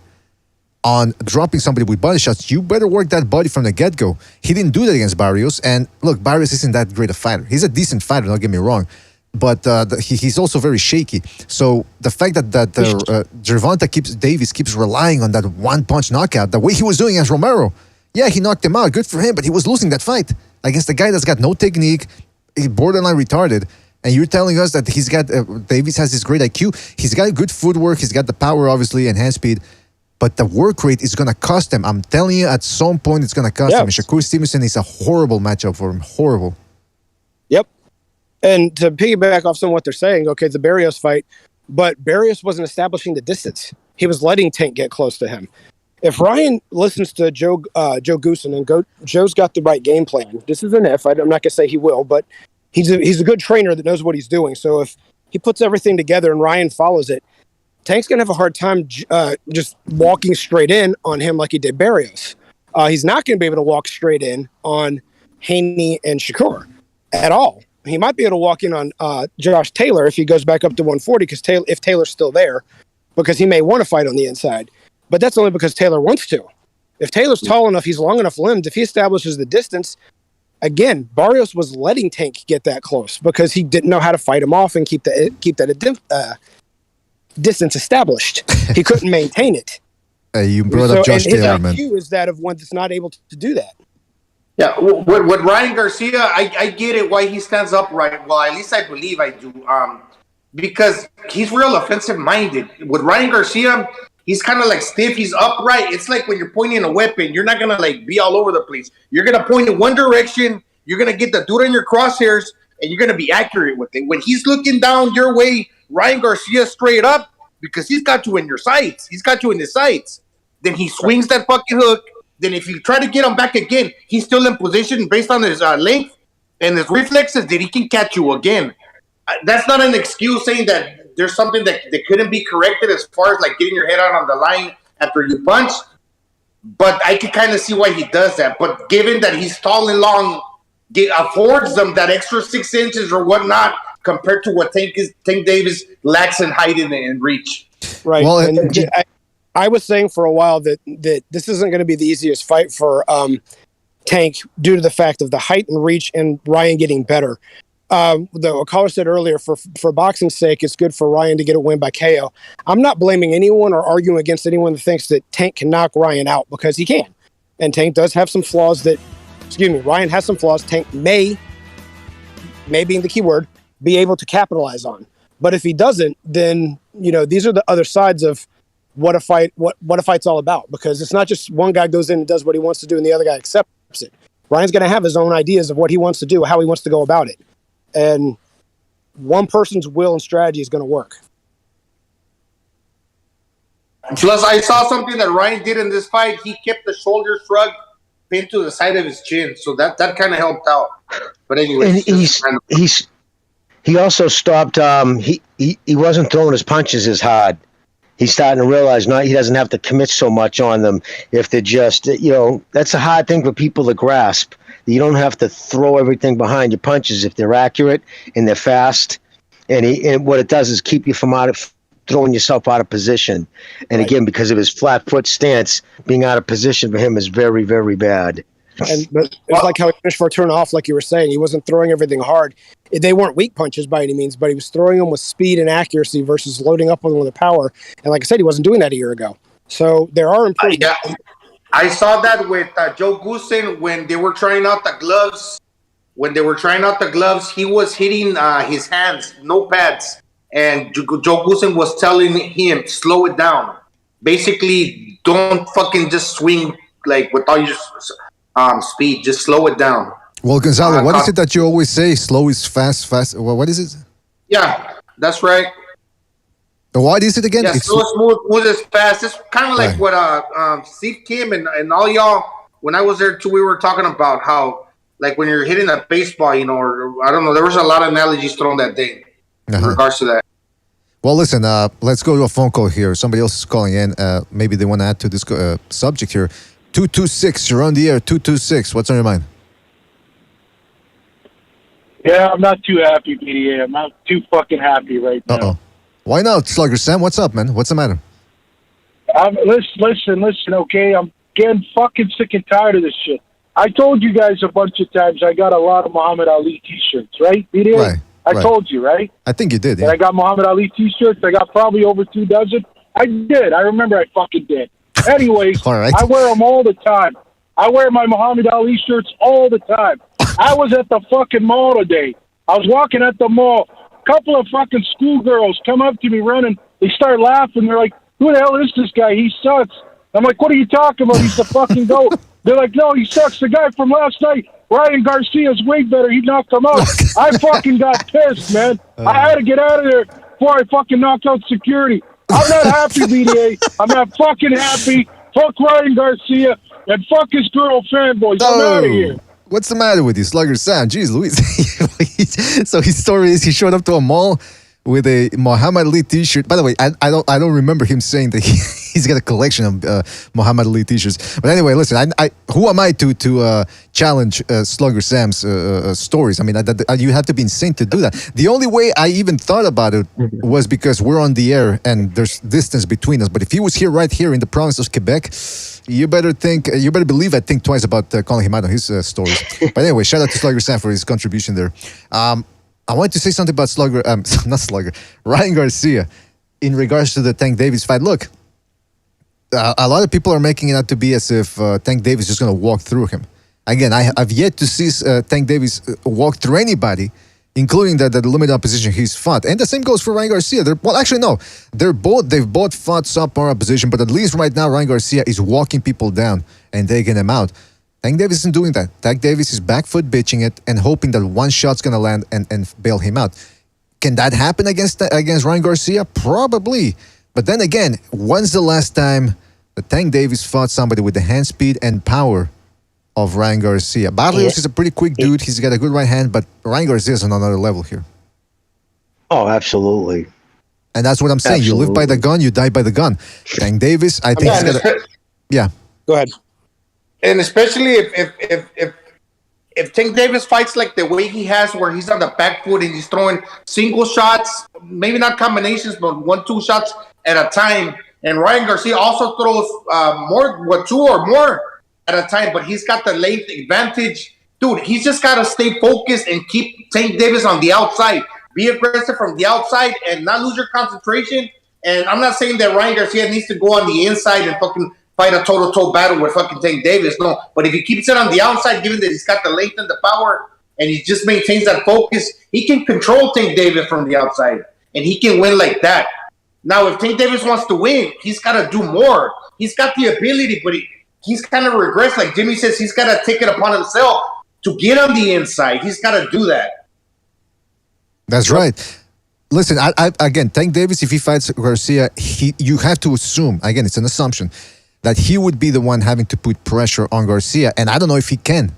on dropping somebody with body shots, you better work that body from the get-go. He didn't do that against Barrios, and look, Barrios isn't that great a fighter. He's a decent fighter, don't get me wrong, but he's also very shaky. So the fact that Gervonta Davis keeps relying on that one-punch knockout, the way he was doing against Romero, yeah, he knocked him out, good for him, but he was losing that fight against a guy that's got no technique, he's borderline retarded, and you're telling us that Davis has this great IQ, he's got good footwork, he's got the power, obviously, and hand speed, but the work rate is going to cost him. I'm telling you, at some point, it's going to cost him. And Shakur Stevenson is a horrible matchup for him. Horrible. Yep. And to piggyback off some of what they're saying, okay, the Barrios fight, but Barrios wasn't establishing the distance. He was letting Tank get close to him. If Ryan listens to Joe Goosen and Joe's got the right game plan, this is an if. I'm not going to say he will, but he's a good trainer that knows what he's doing. So if he puts everything together and Ryan follows it, Tank's going to have a hard time just walking straight in on him like he did Barrios. He's not going to be able to walk straight in on Haney and Shakur at all. He might be able to walk in on Josh Taylor if he goes back up to 140 because if Taylor's still there, because he may want to fight on the inside. But that's only because Taylor wants to. If Taylor's tall enough, he's long enough limbed, if he establishes the distance, again, Barrios was letting Tank get that close because he didn't know how to fight him off and keep that distance established. He couldn't maintain it. Hey, you brought up Josh Taylor, man. His IQ is that of one that's not able to do that. Yeah, with Ryan Garcia, I get it why he stands upright. Well, at least I believe I do. Because he's real offensive minded. With Ryan Garcia, he's kind of like stiff. He's upright. It's like when you're pointing a weapon, you're not gonna like be all over the place. You're gonna point in one direction. You're gonna get the dude in your crosshairs, and you're gonna be accurate with it. When he's looking down your way, Ryan Garcia straight up because he's got you in your sights. He's got you in his sights. Then he swings that fucking hook. Then if you try to get him back again, he's still in position based on his length and his reflexes that he can catch you again. That's not an excuse saying that there's something that couldn't be corrected as far as like getting your head out on the line after you punch. But I can kind of see why he does that. But given that he's tall and long, affords them that extra 6 inches or whatnot compared to what Tank Davis lacks in height and reach. Right. Well, I was saying for a while that this isn't going to be the easiest fight for Tank due to the fact of the height and reach and Ryan getting better. The caller said earlier, for boxing's sake, it's good for Ryan to get a win by KO. I'm not blaming anyone or arguing against anyone that thinks that Tank can knock Ryan out because he can. And Tank does have some flaws Ryan has some flaws Tank may being the key word, be able to capitalize on. But if he doesn't, then, these are the other sides of what a fight's all about, because it's not just one guy goes in and does what he wants to do and the other guy accepts it. Ryan's going to have his own ideas of what he wants to do, how he wants to go about it. And one person's will and strategy is going to work. Plus, I saw something that Ryan did in this fight. He kept the shoulder shrug pinned to the side of his chin, so that kind of helped out. But anyway, he also stopped. He wasn't throwing his punches as hard. He's starting to realize now he doesn't have to commit so much on them if they're just, that's a hard thing for people to grasp. You don't have to throw everything behind your punches if they're accurate and they're fast. And what it does is keep you from throwing yourself out of position. And again, because of his flat foot stance, being out of position for him is very, very bad. But it's like how he finished Fortuna off, like you were saying. He wasn't throwing everything hard. They weren't weak punches by any means, but he was throwing them with speed and accuracy versus loading up on them with power. And like I said, he wasn't doing that a year ago. So there are improvements. I saw that with Joe Goosen when they were trying out the gloves. When they were trying out the gloves, he was hitting his hands, no pads. And Joe Goosen was telling him, slow it down. Basically, don't fucking just swing like with all your speed. Just slow it down. Well, Gonzalo, what is it that you always say? Slow is fast, fast. Well, what is it? Yeah, that's right. What is it again? Yeah, slow, smooth is fast. It's kind of like what Steve Kim and all y'all, when I was there too, we were talking about how, like when you're hitting a baseball, or I don't know, there was a lot of analogies thrown that day in regards to that. Well, listen, let's go to a phone call here. Somebody else is calling in. Maybe they want to add to this subject here. 226, you're on the air. 226, what's on your mind? Yeah, I'm not too happy, PDA. I'm not too fucking happy right now. Uh-oh. Why not, Slugger Sam? What's up, man? What's the matter? Listen, okay? I'm getting fucking sick and tired of this shit. I told you guys a bunch of times I got a lot of Muhammad Ali t-shirts, right? PDA? Right. I told you, right? I think you did, yeah. And I got Muhammad Ali t-shirts. I got probably over 2 dozen. I did. I remember I fucking did. Anyways, all right. I wear them all the time. I wear my Muhammad Ali shirts all the time. I was at the fucking mall today. I was walking at the mall. A couple of fucking schoolgirls come up to me running. They start laughing. They're like, who the hell is this guy? He sucks. I'm like, what are you talking about? He's the fucking GOAT. They're like, no, he sucks. The guy from last night, Ryan Garcia's way better. He knocked him out. I fucking got pissed, man. I had to get out of there before I fucking knocked out security. I'm not happy, BDA. I'm not fucking happy. Fuck Ryan Garcia and fuck his girl fanboys. I'm out of here. What's the matter with you, Slugger Sam? Jeez Louise. So his story is he showed up to a mall with a Muhammad Ali T-shirt. By the way, I don't remember him saying that he's got a collection of Muhammad Ali T-shirts. But anyway, listen, who am I to challenge Slugger Sam's stories? I mean, you have to be insane to do that. The only way I even thought about it was because we're on the air and there's distance between us. But if he was here, right here in the province of Quebec, you better believe I think twice about calling him out on his stories. But anyway, shout out to Slugger Sam for his contribution there. I wanted to say something about Ryan Garcia in regards to the Tank Davis fight. Look, a lot of people are making it out to be as if Tank Davis is just going to walk through him. Again, I've yet to see Tank Davis walk through anybody, including the limited opposition he's fought. And the same goes for Ryan Garcia. They've both fought subpar opposition, but at least right now Ryan Garcia is walking people down and taking them out. Tank Davis isn't doing that. Tank Davis is back foot bitching it and hoping that one shot's going to land and bail him out. Can that happen against Ryan Garcia? Probably. But then again, when's the last time that Tank Davis fought somebody with the hand speed and power of Ryan Garcia? Barrios is a pretty quick dude. He's got a good right hand, but Ryan Garcia is on another level here. Oh, absolutely. And that's what I'm saying. Absolutely. You live by the gun, you die by the gun. Tank Davis, I think he's got a... Yeah. Go ahead. And especially if Tank Davis fights like the way he has, where he's on the back foot and he's throwing single shots, maybe not combinations, but 1-2 shots at a time. And Ryan Garcia also throws two or more at a time, but he's got the length advantage. Dude, he's just got to stay focused and keep Tank Davis on the outside. Be aggressive from the outside and not lose your concentration. And I'm not saying that Ryan Garcia needs to go on the inside and fucking fight a toe-to-toe battle with fucking Tank Davis. No, but if he keeps it on the outside, given that he's got the length and the power, and he just maintains that focus, he can control Tank Davis from the outside, and he can win like that. Now, if Tank Davis wants to win, he's got to do more. He's got the ability, but he's kind of regressed. Like Jimmy says, he's got to take it upon himself to get on the inside. He's got to do that. That's right. Listen, again, Tank Davis, if he fights Garcia, you have to assume, again, it's an assumption, that he would be the one having to put pressure on Garcia. And I don't know if he can.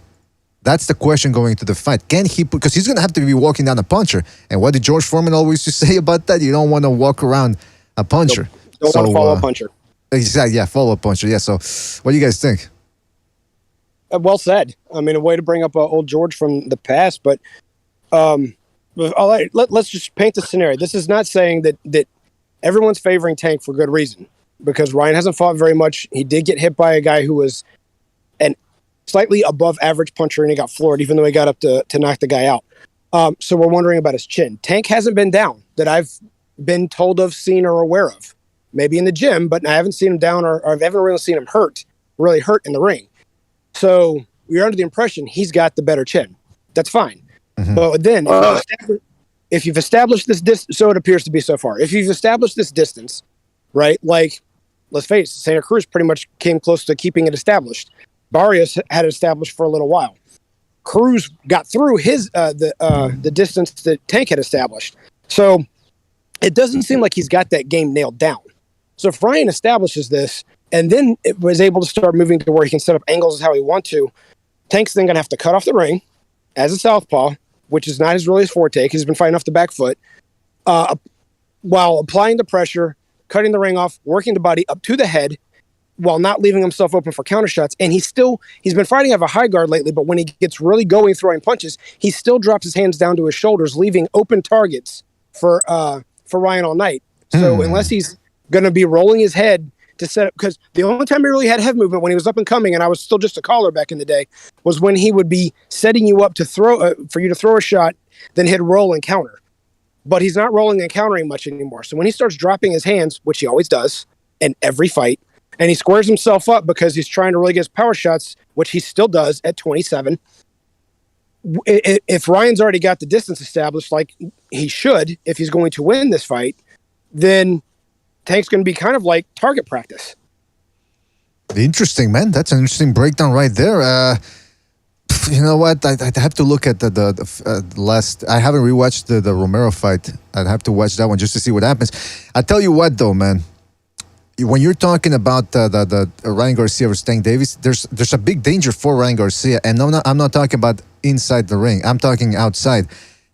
That's the question going into the fight. Can he put, because he's going to have to be walking down a puncher. And what did George Foreman always used to say about that? You don't want to walk around a puncher. Don't want to follow a puncher. Exactly, yeah, follow a puncher. Yeah, so what do you guys think? Well said. I mean, a way to bring up old George from the past, but let's just paint the scenario. This is not saying that everyone's favoring Tank for good reason, because Ryan hasn't fought very much. He did get hit by a guy who was an slightly above average puncher, and he got floored, even though he got up to knock the guy out. So we're wondering about his chin. Tank hasn't been down that I've been told of, seen, or aware of. Maybe in the gym, but I haven't seen him down, or I haven't really seen him really hurt in the ring. So we're under the impression he's got the better chin. That's fine. Mm-hmm. But then if you've established this distance, so it appears to be so far, if you've established this distance, right, like, let's face it, Santa Cruz pretty much came close to keeping it established. Barrios had it established for a little while. Cruz got through his the distance that Tank had established. So it doesn't seem like he's got that game nailed down. So if Ryan establishes this and then it was able to start moving to where he can set up angles how he wants to, Tank's then going to have to cut off the ring as a southpaw, which is not his forte, because he's been fighting off the back foot, while applying the pressure, cutting the ring off, working the body up to the head, while not leaving himself open for counter shots. And he's been fighting out of a high guard lately, but when he gets really going throwing punches, he still drops his hands down to his shoulders, leaving open targets for Ryan all night. So unless he's going to be rolling his head to set up, because the only time he really had head movement when he was up and coming, and I was still just a caller back in the day, was when he would be setting you up to throw for you to throw a shot, then he'd roll and counter. But he's not rolling and countering much anymore. So when he starts dropping his hands, which he always does in every fight, and he squares himself up because he's trying to really get his power shots, which he still does at 27. If Ryan's already got the distance established, like he should, if he's going to win this fight, then Tank's going to be kind of like target practice. Interesting, man. That's an interesting breakdown right there. You know what? I'd have to look at the last. I haven't rewatched the Romero fight. I'd have to watch that one just to see what happens. I tell you what, though, man. When you're talking about the Ryan Garcia versus Tank Davis, there's a big danger for Ryan Garcia, and I'm not talking about inside the ring. I'm talking outside.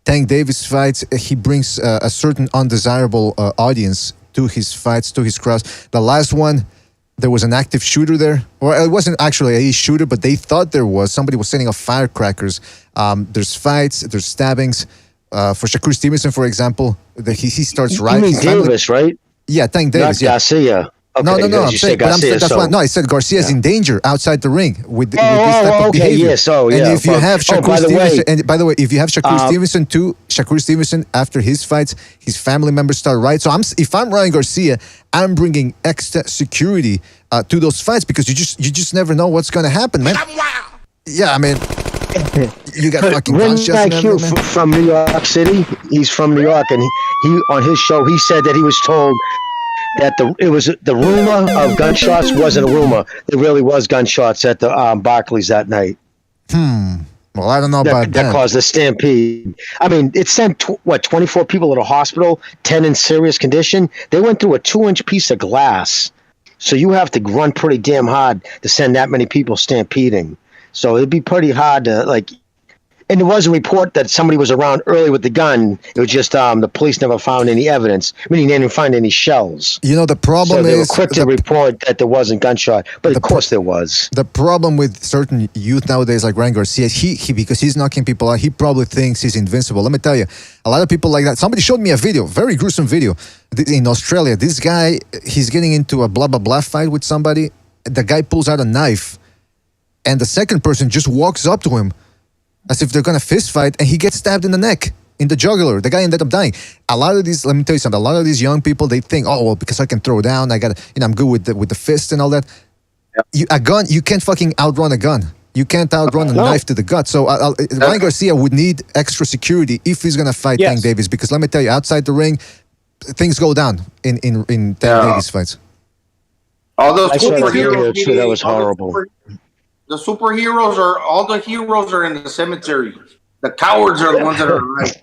Tank Davis fights, he brings a certain undesirable audience to his fights, to his crowds. The last one, there was an active shooter there. Or it wasn't actually a shooter, but they thought there was. Somebody was setting off firecrackers. There's fights, there's stabbings. For Shakur Stevenson, for example, he starts right. You mean Davis, right? Yeah, Tank Davis. Not Garcia. Okay, no. I'm saying, Garcia, that's why. No, I said Garcia is in danger outside the ring with this type of behavior. Yes, yeah. And if you have Shakur Stevenson, and by the way, if you have Shakur Stevenson too, Shakur Stevenson after his fights, his family members start right. So if I'm Ryan Garcia, I'm bringing extra security to those fights because you just never know what's going to happen, man. Yeah, I mean. You got fucking IQ from New York City. He's from New York, and he on his show he said that he was told that the rumor of gunshots wasn't a rumor. There really was gunshots at the Barclays that night. Well, I don't know about that. That caused a stampede. I mean, it sent 24 people to the hospital, 10 in serious condition. They went through a 2-inch piece of glass. So you have to run pretty damn hard to send that many people stampeding. So it'd be pretty hard to and there was a report that somebody was around early with the gun. It was just the police never found any evidence. Meaning they didn't find any shells. You know, the problem so they were quick to report that there wasn't gunshot, but of course there was. The problem with certain youth nowadays, like Ryan Garcia, he because he's knocking people out, he probably thinks he's invincible. Let me tell you, a lot of people like that. Somebody showed me a video, very gruesome video, in Australia. This guy, he's getting into a blah blah blah fight with somebody. The guy pulls out a knife, and the second person just walks up to him as if they're going to fist fight, and he gets stabbed in the neck, in the jugular. The guy ended up dying. A lot of these, let me tell you something, a lot of these young people, they think, oh, well, because I can throw down, I'm good with the fist and all that. Yep. A gun, you can't fucking outrun a gun. You can't outrun a knife to the gut. So Ryan Garcia would need extra security if he's going to fight Tank Davis, because let me tell you, outside the ring, things go down in Tank Davis fights. All those superheroes, too, that was horrible. The superheroes all the heroes are in the cemetery. The cowards are the ones that are right.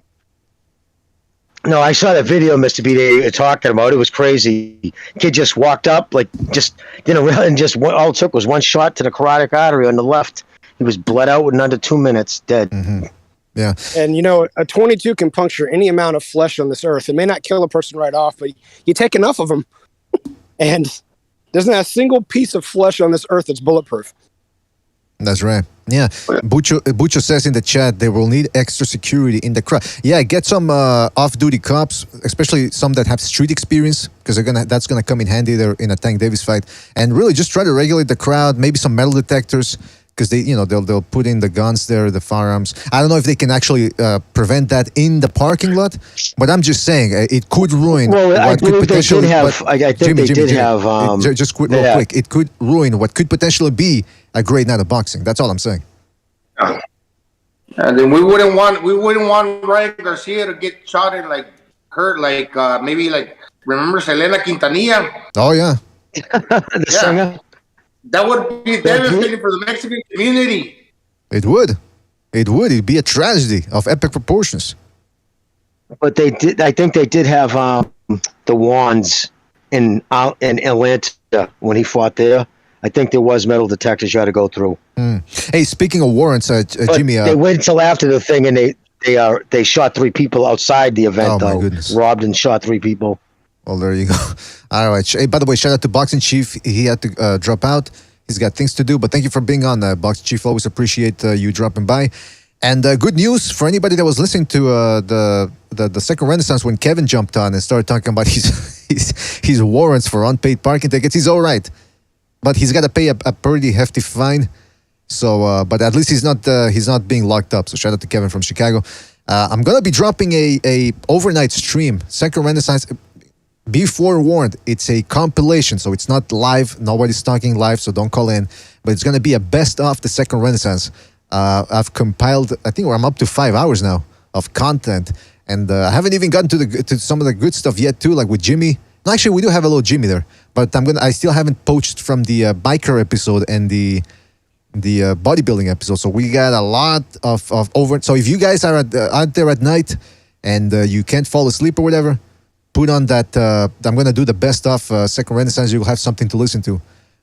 No, I saw that video, Mr. B. You're talking about. It was crazy. Kid just walked up, all it took was one shot to the carotid artery on the left. He was bled out in under 2 minutes, dead. Mm-hmm. Yeah. And a 22 can puncture any amount of flesh on this earth. It may not kill a person right off, but you take enough of them, and there's not a single piece of flesh on this earth that's bulletproof. That's right. Yeah. Bucho says in the chat they will need extra security in the crowd. Yeah, get some off-duty cops, especially some that have street experience, because that's gonna come in handy there in a Tank Davis fight. And really just try to regulate the crowd. Maybe some metal detectors, because they'll put in the guns there, the firearms. I don't know if they can actually prevent that in the parking lot, but I'm just saying it could ruin. Well, I believe they did have. I think Jimmy, they did have. Just quick, real quick. It could ruin what could potentially be a great night of boxing. That's all I'm saying. And then we wouldn't want Ryan Garcia to get shot and hurt remember Selena Quintanilla? Oh yeah. The singer. That would be devastating for the Mexican community. It would. It'd be a tragedy of epic proportions. But they did. I think they did have the wands in Atlanta when he fought there. I think there was metal detectors you had to go through. Hey, speaking of warrants, Jimmy, they waited until after the thing, and they shot 3 people outside the event. Oh my goodness! Robbed and shot 3 people. Well, there you go. All right. Hey, by the way, shout out to Boxing Chief. He had to drop out. He's got things to do, but thank you for being on, Boxing Chief. Always appreciate you dropping by. And good news for anybody that was listening to the Second Renaissance when Kevin jumped on and started talking about his warrants for unpaid parking tickets. He's all right, but he's got to pay a pretty hefty fine. So, but at least he's not being locked up. So shout out to Kevin from Chicago. I'm gonna be dropping a overnight stream, Second Renaissance. Be forewarned, it's a compilation, so it's not live. Nobody's talking live, so don't call in. But it's gonna be a best of the Second Renaissance. I've compiled, I think I'm up to 5 hours now of content, and I haven't even gotten to some of the good stuff yet too, like with Jimmy. No, actually, we do have a little Jimmy there, but I still haven't poached from the biker episode and the bodybuilding episode. So we got a lot of over. So if you guys are out there at night and you can't fall asleep or whatever, put on that. I'm gonna do the best of Second Renaissance. You'll have something to listen to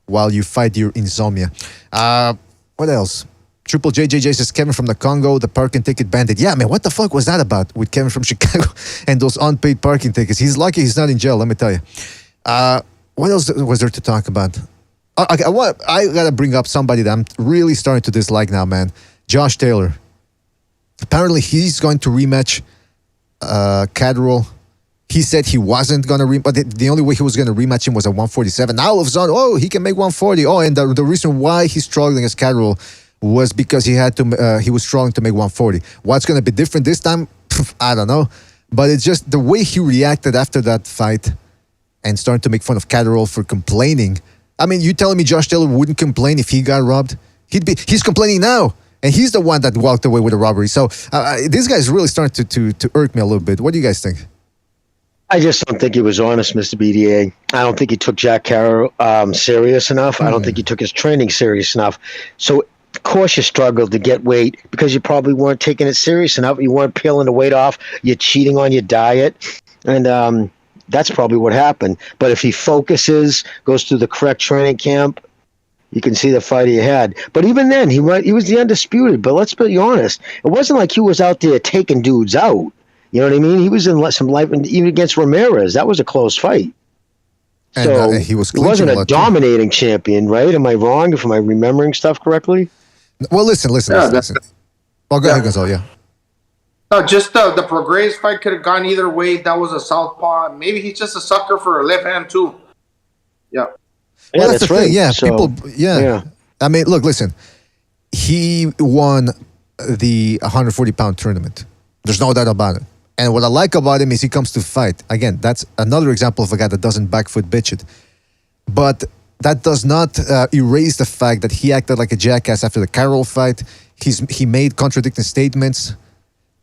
while you fight your insomnia. What else? Triple JJJ says Kevin from the Congo, the parking ticket bandit. Yeah, man, what the fuck was that about with Kevin from Chicago and those unpaid parking tickets? He's lucky he's not in jail, let me tell you. What else was there to talk about? I gotta bring up somebody that I'm really starting to dislike now, man. Josh Taylor. Apparently, he's going to rematch Catterall. He said he wasn't going to but the only way he was going to rematch him was at 147. Now all of a sudden, he can make 140. Oh, and the reason why he's struggling against Catterall was because he was struggling to make 140. What's going to be different this time? I don't know. But it's just the way he reacted after that fight and starting to make fun of Catterall for complaining. I mean, you telling me Josh Taylor wouldn't complain if he got robbed? He's complaining now. And he's the one that walked away with a robbery. So this guy's really starting to irk me a little bit. What do you guys think? I just don't think he was honest, Mr. BDA. I don't think he took Jack Carroll serious enough. I don't think he took his training serious enough. So, of course, you struggled to get weight because you probably weren't taking it serious enough. You weren't peeling the weight off. You're cheating on your diet. And that's probably what happened. But if he focuses, goes through the correct training camp, you can see the fight he had. But even then, he was the undisputed. But let's be honest. It wasn't like he was out there taking dudes out. You know what I mean? He was in some life, even against Ramirez. That was a close fight. So and, he wasn't a dominating champion, right? Am I wrong? Am I remembering stuff correctly? Well, listen. Oh, go ahead, Gonzalo. Yeah. No, just the Prograis fight could have gone either way. That was a southpaw. Maybe he's just a sucker for a left hand too. Yeah. Well, that's the thing. Yeah, so, people. Yeah. I mean, look, listen. He won the 140-pound tournament. There's no doubt about it. And what I like about him is he comes to fight. Again, that's another example of a guy that doesn't back foot bitch it. But that does not erase the fact that he acted like a jackass after the Carroll fight. He made contradicting statements.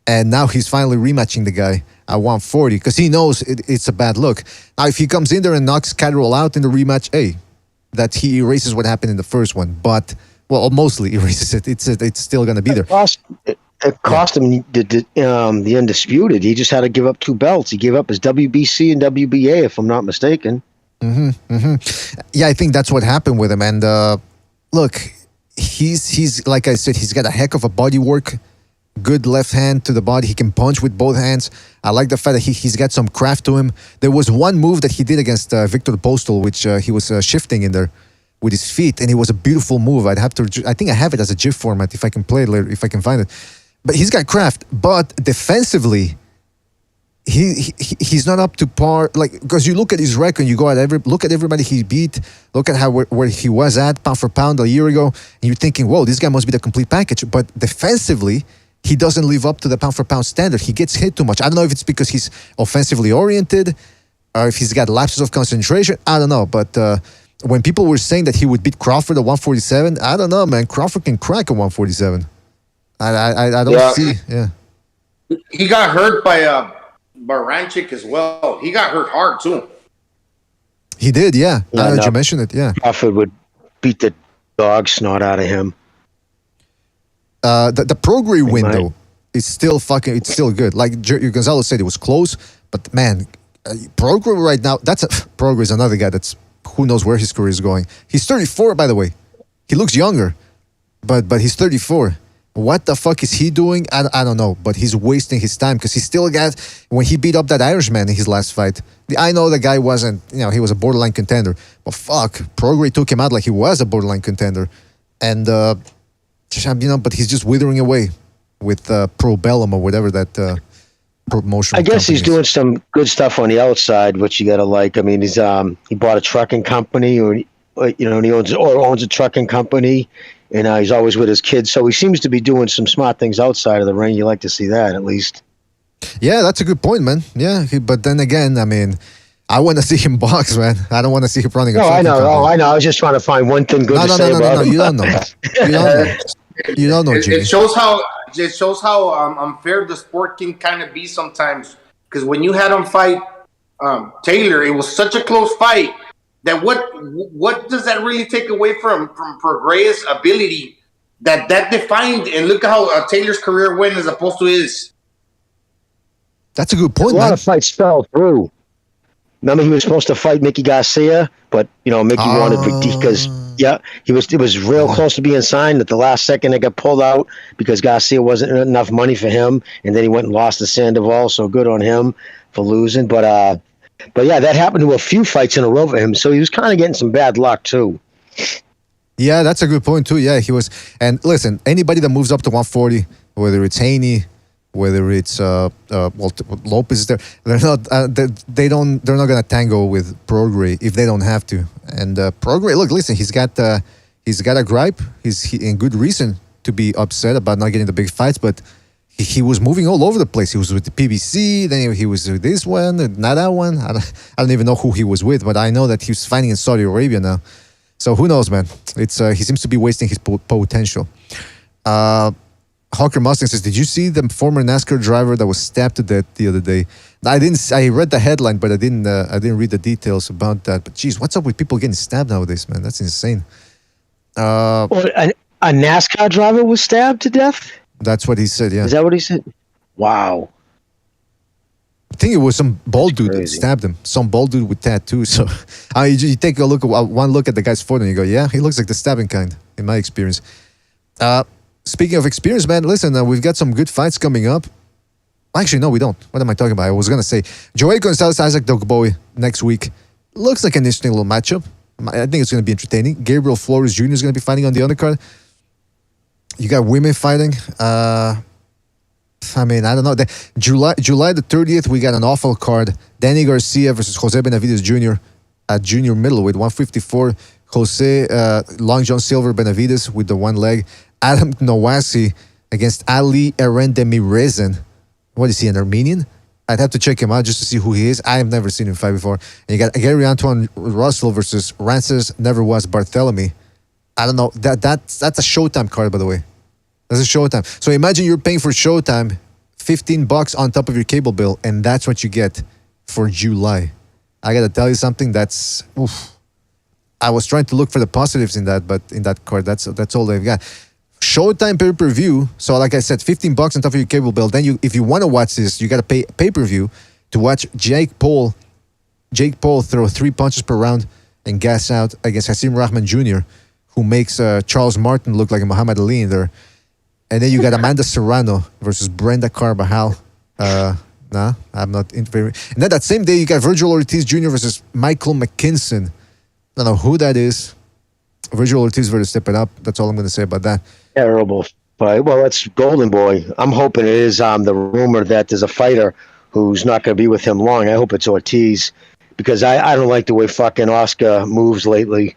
And now he's finally rematching the guy at 140 because he knows it's a bad look. Now, if he comes in there and knocks Catterall out in the rematch, that he erases what happened in the first one. But, well, mostly erases it. It's still going to be there. It cost him the undisputed. He just had to give up 2 belts. He gave up his WBC and WBA, if I'm not mistaken. Yeah, I think that's what happened with him. And look, he's like I said, he's got a heck of a body work. Good left hand to the body. He can punch with both hands. I like the fact that he's got some craft to him. There was one move that he did against Victor Postal, which he was shifting in there with his feet, and it was a beautiful move. I think I have it as a GIF format if I can play it later, if I can find it. But he's got craft. But defensively, he's not up to par. Like, because you look at his record, you go at look at everybody he beat, look at where he was at pound for pound a year ago, and you're thinking, whoa, this guy must be the complete package. But defensively, he doesn't live up to the pound for pound standard. He gets hit too much. I don't know if it's because he's offensively oriented or if he's got lapses of concentration. I don't know. But when people were saying that he would beat Crawford at 147, I don't know, man. Crawford can crack at 147. I don't see. Yeah. He got hurt by Baranchik as well. He got hurt hard too. He did, yeah. Now that you mentioned it, yeah. Crawford would beat the dog snot out of him. The Prograis win though is still it's still good. Like Gonzalo said, it was close, but man, Prograis right now, Prograis is another guy that's who knows where his career is going. He's 34, by the way. He looks younger, but he's 34. What the fuck is he doing? I don't know, but he's wasting his time because he still got, when he beat up that Irishman in his last fight, I know the guy wasn't, he was a borderline contender, but fuck, Prograis took him out like he was a borderline contender. And, but he's just withering away with Pro Bellum or whatever that promotion. I guess he's doing some good stuff on the outside, which you got to like. I mean, he's he bought a trucking company, and he owns a trucking company. And he's always with his kids. So he seems to be doing some smart things outside of the ring. You like to see that, at least. Yeah, that's a good point, man. Yeah, but then again, I mean, I want to see him box, man. I don't want to see him running a I know. Oh, I know. I was just trying to find one thing good to say about him. You don't know. You don't know, Jimmy. It shows how unfair the sport can kind of be sometimes. Because when you had him fight Taylor, it was such a close fight. That what does that really take away from Prograis' ability that defined, and look at how Taylor's career went as opposed to his. That's a good point. A lot of fights fell through. Remember, he was supposed to fight Mickey Garcia, but Mickey wanted because Yeah, he was. It was real close to being signed. At the last second, it got pulled out because Garcia wasn't enough money for him, and then he went and lost to Sandoval. So good on him for losing. But yeah, that happened to a few fights in a row for him. So he was kind of getting some bad luck too. Yeah, that's a good point too. Yeah, he was. And listen, anybody that moves up to 140, whether it's Haney, whether it's Lopez, they're not they're not gonna tango with Prograis if they don't have to. And Prograis, look, listen, he's got a gripe. He's in good reason to be upset about not getting the big fights, but he was moving all over the place. He was with the PBC, then he was with this one, not that one. I don't even know who he was with, but I know that he's fighting in Saudi Arabia now. So who knows, man? It's he seems to be wasting his potential. Hawker Mustang says, "Did you see the former NASCAR driver that was stabbed to death the other day?" I didn't. I read the headline, but I didn't read the details about that. But geez, what's up with people getting stabbed nowadays, man? That's insane. A NASCAR driver was stabbed to death? That's what he said. Yeah. Is that what he said? Wow. I think it was some bald dude that stabbed him. Some bald dude with tattoos. So you take a look, one look at the guy's photo, and you go, "Yeah, he looks like the stabbing kind." In my experience. Speaking of experience, man, listen, we've got some good fights coming up. Actually, no, we don't. What am I talking about? I was going to say, Joey Gonzalez, Isaac Dogboy next week. Looks like an interesting little matchup. I think it's going to be entertaining. Gabriel Flores Jr. is going to be fighting on the undercard. You got women fighting. I don't know. July the 30th, we got an awful card. Danny Garcia versus Jose Benavides Jr. at junior middleweight, 154. Jose Long John Silver Benavides with the one leg. Adam Nowasi against Ali Erendemirezin. What is he, an Armenian? I'd have to check him out just to see who he is. I have never seen him fight before. And you got Gary Antoine Russell versus Rances Never Was Barthélemy. I don't know. That's a Showtime card, by the way. That's a Showtime. So imagine you're paying for Showtime, $15 on top of your cable bill, and that's what you get for July. I gotta tell you something. That's oof. I was trying to look for the positives in that, but in that card, that's all they've got. Showtime pay-per-view. So like I said, $15 on top of your cable bill. Then if you want to watch this, you got to pay pay-per-view to watch Jake Paul throw 3 punches per round and gas out against Hasim Rahman Jr., who makes Charles Martin look like a Muhammad Ali in there. And then you got Amanda Serrano versus Brenda Carvajal. Nah, I'm not in favor. And then that same day, you got Virgil Ortiz Jr. versus Michael McKinson. I don't know who that is. Virgil Ortiz better step it up. That's all I'm going to say about that. Terrible fight. Well, that's Golden Boy. I'm hoping it is the rumor that there's a fighter who's not going to be with him long. I hope it's Ortiz because I don't like the way fucking Oscar moves lately.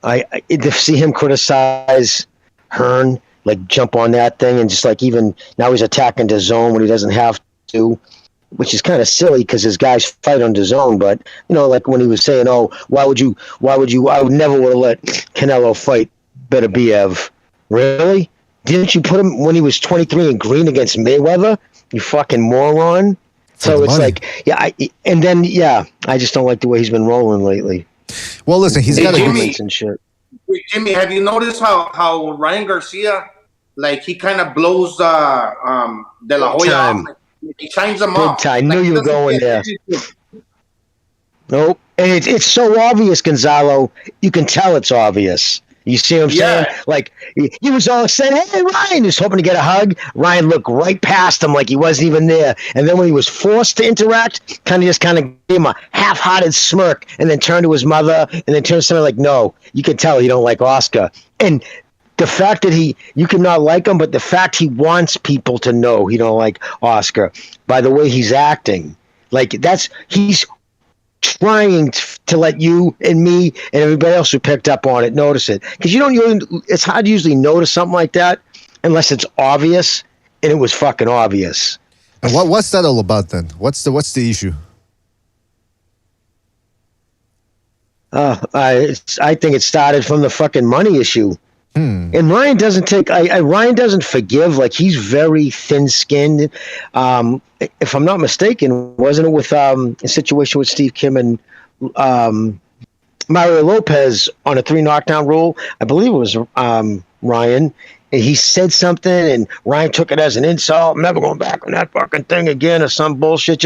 I to see him criticize Hearn, like jump on that thing and just like even now he's attacking the zone when he doesn't have to, which is kind of silly because his guys fight on the zone. But like when he was saying, "Oh, why would you? I would never would have let Canelo fight Beterbiev." Really? Didn't you put him when he was 23 and green against Mayweather? You fucking moron. So it's like, I just don't like the way he's been rolling lately. Well, listen, he's got Jimmy, and shit. Wait, Jimmy, have you noticed how Ryan Garcia, like he kind of blows De La Hoya off? He shines him up. Big time. I knew you were going there. Nope. And it's so obvious, Gonzalo. You can tell it's obvious. You see what I'm saying? Like, he was all saying, "Hey, Ryan," just hoping to get a hug. Ryan looked right past him like he wasn't even there. And then when he was forced to interact, kind of gave him a half-hearted smirk and then turned to his mother and then turned to somebody like, "No, you can tell he don't like Oscar." And the fact that you can not like him, but the fact he wants people to know he don't like Oscar by the way he's acting, like he's trying to let you and me and everybody else who picked up on it notice it, because it's hard to usually notice something like that unless it's obvious, and it was fucking obvious. And what's that all about then? What's the issue? I think it started from the fucking money issue. And Ryan doesn't forgive. Like, he's very thin-skinned. If I'm not mistaken, wasn't it with a situation with Steve Kim and Mario Lopez on a 3 knockdown rule? I believe it was Ryan. And he said something, and Ryan took it as an insult. I'm never going back on that fucking thing again, or some bullshit.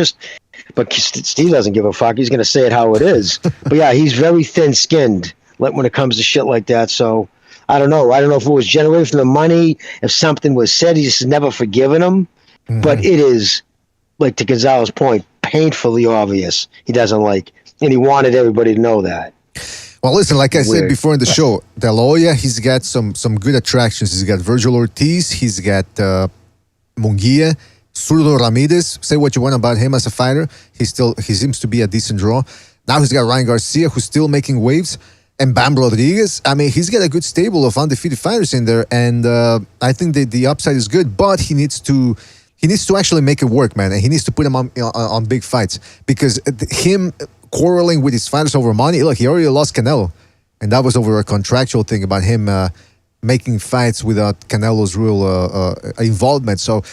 But Steve doesn't give a fuck. He's going to say it how it is. But yeah, he's very thin-skinned. when it comes to shit like that. So I don't know. I don't know if it was generated from the money, if something was said, he's just never forgiven him. Mm-hmm. But it is, like to Gonzalo's point, painfully obvious he doesn't like, and he wanted everybody to know that. Well, listen, like I said before in the show, De La Hoya, he's got some good attractions. He's got Virgil Ortiz, he's got Munguia, Zurdo Ramirez. Say what you want about him as a fighter. He seems to be a decent draw. Now he's got Ryan Garcia, who's still making waves, and Bam Rodriguez. I mean, he's got a good stable of undefeated fighters in there, and I think the upside is good, but he needs to actually make it work, man, and he needs to put him on big fights, because him quarreling with his fighters over money, look, he already lost Canelo, and that was over a contractual thing about him making fights without Canelo's real involvement. So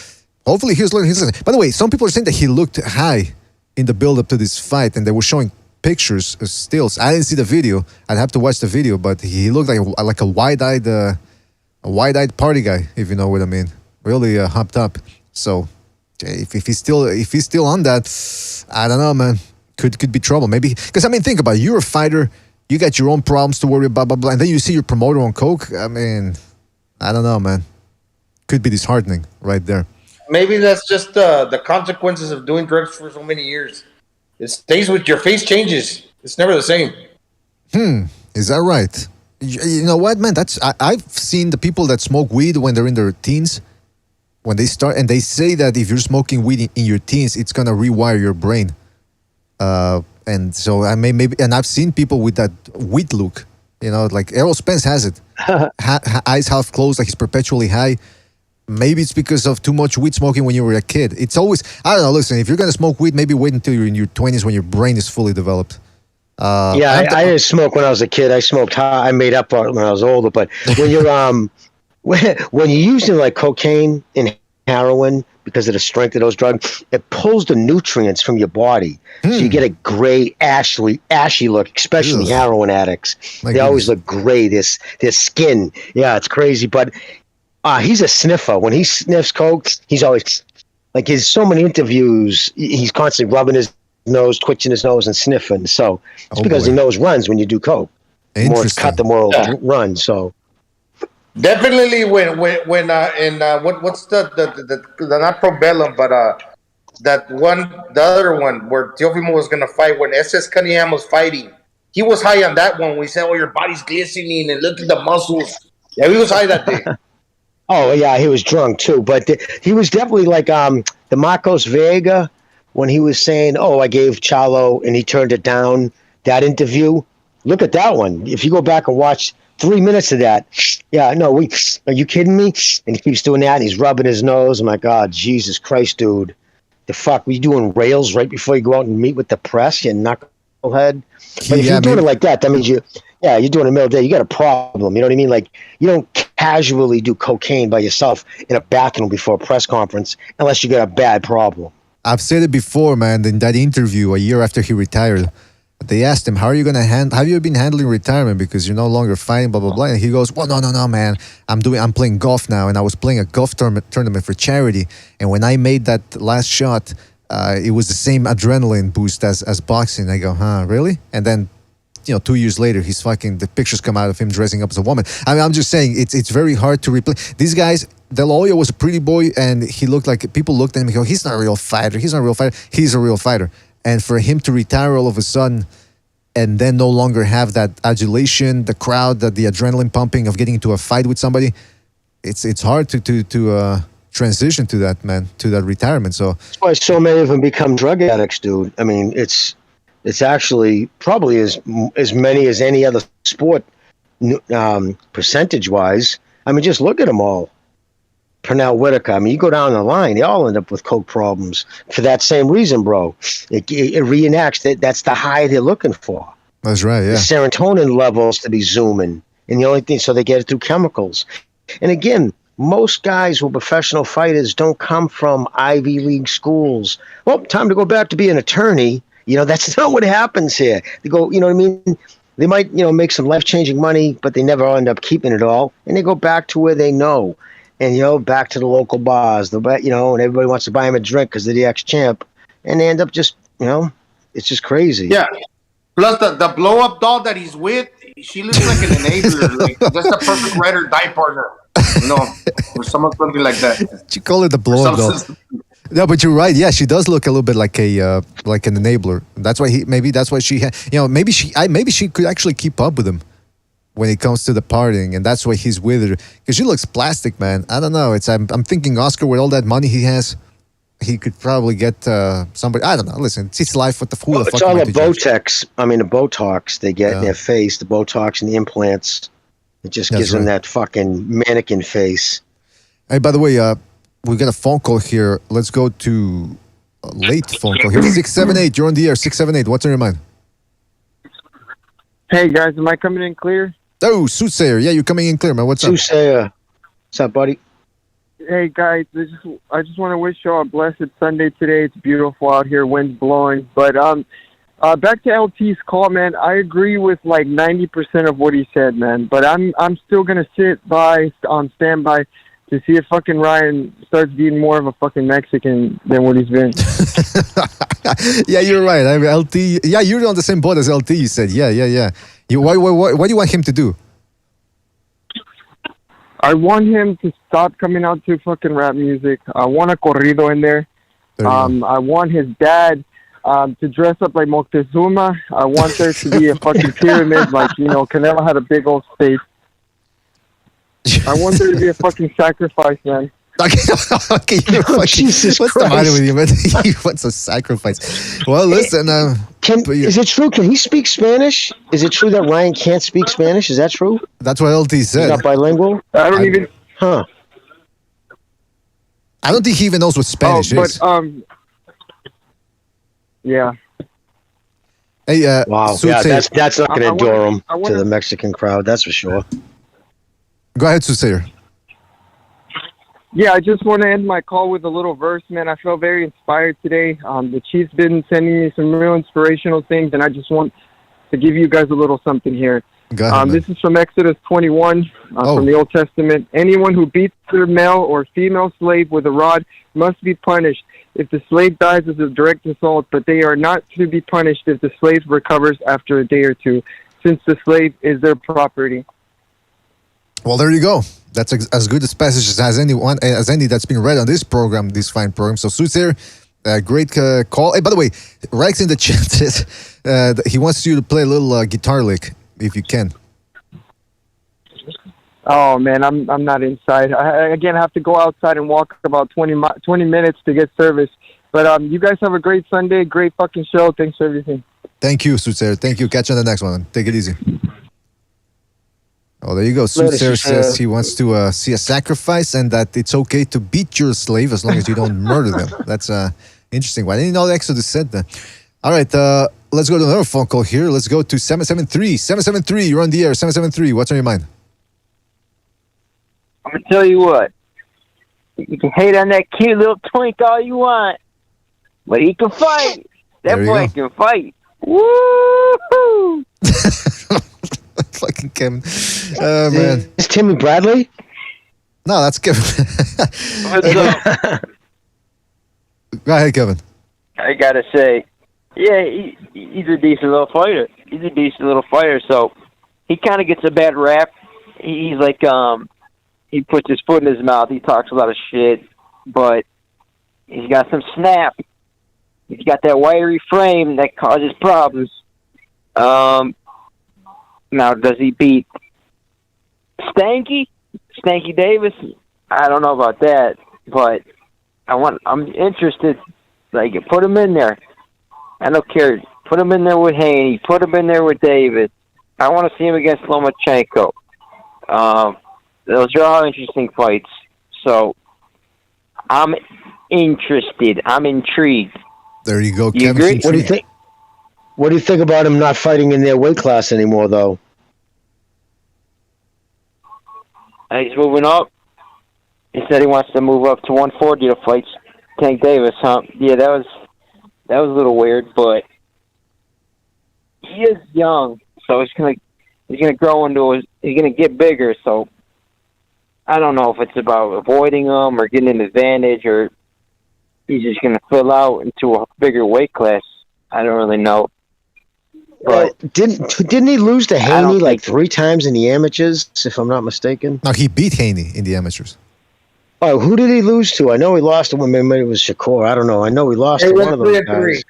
hopefully he's learning his lesson. By the way, some people are saying that he looked high in the build-up to this fight, and they were showing pictures, stills. I didn't see the video. I'd have to watch the video, but he looked like a wide-eyed party guy, if you know what I mean. Really hopped up. So if he's still on that, I don't know, man. Could be trouble, maybe. Because I mean, think about it. You're a fighter. You got your own problems to worry about, blah, blah, and then you see your promoter on coke. I mean, I don't know, man. Could be disheartening right there. Maybe that's just the consequences of doing drugs for so many years. It stays with your face changes. It's never the same. Is that right? You know what, man? I've seen the people that smoke weed when they're in their teens, when they start, and they say that if you're smoking weed in your teens, it's gonna rewire your brain. And so maybe, and I've seen people with that weed look. You know, like Errol Spence has it. Eyes half closed, like he's perpetually high. Maybe it's because of too much weed smoking when you were a kid. It's always, I don't know, listen, if you're going to smoke weed, maybe wait until you're in your 20s when your brain is fully developed. I didn't smoke when I was a kid. I smoked high. I made up when I was older. But when you're when you're using like cocaine and heroin, because of the strength of those drugs, it pulls the nutrients from your body. So you get a gray, ashy look, especially heroin addicts. They always look gray, their skin. Yeah, it's crazy. But he's a sniffer. When he sniffs coke, he's always, like, his so many interviews, he's constantly rubbing his nose, twitching his nose, and sniffing. So it's because the nose runs when you do coke. The more it's cut, the more it'll run. So definitely when what's the not Probellum, but the other one where Teofimo was gonna fight, when SS Cunningham was fighting, he was high on that one. We said, "Oh, your body's glistening and look at the muscles." Yeah, he was high that day. Oh yeah, he was drunk too, but he was definitely like the Marcos Vega when he was saying, "Oh, I gave Charlo and he turned it down." That interview, look at that one. If you go back and watch 3 minutes of that, yeah, no, are you kidding me? And he keeps doing that, and he's rubbing his nose. I'm like, God, Jesus Christ, dude, the fuck, were you doing rails right before you go out and meet with the press, you knucklehead? But if you're doing it like that means you're doing it in the middle of the day. You got a problem. You know what I mean? Like, you don't casually do cocaine by yourself in a bathroom before a press conference unless you got a bad problem. I've said it before, man. In that interview a year after he retired, they asked him, "How are you gonna have you been handling retirement because you're no longer fighting?" Blah blah blah. And he goes, "Well, no, man. I'm playing golf now, and I was playing a golf tournament for charity. And when I made that last shot, it was the same adrenaline boost as boxing." I go, "Huh, really?" And then, 2 years later, the pictures come out of him dressing up as a woman. I mean, I'm just saying, it's very hard to replace these guys. De La Hoya was a pretty boy, and he looked like, people looked at him and go, "He's not a real fighter. He's not a real fighter." He's a real fighter. And for him to retire all of a sudden, and then no longer have that adulation, the crowd, the adrenaline pumping of getting into a fight with somebody, it's hard to transition to that, man, to that retirement. So that's why so many of them become drug addicts, dude. I mean, it's actually probably as many as any other sport, percentage wise. I mean, just look at them all. Pernell Whitaker. I mean, you go down the line, they all end up with coke problems for that same reason, bro. It reenacts that. That's the high they're looking for. That's right. Yeah. The serotonin levels to be zooming, and the only thing, so they get it through chemicals. And again, most guys who are professional fighters don't come from Ivy League schools. Well, time to go back to be an attorney. That's not what happens here. They go, you know what I mean? They might, make some life-changing money, but they never end up keeping it all, and they go back to where they know. And, back to the local bars, and everybody wants to buy him a drink because they're the ex-champ. And they end up just, it's just crazy. Yeah. Plus, the blow-up doll that he's with, she looks like an enabler, like just a perfect ride or die partner, or something like that. You call it the blow up doll. No, but you're right. Yeah, she does look a little bit like a like an enabler. That's why that's why she maybe she could actually keep up with him when it comes to the partying, and that's why he's with her, because she looks plastic, man. I don't know. I'm thinking Oscar, with all that money he has, he could probably get somebody. I don't know. Listen, it's his life. What the fool? It's all the Botox. I mean, the Botox they get in their face, the Botox and the implants. It just gives them that fucking mannequin face. Hey, by the way, we got a phone call here. Let's go to a late phone call here. 678. You're on the air. 678. What's on your mind? Hey guys, am I coming in clear? Oh, Soothsayer. Yeah, you're coming in clear, man. What's up? Soothsayer. What's up, buddy? Hey guys, I just want to wish y'all a blessed Sunday today. It's beautiful out here, wind's blowing. But back to LT's call, man. I agree with like 90% of what he said, man. But I'm still gonna sit on standby to see if fucking Ryan starts being more of a fucking Mexican than what he's been. Yeah, you're right. LT. Yeah, you're on the same boat as LT. You said, yeah. What do you want him to do? I want him to stop coming out to fucking rap music. I want a corrido in there. I want his dad to dress up like Moctezuma. I want there to be a fucking pyramid like, Canelo had a big old face. I want there to be a fucking sacrifice, man. Okay, you're fucking, Jesus what's Christ. the matter with you, man? He wants a sacrifice. Well, listen. Is it true? Can he speak Spanish? Is it true that Ryan can't speak Spanish? Is that true? That's what LT said. He's not bilingual? I don't even... Huh. I don't think he even knows what Spanish is. Yeah. Hey, wow. Yeah, that's not going to endure him to the Mexican crowd. That's for sure. Go ahead, Soothsayer. Yeah, I just want to end my call with a little verse, man. I felt very inspired today. The Chief's been sending me some real inspirational things, and I just want to give you guys a little something here. Go ahead, this is from Exodus 21, from the Old Testament. Anyone who beats their male or female slave with a rod must be punished if the slave dies as a direct assault, but they are not to be punished if the slave recovers after a day or two, since the slave is their property. Well, there you go. That's as good a passage as any that's been read on this program, this fine program. So, Soothsayer, great call. Hey, by the way, Rex in the chat says he wants you to play a little guitar lick, if you can. Oh, man, I'm not inside. I have to go outside and walk about 20 minutes to get service. But you guys have a great Sunday, great fucking show. Thanks for everything. Thank you, Soothsayer. Thank you. Catch you on the next one. Take it easy. Oh, there you go. Soothsayer says he wants to see a sacrifice and that it's okay to beat your slave as long as you don't murder them. That's interesting. I didn't know Exodus said that. All right, let's go to another phone call here. Let's go to 773. 773, you're on the air. 773, what's on your mind? I'm going to tell you what. You can hate on that cute little twink all you want, but he can fight. That boy can fight. Woo-hoo! Fucking Kevin. Oh, man. Is Timmy Bradley? No, that's Kevin. Go ahead, Kevin. I got to say, yeah, he's a decent little fighter. He's a decent little fighter, so he kind of gets a bad rap. He's like, he puts his foot in his mouth. He talks a lot of shit, but he's got some snap. He's got that wiry frame that causes problems. Now, does he beat Stanky Davis? I don't know about that, but I'm interested. Like, put him in there. I don't care. Put him in there with Haney. Put him in there with Davis. I want to see him against Lomachenko. Those are all interesting fights. So, I'm interested. I'm intrigued. There you go, You Kevin. agree? What do you think? What do you think about him not fighting in their weight class anymore, though? He's moving up. He said he wants to move up to 140 to fight Tank Davis, huh? Yeah, that was a little weird, but he is young, so he's gonna grow he's gonna get bigger. So I don't know if it's about avoiding him or getting an advantage, or he's just gonna fill out into a bigger weight class. I don't really know. Well, didn't he lose to Haney like 3 times in the amateurs, if I'm not mistaken? No, he beat Haney in the amateurs. Oh, who did he lose to? I know he lost to one. Maybe it was Shakur. I don't know. I know he lost to one of those guys.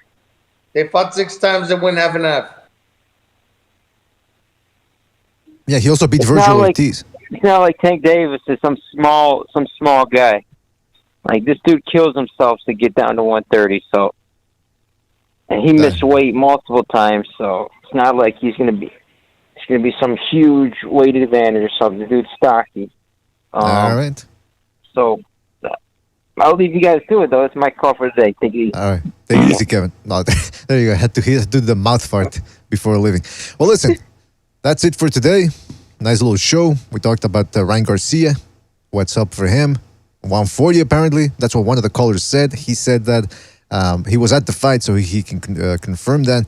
They fought 6 times and went half and half. Yeah, he also beat Virgil Ortiz. It's not like Tank Davis is some small guy. Like, this dude kills himself to get down to 130. So, and he missed weight multiple times. So it's not like he's gonna be some huge weight advantage or something. The dude's stocky. All right. So I'll leave you guys to it, though. It's my call for the day. Take it easy. All right. Take it easy, Kevin. No, there you go. Had to do the mouth fart before leaving. Well, listen, that's it for today. Nice little show. We talked about Ryan Garcia. What's up for him? 140 apparently. That's what one of the callers said. He said that he was at the fight, so he can confirm that.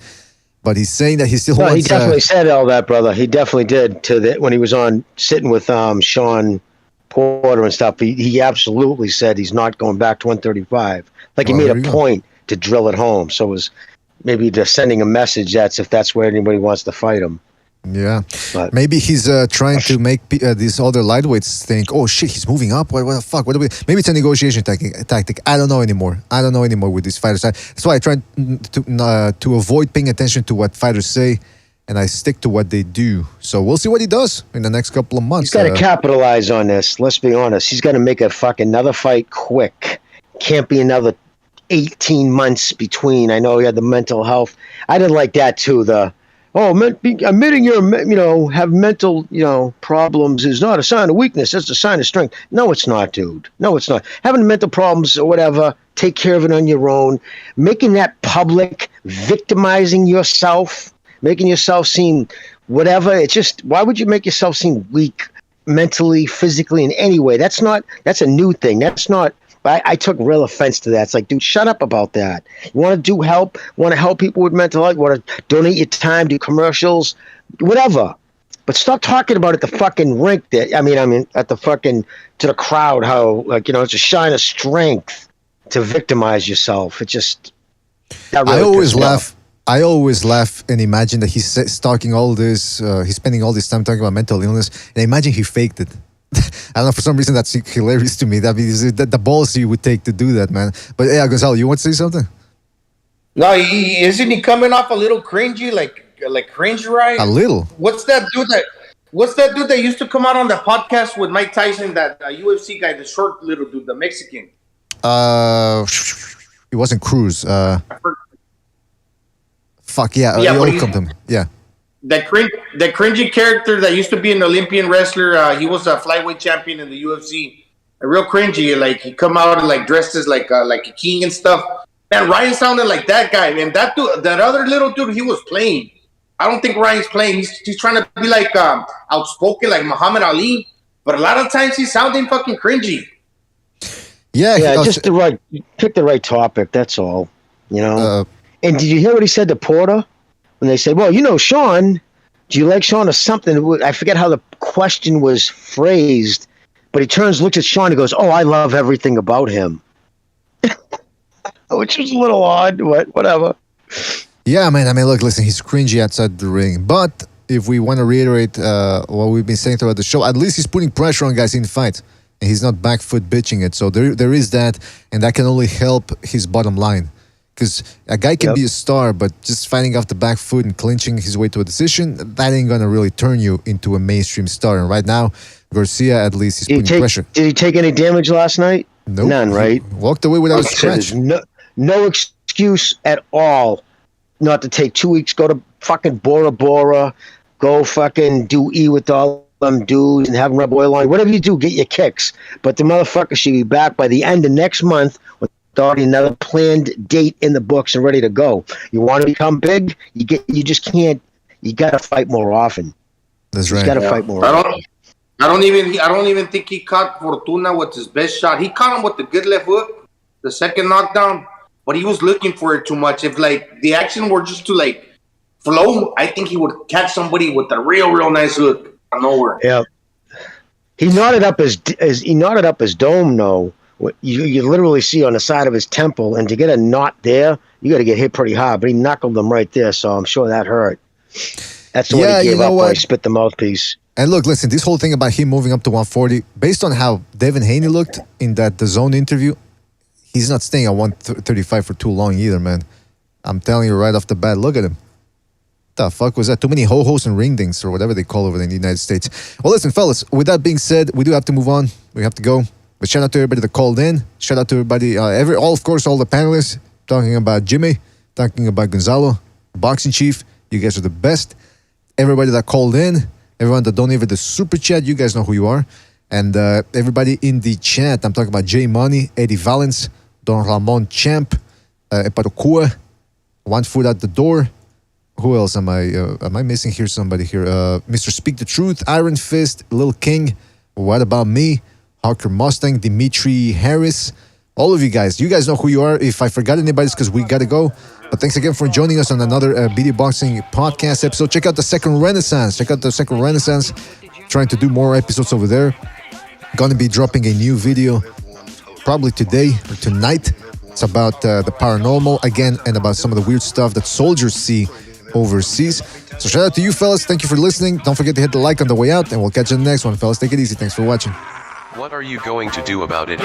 But he's saying that he still wants... he definitely said all that, brother. He definitely did when he was on sitting with Sean Porter and stuff. He absolutely said he's not going back to 135. Like, he made a point to drill it home. So it was maybe just sending a message if that's where anybody wants to fight him. Yeah, but maybe he's trying to make these other lightweights think, oh shit, he's moving up. What the fuck? What do we? Maybe it's a negotiation tactic. I don't know anymore. with these fighters. That's why I try to avoid paying attention to what fighters say, and I stick to what they do. So we'll see what he does in the next couple of months. He's got to capitalize on this. Let's be honest. He's got to make another fight quick. Can't be another 18 months between. I know he had the mental health. I didn't like that too. Admitting have mental, problems is not a sign of weakness. It's a sign of strength. No, it's not, dude. No, it's not. Having mental problems or whatever, take care of it on your own. Making that public, victimizing yourself, making yourself seem whatever. It's just, why would you make yourself seem weak mentally, physically, in any way? That's a new thing. That's not. I took real offense to that. It's like, dude, shut up about that. You want to want to help people with mental health, want to donate your time, do commercials, whatever. But stop talking about it at the fucking rink. At the fucking, to the crowd, how, it's a sign of strength to victimize yourself. It just, I always laugh and imagine that he's talking all this, he's spending all this time talking about mental illness, and I imagine he faked it. I don't know, for some reason that's hilarious to me. That means the balls you would take to do that, man. But yeah, Gonzalo, you want to say something? No, isn't he coming off a little cringy, like cringe, right? A little. What's that dude that used to come out on the podcast with Mike Tyson, that UFC guy, the short little dude, the Mexican? It wasn't Cruz. Fuck yeah, yeah. That cringy character that used to be an Olympian wrestler, he was a flyweight champion in the UFC. A real cringy, like he come out and like dressed as like a king and stuff. Man, Ryan sounded like that guy. And that dude, that other little dude, he was playing. I don't think Ryan's playing. He's trying to be like outspoken, like Muhammad Ali. But a lot of times he's sounding fucking cringy. Yeah, just pick the right topic. That's all. And did you hear what he said to Porter? And they said, well, Sean, do you like Sean or something? I forget how the question was phrased, but he turns, looks at Sean, and goes, oh, I love everything about him. Which was a little odd, but whatever. Yeah, man. Look, listen, he's cringy outside the ring. But if we want to reiterate what we've been saying throughout the show, at least he's putting pressure on guys in the fight. And he's not back foot bitching it. So there is that, and that can only help his bottom line. Because a guy can be a star, but just fighting off the back foot and clinching his way to a decision, that ain't going to really turn you into a mainstream star. And right now, Garcia, at least, he's putting pressure. Did he take any damage last night? Nope. None, right? He walked away without a scratch. There's no excuse at all not to take 2 weeks, go to fucking Bora Bora, go fucking do with all them dudes and have them rub oil on. Whatever you do, get your kicks. But the motherfucker should be back by the end of next month with already another planned date in the books and ready to go. You want to become big? You just can't. You got to fight more often. That's right. You got to fight more. often. I don't even think he caught Fortuna with his best shot. He caught him with the good left hook, the second knockdown, but he was looking for it too much. If like the action were just to like flow, I think he would catch somebody with a real nice hook out of nowhere. Yeah. He knotted up his dome though. You literally see on the side of his temple, and to get a knot there, you got to get hit pretty hard. But he knuckled them right there, so I'm sure that hurt. That's the one he gave up when he spit the mouthpiece. And look, listen, this whole thing about him moving up to 140, based on how Devin Haney looked in that DAZN interview, he's not staying at 135 for too long either, man. I'm telling you right off the bat, look at him. The fuck was that? Too many ho-hos and ring-dings or whatever they call over there in the United States. Well, listen, fellas, with that being said, we do have to move on. We have to go. But shout out to everybody that called in. Shout out to everybody, of course, all the panelists, talking about Jimmy, talking about Gonzalo, Boxing Chief. You guys are the best. Everybody that called in, everyone that donated the super chat, you guys know who you are. And everybody in the chat, I'm talking about Jay Money, Eddie Valens, Don Ramon Champ, Eparokua, One Foot Out the Door. Who else am I missing here? Somebody here. Mr. Speak the Truth, Iron Fist, Lil King, What About Me, Hawker Mustang, Dimitri Harris. All of you guys know who you are. If I forgot anybody, it's because we got to go. But thanks again for joining us on another BD Boxing podcast episode. Check out the Second Renaissance. Trying to do more episodes over there. Gonna be dropping a new video probably today or tonight. It's about the paranormal again and about some of the weird stuff that soldiers see overseas. So shout out to you fellas. Thank you for listening. Don't forget to hit the like on the way out, and we'll catch you in the next one, fellas. Take it easy. Thanks for watching. What are you going to do about it?